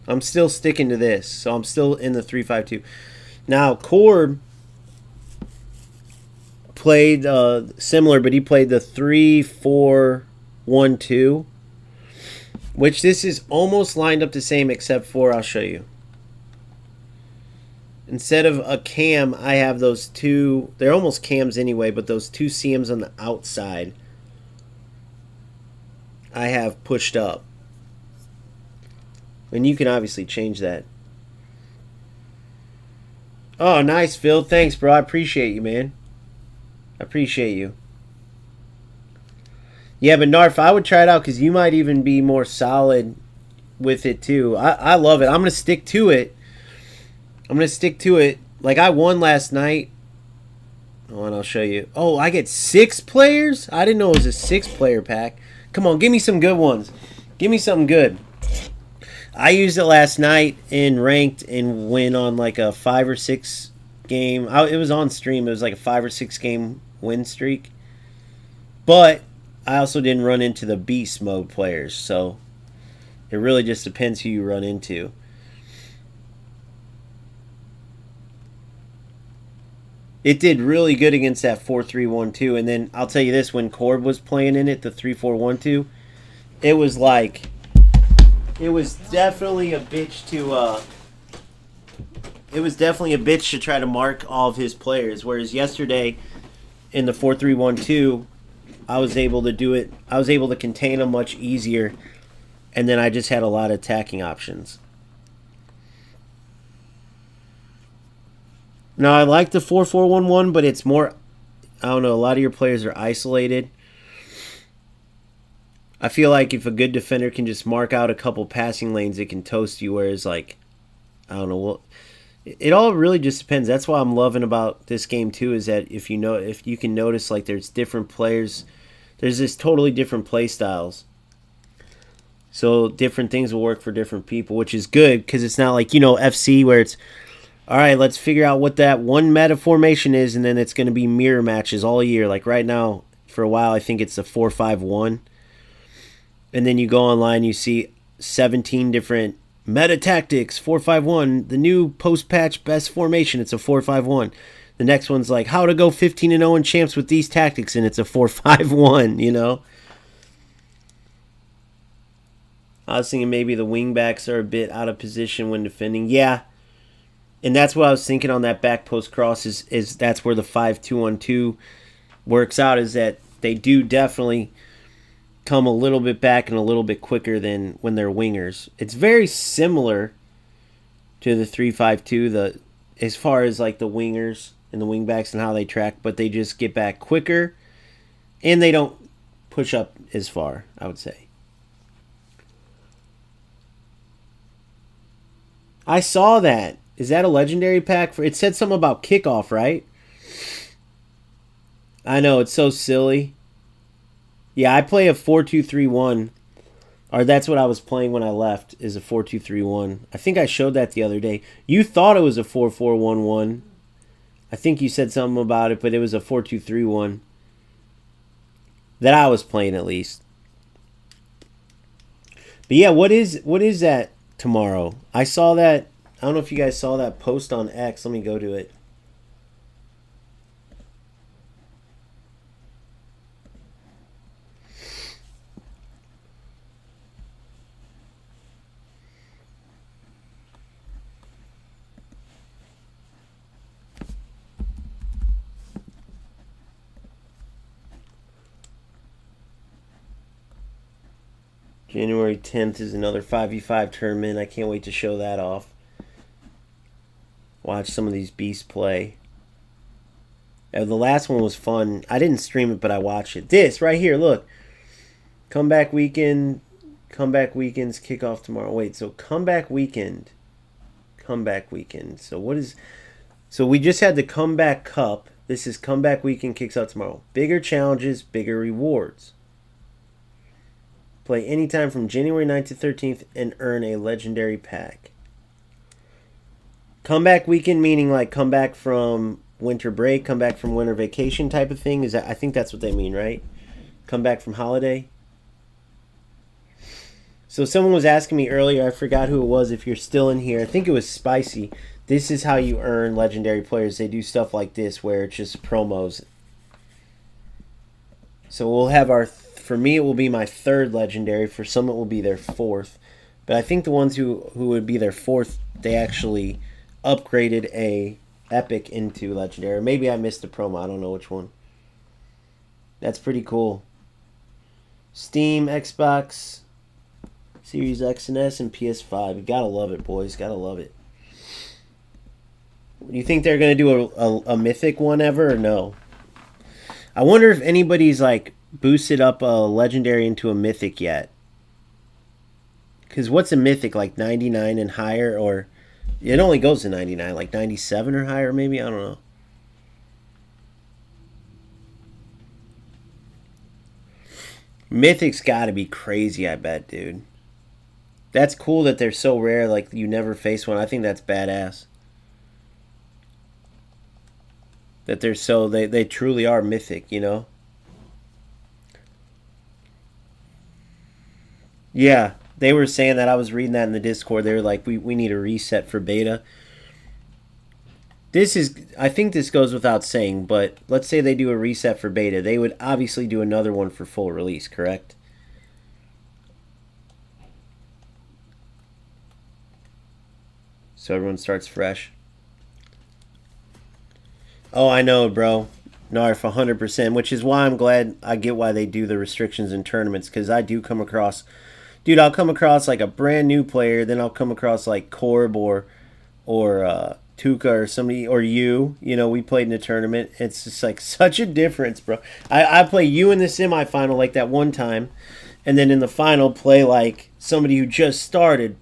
I'm still sticking to this. So I'm still in the 3-5-2. Now, Corb played similar, but he played the 3-4-1-2, which this is almost lined up the same, except for, I'll show you. Instead of a cam, I have those two. They're almost cams anyway, but those two CMs on the outside I have pushed up. And you can obviously change that. Oh, nice, Phil. Thanks, bro. I appreciate you, man. I appreciate you. Yeah, but Narf, I would try it out because you might even be more solid with it too. I love it. I'm going to stick to it. Like, I won last night. Oh, and I'll show you. Oh, I get 6 players? I didn't know it was a 6-player pack. Come on, give me some good ones. Give me something good. I used it last night in ranked and win on like a 5 or 6 game. It was on stream. It was like a 5 or 6 game win streak. But I also didn't run into the beast mode players. So it really just depends who you run into. It did really good against that 4-3-1-2. And then I'll tell you this, when Corb was playing in it, the 3-4-1-2, it was like, it was definitely a bitch to try to mark all of his players. Whereas yesterday in the 4-3-1-2, I was able to do it. I was able to contain them much easier. And then I just had a lot of attacking options. Now, I like the 4-4-1-1, but it's more, I don't know, a lot of your players are isolated. I feel like if a good defender can just mark out a couple passing lanes, it can toast you, whereas, like, I don't know, well, it all really just depends. That's why I'm loving about this game, too, is that if you can notice, like, there's different players, there's this totally different play styles. So different things will work for different people, which is good, because it's not like, FC, where it's, all right, let's figure out what that one meta formation is, and then it's going to be mirror matches all year. Like right now, for a while, I think it's the 4-5-1. And then you go online, you see 17 different meta tactics, 4-5-1. The new post-patch best formation, it's a 4-5-1. The next one's like, how to go 15-0 in champs with these tactics, and it's a 4-5-1, I was thinking maybe the wingbacks are a bit out of position when defending. Yeah. And that's what I was thinking on that back post cross is that's where the 5-2-1-2 works out, is that they do definitely come a little bit back and a little bit quicker than when they're wingers. It's very similar to the 3-5-2, as far as like the wingers and the wingbacks and how they track, but they just get back quicker and they don't push up as far, I would say. I saw that. Is that a legendary pack? It said something about kickoff, right? I know, it's so silly. Yeah, I play a 4-2-3-1. Or that's what I was playing when I left, is a 4-2-3-1. I think I showed that the other day. You thought it was a 4-4-1-1. I think you said something about it, but it was a 4-2-3-1. That I was playing, at least. But yeah, what is that tomorrow? I saw that. I don't know if you guys saw that post on X. Let me go to it. January 10th is another 5v5 tournament. I can't wait to show that off. Watch some of these beasts play. The last one was fun. I didn't stream it, but I watched it. This right here, look. Comeback weekend. Comeback weekends kick off tomorrow. Wait, so comeback weekend. Comeback weekend. So what is... So we just had the Comeback Cup. This is Comeback Weekend kicks out tomorrow. Bigger challenges, bigger rewards. Play anytime from January 9th to 13th and earn a legendary pack. Comeback Weekend meaning like come back from winter break, come back from winter vacation type of thing. Is that, I think that's what they mean, right? Come back from holiday. So someone was asking me earlier, I forgot who it was, if you're still in here. I think it was Spicy. This is how you earn legendary players. They do stuff like this where it's just promos. So we'll have our, for me it will be my third legendary. For some it will be their fourth. But I think the ones who would be their fourth, they actually upgraded a epic into legendary. Maybe I missed a promo. I don't know which one. That's pretty cool. Steam, Xbox, Series X and S, and PS5. You gotta love it, boys. Gotta love it. You think they're going to do a mythic one ever or no? I wonder if anybody's like boosted up a legendary into a mythic yet. Because what's a mythic? Like 99 and higher? Or it only goes to 99. Like 97 or higher maybe? I don't know. Mythic's got to be crazy, I bet, dude. That's cool that they're so rare. Like you never face one. I think that's badass. That they're so, they truly are mythic, you know? Yeah, they were saying that. I was reading that in the Discord. They were like, we need a reset for beta. This is, I think this goes without saying, but let's say they do a reset for beta. They would obviously do another one for full release, correct? So everyone starts fresh. Oh, I know, bro. Narf, 100%, which is why I'm glad I get why they do the restrictions in tournaments, because I do come across... Dude, I'll come across like a brand new player, then I'll come across like Corb or Tuka or somebody, or you know, we played in a tournament. It's just like such a difference, bro. I play you in the semifinal like that one time, and then in the final play like somebody who just started,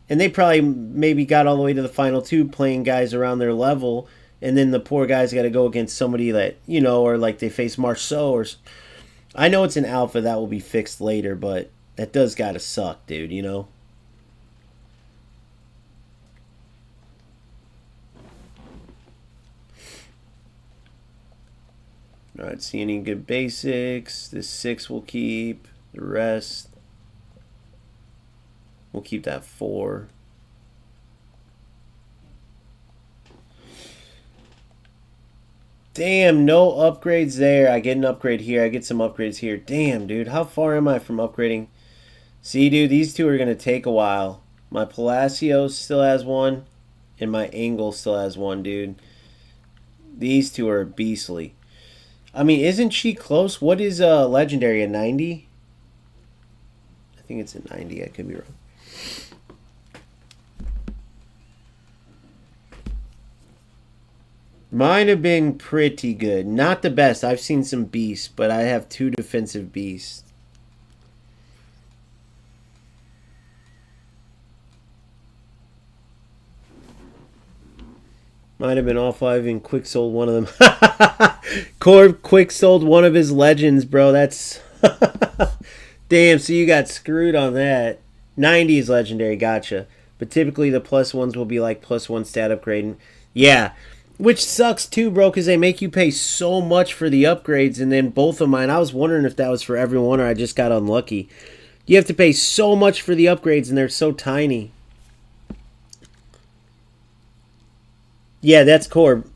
and they probably maybe got all the way to the final two playing guys around their level. And then the poor guy's got to go against somebody that, you know, or like they face Marceau or... I know it's an alpha that will be fixed later, but that does got to suck, dude, you know? Alright, see any good basics. This 6 we'll keep. The rest... We'll keep that 4. Damn, no upgrades there. I get an upgrade here. I get some upgrades here. Damn, dude. How far am I from upgrading? See, dude, these two are going to take a while. My Palacios still has one, and my Angle still has one, dude. These two are beastly. I mean, isn't she close? What is Legendary, a 90? I think it's a 90. I could be wrong. Mine have been pretty good. Not the best. I've seen some beasts, but I have 2 defensive beasts. Might have been off. I even quick sold one of them. Corb quick sold one of his legends, bro. That's... Damn, so you got screwed on that. 90 is legendary, gotcha. But typically the +1s will be like +1 stat upgrade. Yeah. Which sucks too, bro, because they make you pay so much for the upgrades, and then both of mine, I was wondering if that was for everyone or I just got unlucky. You have to pay so much for the upgrades, and they're so tiny. Yeah, that's Corb.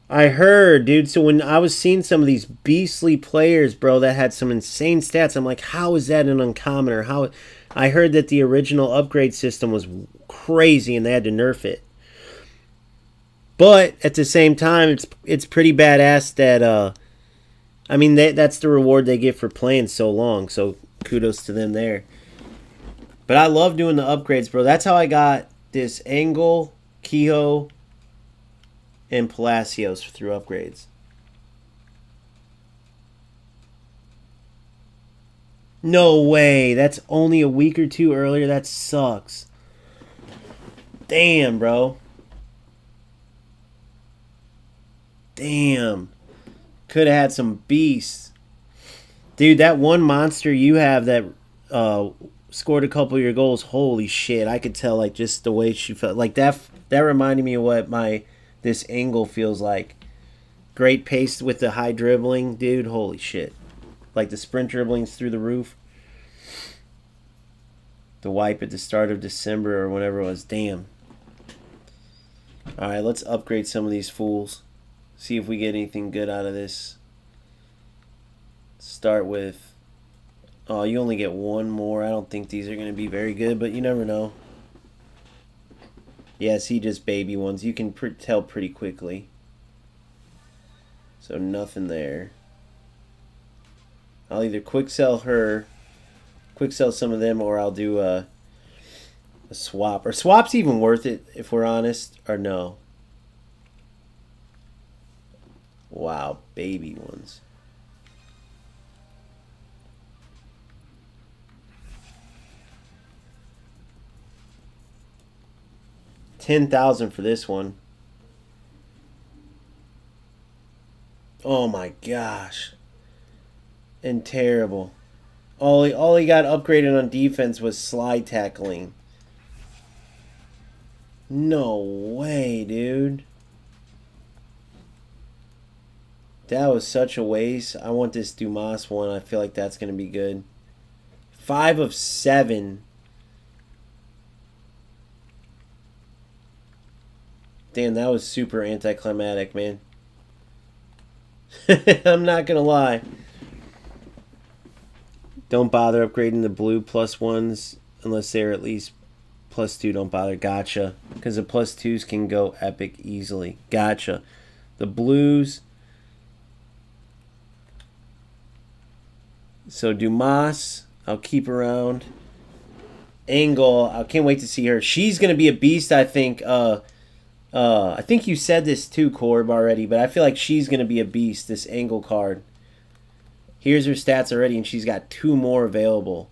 I heard, dude. So when I was seeing some of these beastly players, bro, that had some insane stats, I'm like, how is that an uncommon? Or how... I heard that the original upgrade system was crazy and they had to nerf it. But at the same time, it's pretty badass that I mean that's the reward they get for playing so long. So kudos to them there. But I love doing the upgrades, bro. That's how I got this Angle, Kehoe, and Palacios through upgrades. No way. That's only a week or two earlier. That sucks. Damn, bro. Damn. Could have had some beasts. Dude, that one monster you have that scored a couple of your goals, holy shit. I could tell, like, just the way she felt. Like, that reminded me of what this Angle feels like. Great pace with the high dribbling. Dude, holy shit. Like the sprint dribblings through the roof. The wipe at the start of December or whenever it was. Damn. Alright, let's upgrade some of these fools. See if we get anything good out of this. Start with... Oh, you only get one more. I don't think these are going to be very good, but you never know. Yeah, see, just baby ones. You can tell pretty quickly. So nothing there. I'll either quick sell her, quick sell some of them, or I'll do a swap. Or swap's even worth it, if we're honest, or no? Wow, baby ones. $10,000 for this one. Oh my gosh. And terrible. All he got upgraded on defense was slide tackling. No way, dude. That was such a waste. I want this Dumas one. I feel like that's going to be good. 5 of 7. Damn, that was super anticlimactic, man. I'm not going to lie. Don't bother upgrading the blue +1s unless they're at least +2. Don't bother. Gotcha. Because the +2s can go epic easily. Gotcha. The blues. So Dumas, I'll keep around. Angle, I can't wait to see her. She's going to be a beast, I think. I think you said this too, Corb, already, but I feel like she's going to be a beast, this Angle card. Here's her stats already, and she's got 2 more available.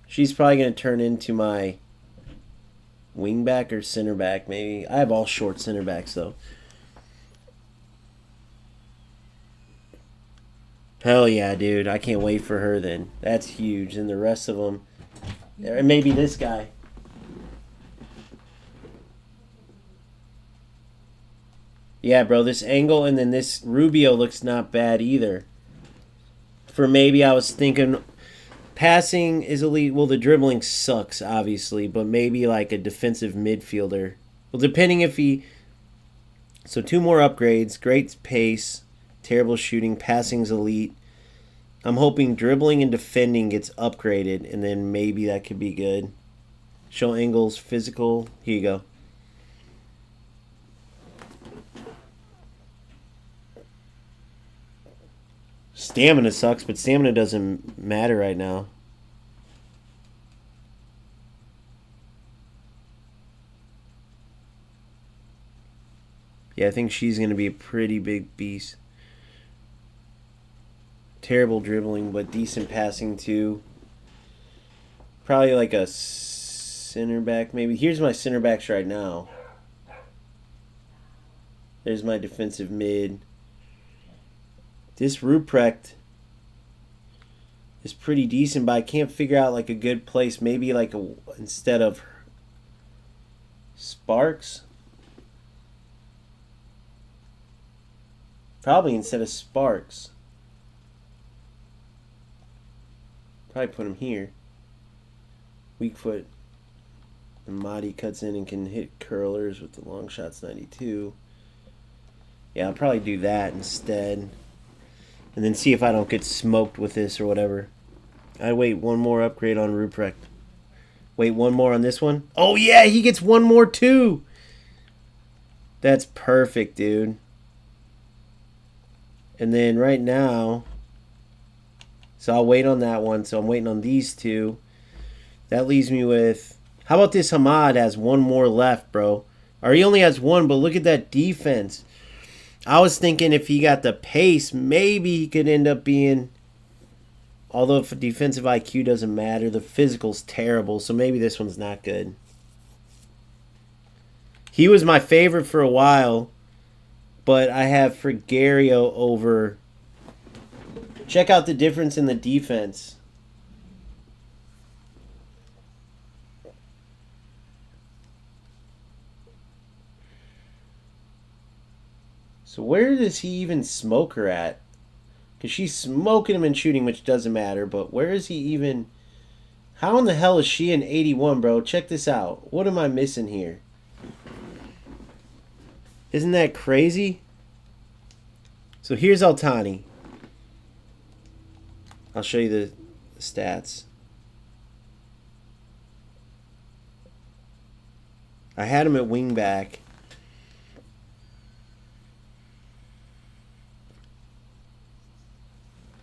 She's probably going to turn into my wingback or center back, maybe. I have all short center backs, though. Hell yeah, dude. I can't wait for her then. That's huge. And the rest of them, or maybe this guy. Yeah, bro, this Angle and then this Rubio looks not bad either. For maybe I was thinking passing is elite. Well, the dribbling sucks, obviously, but maybe like a defensive midfielder. Well, depending if he... So 2 more upgrades. Great pace. Terrible shooting. Passing's elite. I'm hoping dribbling and defending gets upgraded, and then maybe that could be good. Show Angle's physical. Here you go. Stamina sucks, but stamina doesn't matter right now. Yeah, I think she's going to be a pretty big beast. Terrible dribbling, but decent passing too. Probably like a center back, maybe. Here's my center backs right now. There's my defensive mid. This Ruprecht is pretty decent, but I can't figure out like a good place. Maybe like instead of Sparks. Probably instead of Sparks. Probably put him here. Weak foot. And Mahdi cuts in and can hit curlers with the long shots 92. Yeah, I'll probably do that instead. And then see if I don't get smoked with this or whatever. I wait 1 more upgrade on Ruprecht. Wait 1 more on this one. Oh yeah, he gets 1 more too. That's perfect, dude. And then right now, so I'll wait on that one. So I'm waiting on these 2. That leaves me with How about this Hamad has one more left, bro? Or he only has one, but look at that defense. I was thinking if he got the pace, maybe he could end up being... Although if defensive IQ doesn't matter, the physical's terrible, so maybe this one's not good. He was my favorite for a while, but I have Frigario over... Check out the difference in the defense. So where does he even smoke her at? Because she's smoking him and shooting, which doesn't matter. But where is he even... How in the hell is she in 81, bro? Check this out. What am I missing here? Isn't that crazy? So here's Altani. I'll show you the stats. I had him at wingback.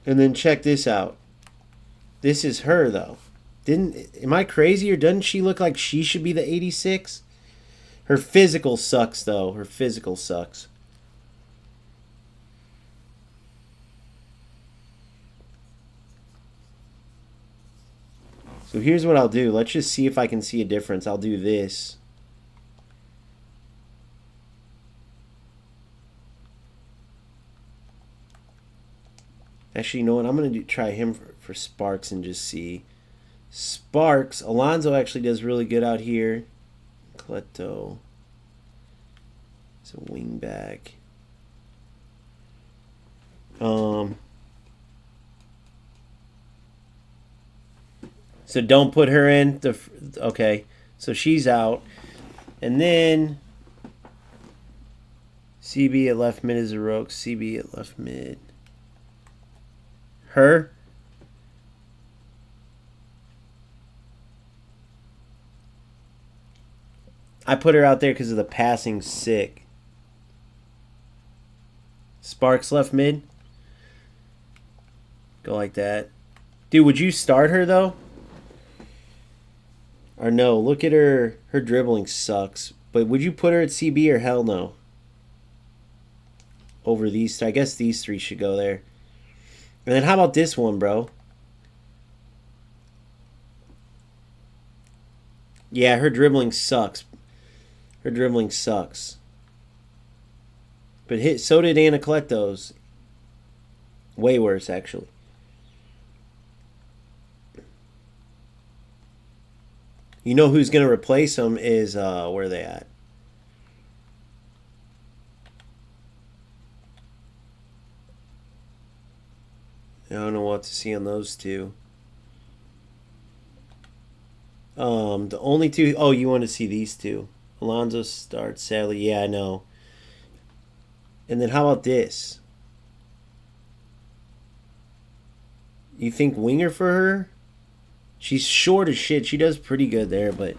And then check this out. This is her, though. Am I crazy, or doesn't she look like she should be the 86? Her physical sucks, though. Her physical sucks. So here's what I'll do. Let's just see if I can see a difference. I'll do this. Actually, you know what? I'm going to try him for Sparks and just see. Sparks. Alonzo actually does really good out here. Cleto. It's a wingback. So don't put her in. Okay. So she's out. And then CB at left mid is a rogue. CB at left mid. Her. I put her out there because of the passing sick. Sparks left mid. Go like that. Dude, would you start her though? Or no, look at her. Her dribbling sucks. But would you put her at CB or hell no? Over these. I guess these three should go there. And then how about this one, bro? Yeah, her dribbling sucks. Her dribbling sucks. But so did Anacoleto's. Way worse, actually. You know who's going to replace them is, where are they at? I don't know what to see on those two. The only two... Oh, you want to see these two. Alonzo starts, sadly. Yeah, I know. And then how about this? You think winger for her? She's short as shit. She does pretty good there, but...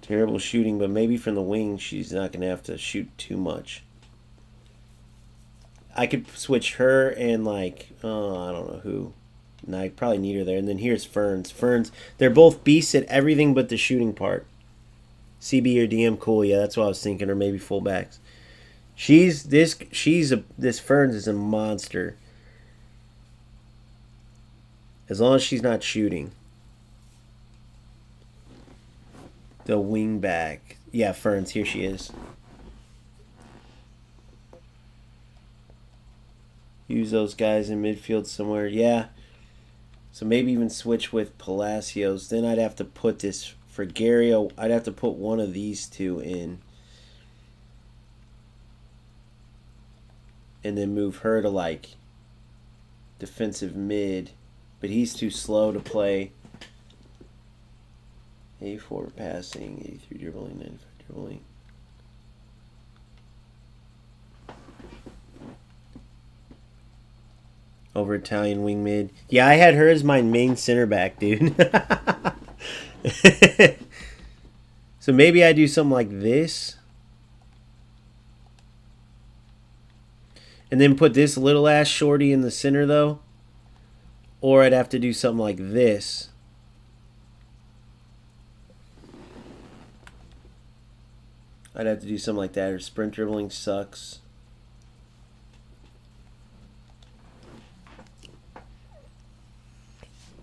Terrible shooting, but maybe from the wing she's not going to have to shoot too much. I could switch her and, like, I don't know who. No, I probably need her there. And then here's Ferns. Ferns, they're both beasts at everything but the shooting part. CB or DM, cool. Yeah, that's what I was thinking. Or maybe fullbacks. This Ferns is a monster. As long as she's not shooting. The wing back. Yeah, Ferns, here she is. Use those guys in midfield somewhere. Yeah. So maybe even switch with Palacios. Then I'd have to put this Frigario. I'd have to put one of these two in. And then move her to, like, defensive mid. But he's too slow to play. 84 passing, 83 dribbling, 95 dribbling. Over Italian wing mid. Yeah, I had her as my main center back, dude. So maybe I do something like this. And then put this little ass shorty in the center, though. or I'd have to do something like this. I'd have to do something like that, or sprint dribbling sucks.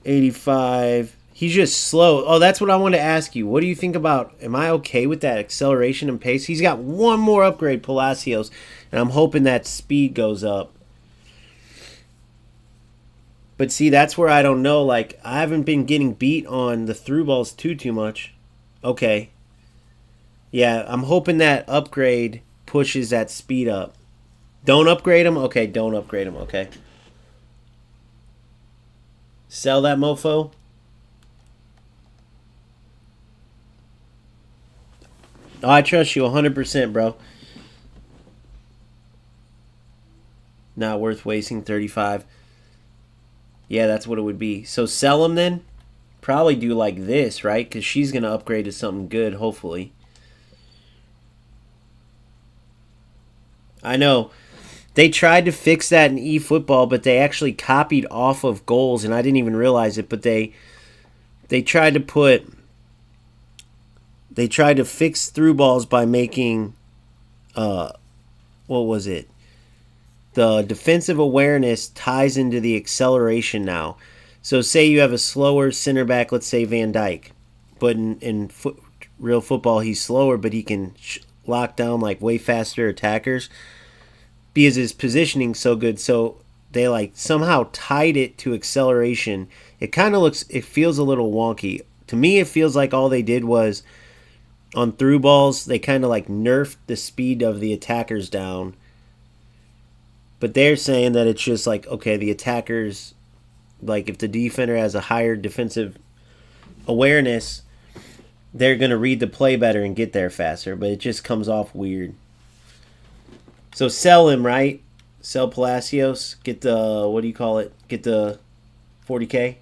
$85. He's just slow. Oh, that's what I wanted to ask you. What do you think about, am I okay with that acceleration and pace? He's got one more upgrade, Palacios, and I'm hoping that speed goes up. But see, that's where I don't know. Like, I haven't been getting beat on the through balls too much. Okay. Yeah, I'm hoping that upgrade pushes that speed up. Don't upgrade him? Okay, don't upgrade him, okay. Sell that mofo. Oh, I trust you 100%, bro. Not worth wasting 35. Yeah, that's what it would be. So sell him then. Probably do like this, right? Because she's going to upgrade to something good, hopefully. I know. They tried to fix that in eFootball, but they actually copied off of goals, and I didn't even realize it, but they tried to put... They tried to fix through balls by making, what was it? The defensive awareness ties into the acceleration now. So say you have a slower center back, let's say Van Dijk, but in real football he's slower, but he can lock down like way faster attackers because his positioning's so good. So they like somehow tied it to acceleration. It kind of looks, it feels a little wonky. To me, it feels like all they did was, on through balls, they kind of like nerfed the speed of the attackers down. But they're saying that it's just like, okay, the attackers, like if the defender has a higher defensive awareness, they're going to read the play better and get there faster. But it just comes off weird. So sell him, right? Sell Palacios. Get the, what do you call it? Get the 40K.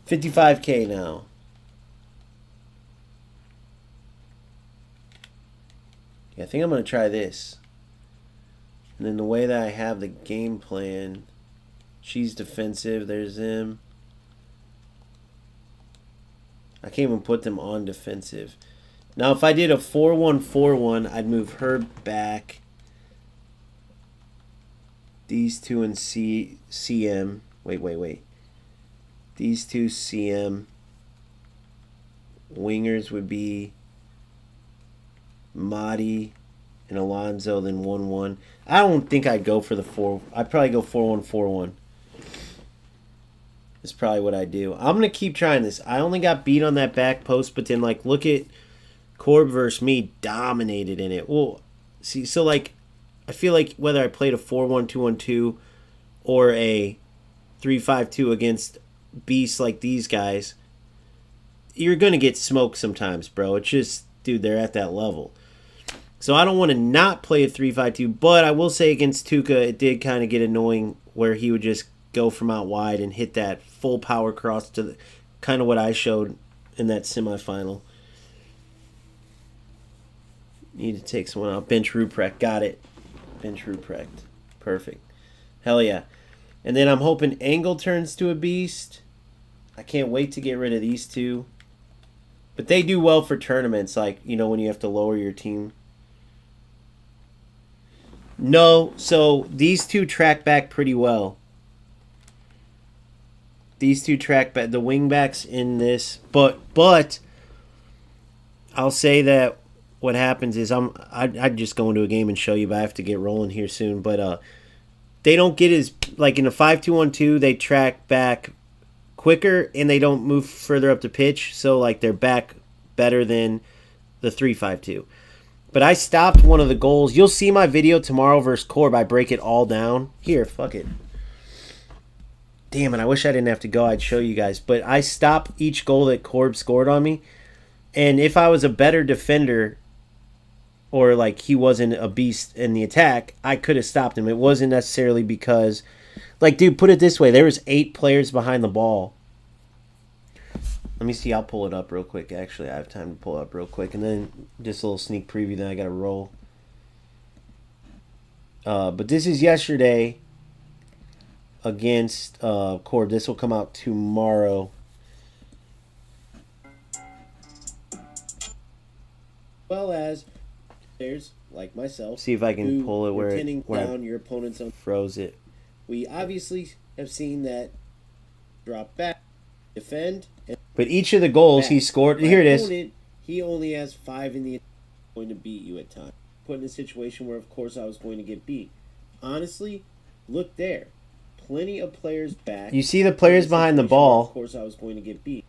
$55K now. Yeah, I think I'm going to try this. And then the way that I have the game plan, she's defensive. There's him. I can't even put them on defensive. Now, if I did a 4-1-4-1, I'd move her back. These two in CM. Wait. These two CM. Wingers would be Madi and Alonso, then 1-1. I don't think I'd go for the 4. I'd probably go 4-1-4-1. That's probably what I do. I'm going to keep trying this. I only got beat on that back post, but then, like, look at Corb versus me, dominated in it. Well, see, so, like, I feel like whether I played a 4-1-2-1-2 or a 3-5-2 against beasts like these guys, you're going to get smoked sometimes, bro. It's just, dude, they're at that level. So I don't want to not play a 3-5-2, but I will say against Tuca, it did kind of get annoying where he would just go from out wide and hit that full power cross to the, kind of what I showed in that semifinal. Need to take someone out. Bench Ruprecht. Got it. Bench Ruprecht. Perfect. Hell yeah. And then I'm hoping Angle turns to a beast. I can't wait to get rid of these two. But they do well for tournaments, like, you know, when you have to lower your team. No, so these two track back pretty well. These two track back, the wingbacks in this. But I'll say that what happens is I'd just go into a game and show you, but I have to get rolling here soon. But they don't get as, like in a 5-2-1-2, they track back quicker and they don't move further up the pitch. So like they're back better than the 3-5-2. But I stopped one of the goals. You'll see my video tomorrow versus Corb. I break it all down. Here, fuck it. Damn it, I wish I didn't have to go. I'd show you guys. But I stopped each goal that Corb scored on me. And if I was a better defender, or like he wasn't a beast in the attack, I could have stopped him. It wasn't necessarily because, like, dude, put it this way. There was 8 players behind the ball. Let me see. I'll pull it up real quick. Actually, I have time to pull it up real quick. And then just a little sneak preview. Then I got to roll. But this is yesterday against Corb. This will come out tomorrow. Well as players like myself. See if I can who pull it were where pinning I down your opponents. froze it. We obviously have seen that drop back, defend, and But each of the goals back. he scored. My Here it is. opponent, he only has 5 in the going to beat you at times. Put in a situation where, of course, I was going to get beat. Honestly, look there. Plenty of players back. You see the players Put in a behind the situation where, ball. Of course, I was going to get beat.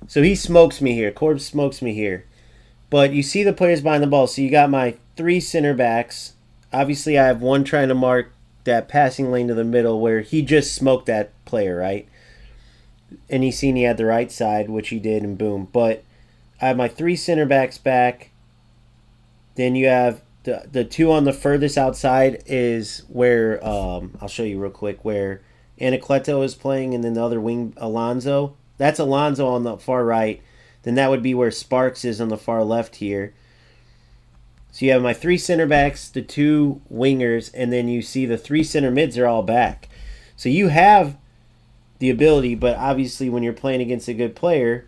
So he smokes me here. Corb smokes me here. But you see the players behind the ball. So you got my 3 center backs. Obviously, I have one trying to mark that passing lane to the middle where he just smoked that player, right? And he seen he had the right side, which he did, and boom. But I have my 3 center backs back. Then you have the 2 on the furthest outside is where, I'll show you real quick, where Anacleto is playing, and then the other wing, Alonso. That's Alonso on the far right. Then that would be where Sparks is on the far left here. So you have my 3 center backs, the 2 wingers, and then you see the 3 center mids are all back. So you have the ability, but obviously when you're playing against a good player,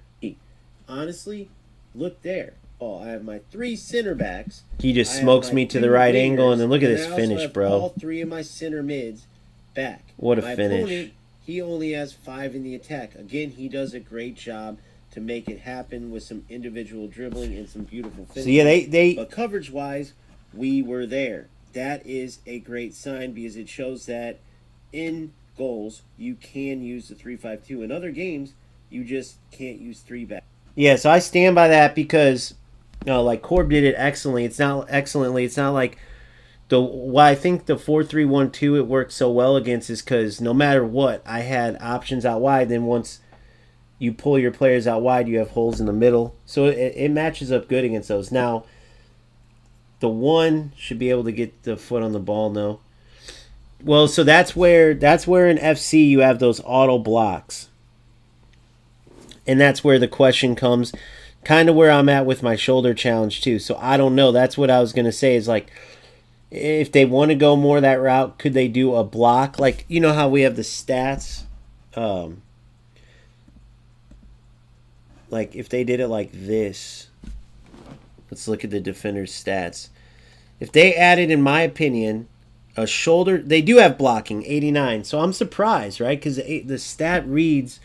Honestly, look there. Oh, I have my 3 center backs. he just I have smokes my me to 2 the right angle, wingers, and then look at and this I also finish, have bro. All 3 of my center mids back. What a my finish. Opponent, he only has 5 in the attack. Again, he does a great job to make it happen with some individual dribbling and some beautiful finishes. So yeah, they But coverage-wise, we were there. That is a great sign because it shows that in goals you can use the 3-5-2. In other games, you just can't use 3 back. yeah. So I stand by that because, like Corb did it excellently. It's not like why I think the 4-3-1-2 it worked so well against is because no matter what, I had options out wide. Then once you pull your players out wide, you have holes in the middle. So it matches up good against those. Now, the 1 should be able to get the foot on the ball. No. Well, so that's where in FC you have those auto blocks. And that's where the question comes, kind of where I'm at with my shoulder challenge too. So I don't know. That's what I was going to say is like, if they want to go more that route, could they do a block? Like, you know how we have the stats? Like, if they did it like this. Let's look at the defender's stats. If they added, in my opinion, a shoulder... They do have blocking, 89. So I'm surprised, right? Because the stat reads...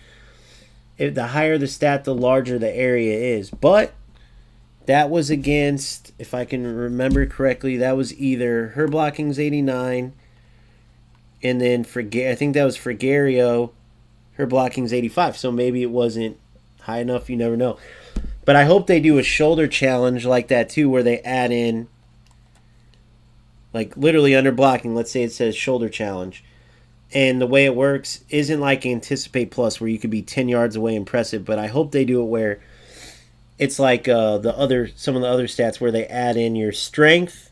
the higher the stat, the larger the area is. But that was against, if I can remember correctly, that was either her blocking's 89, and then I think that was Frigario, her blocking's 85. So maybe it wasn't high enough. You never know. But I hope they do a shoulder challenge like that too, where they add in, like literally under blocking. Let's say it says shoulder challenge. And the way it works isn't like Anticipate Plus where you could be 10 yards away and press it, but I hope they do it where it's like some of the other stats where they add in your strength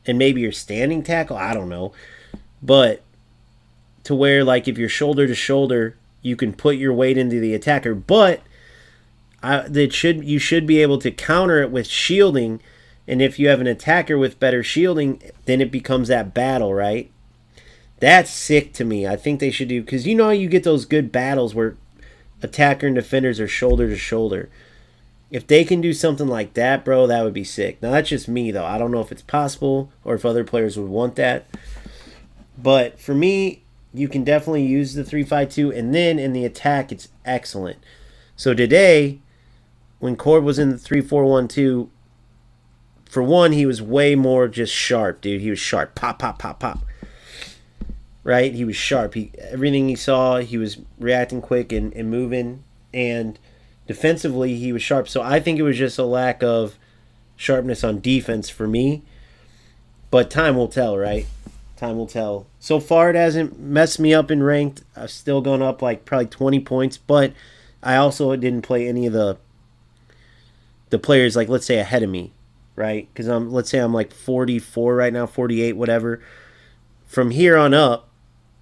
and maybe your standing tackle. I don't know. But to where like if you're shoulder to shoulder, you can put your weight into the attacker. But you should be able to counter it with shielding. And if you have an attacker with better shielding, then it becomes that battle, right? That's sick to me. I think they should do, because you know how you get those good battles where attacker and defenders are shoulder to shoulder. If they can do something like that, bro, that would be sick. Now, that's just me, though. I don't know if it's possible or if other players would want that. But for me, you can definitely use the 3-5-2, and then in the attack, it's excellent. So today, when Corb was in the 3-4-1-2, for one, he was way more just sharp, dude. He was sharp. Pop, pop, pop, pop. Right? He was sharp. Everything he saw, he was reacting quick and moving. And defensively, he was sharp. So I think it was just a lack of sharpness on defense for me. But time will tell, right? Time will tell. So far, it hasn't messed me up in ranked. I've still gone up like probably 20 points. But I also didn't play any of the players, like, let's say, ahead of me. Right? Because let's say I'm like 44 right now, 48, whatever. From here on up,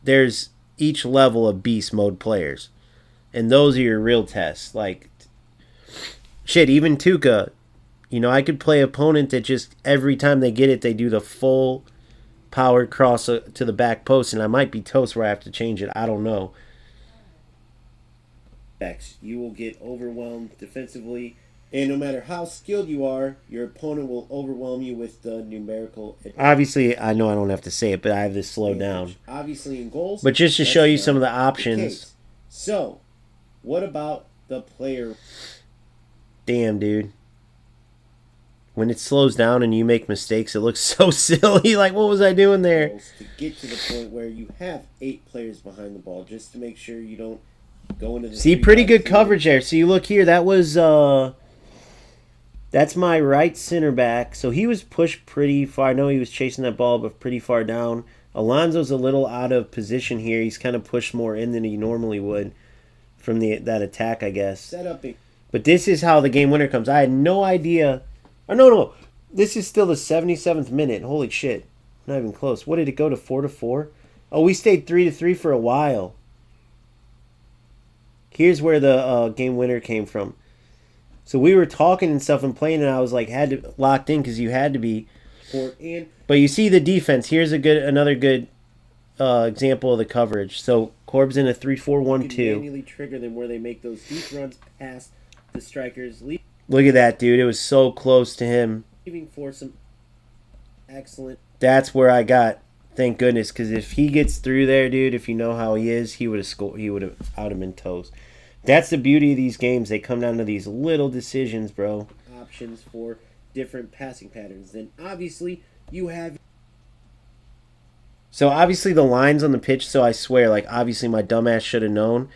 there's each level of beast mode players. And those are your real tests. Like, shit, even Tuca. You know, I could play opponent that just every time they get it, they do the full power cross to the back post, and I might be toast where I have to change it. I don't know. You will get overwhelmed defensively, and no matter how skilled you are, your opponent will overwhelm you with the numerical advantage. Obviously, I know I don't have to say it, but I have this slowed down. Obviously, in goals. But just to that's show you not some of the the options. case. So, what about the player? Damn, dude. When it slows down and you make mistakes, it looks so silly. Like, what was I doing there? To get to the point where you have 8 players behind the ball, just to make sure you don't go into the See, pretty good 3-5-2. coverage there. So you look here, that was that's my right center back. So he was pushed pretty far. I know he was chasing that ball, but pretty far down. Alonso's a little out of position here. He's kind of pushed more in than he normally would from that attack, I guess. Set up a But this is how the game winner comes. I had no idea. Oh, no. This is still the 77th minute. Holy shit. Not even close. What did it go to, 4-4? Oh, we stayed 3-3 for a while. Here's where the game winner came from. So we were talking and stuff and playing, and I was like, locked in because you had to be. and But you see the defense. Here's another good example of the coverage. So Corb's in a 3-4-1-2. manually trigger them where they make those deep runs past the strikers, Look at that, dude. It was so close to him. leaving for some excellent. That's where I got. Thank goodness, because if he gets through there, dude, if you know how he is, he would have scored. He would have out him in toes. That's the beauty of these games. They come down to these little decisions, bro. Options for different passing patterns. Then obviously you have. So obviously the lines on the pitch. So I swear, like obviously my dumbass should have known,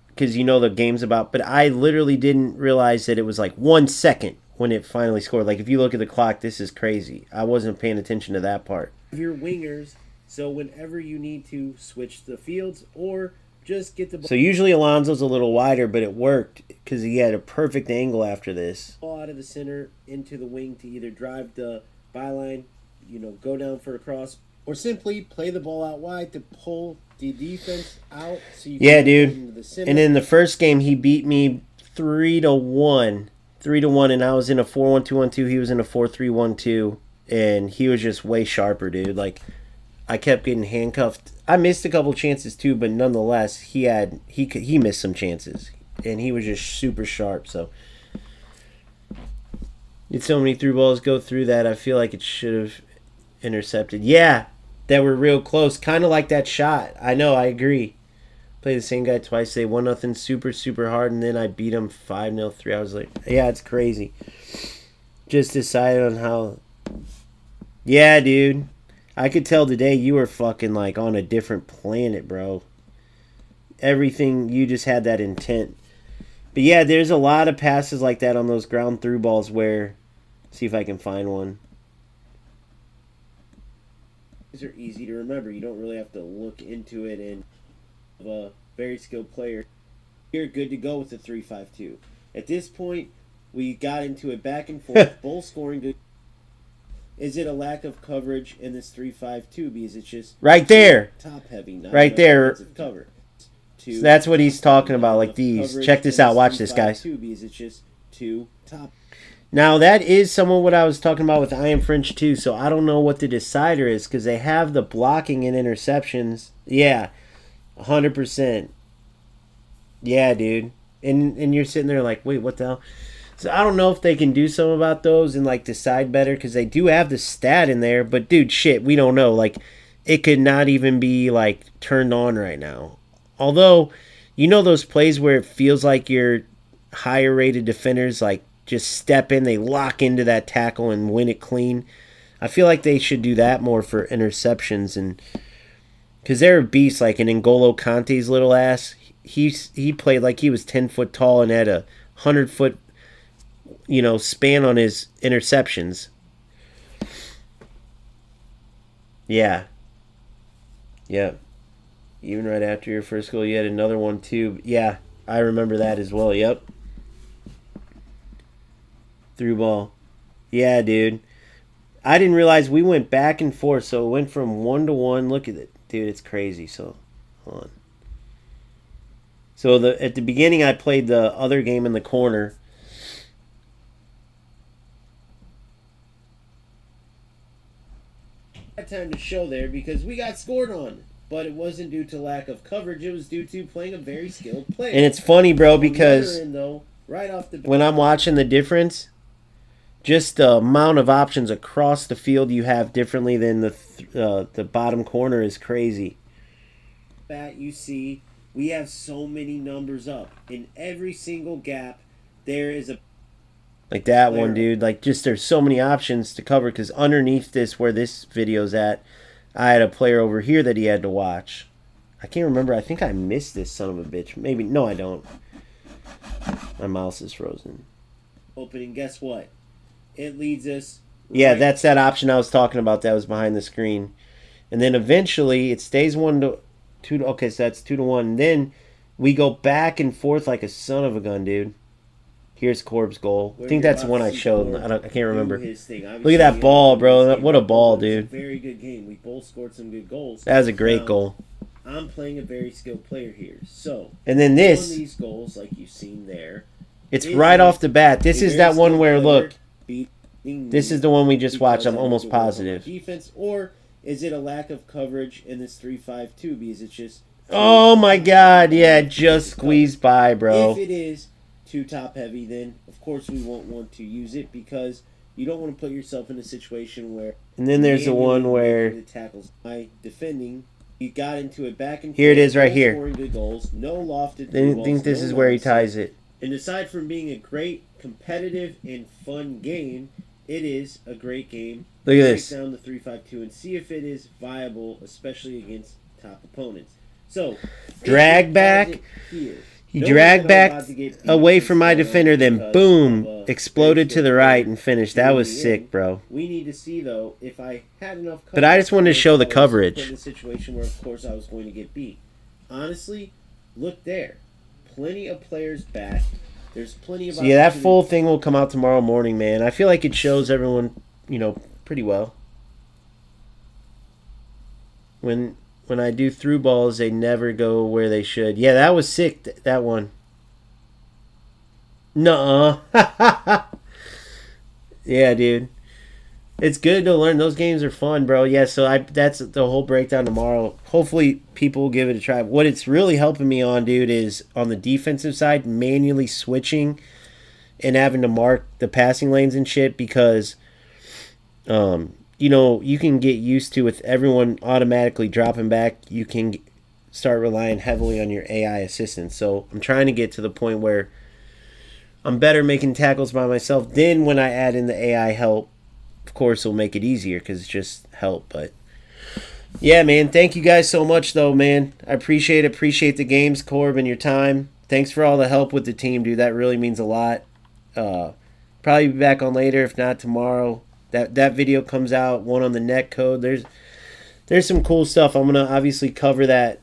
because you know the game's about. But I literally didn't realize that it was like 1 second when it finally scored. Like if you look at the clock, this is crazy. I wasn't paying attention to that part. Your wingers, so whenever you need to switch the fields or just get the So usually Alonso's a little wider, but it worked because he had a perfect angle after this. ball out of the center into the wing to either drive the byline, go down for a cross, or simply play the ball out wide to pull the defense out. So you Yeah, can dude. into the center. And in the first game, he beat me 3-1. 3-1, and I was in a 4-1-2-1-2. He was in a 4-3-1-2, and he was just way sharper, dude. Like, I kept getting handcuffed. I missed a couple chances too, but nonetheless, he missed some chances, and he was just super sharp. So, did so many through balls go through that? I feel like it should have intercepted. Yeah, that were real close, kind of like that shot. I know, I agree. Play the same guy twice. They 1-0 super, super hard, and then I beat him 5-0 3 hours later. Yeah, it's crazy. Just decided on how. Yeah, dude. I could tell today you were fucking like on a different planet, bro. Everything, you just had that intent. But yeah, there's a lot of passes like that on those ground through balls where. See if I can find one. These are easy to remember. You don't really have to look into it, and a very skilled player, you're good to go with the 3-5-2. At this point, we got into it back and forth, both scoring good. Is it a lack of coverage in this 3-5-2? Because it's just Right there. top heavy, not Right enough there. offensive cover. So that's what he's talking about, like these. Coverage Check this in out. Watch this, guys. 3-5-2 because it's just too top. Now, that is somewhat what I was talking about with I Am French too, so I don't know what the decider is because they have the blocking and interceptions. Yeah, 100%. Yeah, dude. And you're sitting there like, wait, what the hell? So I don't know if they can do something about those and like decide better because they do have the stat in there, but dude, shit, we don't know. Like, it could not even be like turned on right now. Although, you know those plays where it feels like your higher rated defenders like just step in, they lock into that tackle and win it clean. I feel like they should do that more for interceptions, and because they're a beast. Like an N'Golo Kante's little ass, he played like he was 10 foot tall and had a 100-foot span on his interceptions. Yeah. Even right after your first goal, you had another one too. Yeah, I remember that as well. Yep. Through ball. Yeah, dude. I didn't realize we went back and forth, so it went from 1-1. Look at it. Dude, it's crazy. So, hold on. So, at the beginning, I played the other game in the corner. Had time to show there because we got scored on. But it wasn't due to lack of coverage. It was due to playing a very skilled player. And it's funny, bro, On the because other end, though, right off the when I'm watching the difference, just the amount of options across the field you have differently than the bottom corner is crazy. bat, you see we have so many numbers up. In every single gap, there is a Like that one, dude. Like, just there's so many options to cover because underneath this, where this video's at, I had a player over here that he had to watch. I can't remember. I think I missed this son of a bitch. Maybe. No, I don't. My mouse is frozen. opening. Guess what? It leads us. Yeah, right- that's that option I was talking about that was behind the screen. And then eventually it stays 1-2. Okay, so that's 2-1. Then we go back and forth like a son of a gun, dude. Here's Corb's goal. I where think you're that's the about one to I see showed. Corb I can't remember. do his thing. Look at Obviously, that he ball, had bro. his game, What a but ball, it was dude. A very good game. We both scored some good goals. That was a great Now, goal. I'm playing a very skilled player here. So, And then on this, these goals, like you've seen there, it's is right a- off the bat. This a is very that one skilled where, player look, beating this me is the one we just because watched. I'm I almost need to work on my positive. defense, or is it a lack of coverage in this 3-5-2 because it's just Oh my god, yeah, just squeezed by, bro. If it is too top heavy, then of course we won't want to use it because you don't want to put yourself in a situation where. And then there's the one manually where making the tackles. My defending, he got into it back and forth. Here it is right both here. Scoring good goals, no lofted. I through think balls, this no is where he nonsense. ties it. And aside from being a great competitive and fun game, it is a great game. Look at Break this. down the 3-5-2 and see if it is viable, especially against top opponents. So Drag if he back. does it here, He knowing dragged that I'm back about to get beat away and from my spun defender, then because boom, of a exploded very to the good right player and finished. That in was the sick, end. bro. We need to see though if I had enough. But I just wanted to coverage, show the I was coverage. put in a situation where, of course, I was going to get beat. Honestly, look there, plenty of players back. There's plenty of. So yeah, that opportunity. full thing will come out tomorrow morning, man. I feel like it shows everyone, pretty well. When I do through balls, they never go where they should. Yeah, that was sick. That one. Nuh-uh. Yeah, dude. It's good to learn. Those games are fun, bro. Yeah, so that's the whole breakdown tomorrow. Hopefully people will give it a try. What it's really helping me on, dude, is on the defensive side, manually switching and having to mark the passing lanes and shit because you can get used to with everyone automatically dropping back, you can start relying heavily on your AI assistance. So I'm trying to get to the point where I'm better making tackles by myself. Then when I add in the AI help, of course it'll make it easier because it's just help. But yeah, man, thank you guys so much though, man. I appreciate it. Appreciate the games, Corb, and your time. Thanks for all the help with the team, dude. That really means a lot. Probably be back on later, if not tomorrow. That video comes out, one on the net code. There's some cool stuff. I'm gonna obviously cover that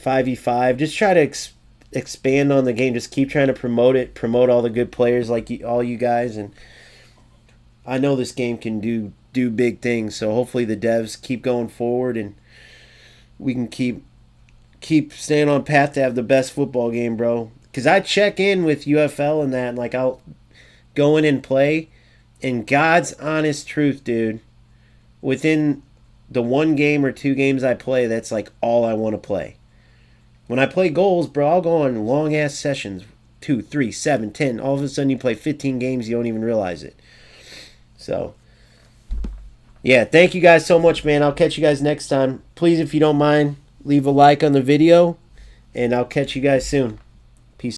5v5. Just try to expand on the game. Just keep trying to promote it. Promote all the good players like all you guys. And I know this game can do big things. So hopefully the devs keep going forward and we can keep staying on path to have the best football game, bro. Because I check in with UFL and that, and like I'll go in and play. And God's honest truth, dude, within the 1 game or 2 games I play, that's like all I want to play. When I play goals, bro, I'll go on long-ass sessions, 2, 3, 7, 10. All of a sudden you play 15 games, you don't even realize it. So, yeah, thank you guys so much, man. I'll catch you guys next time. Please, if you don't mind, leave a like on the video, and I'll catch you guys soon.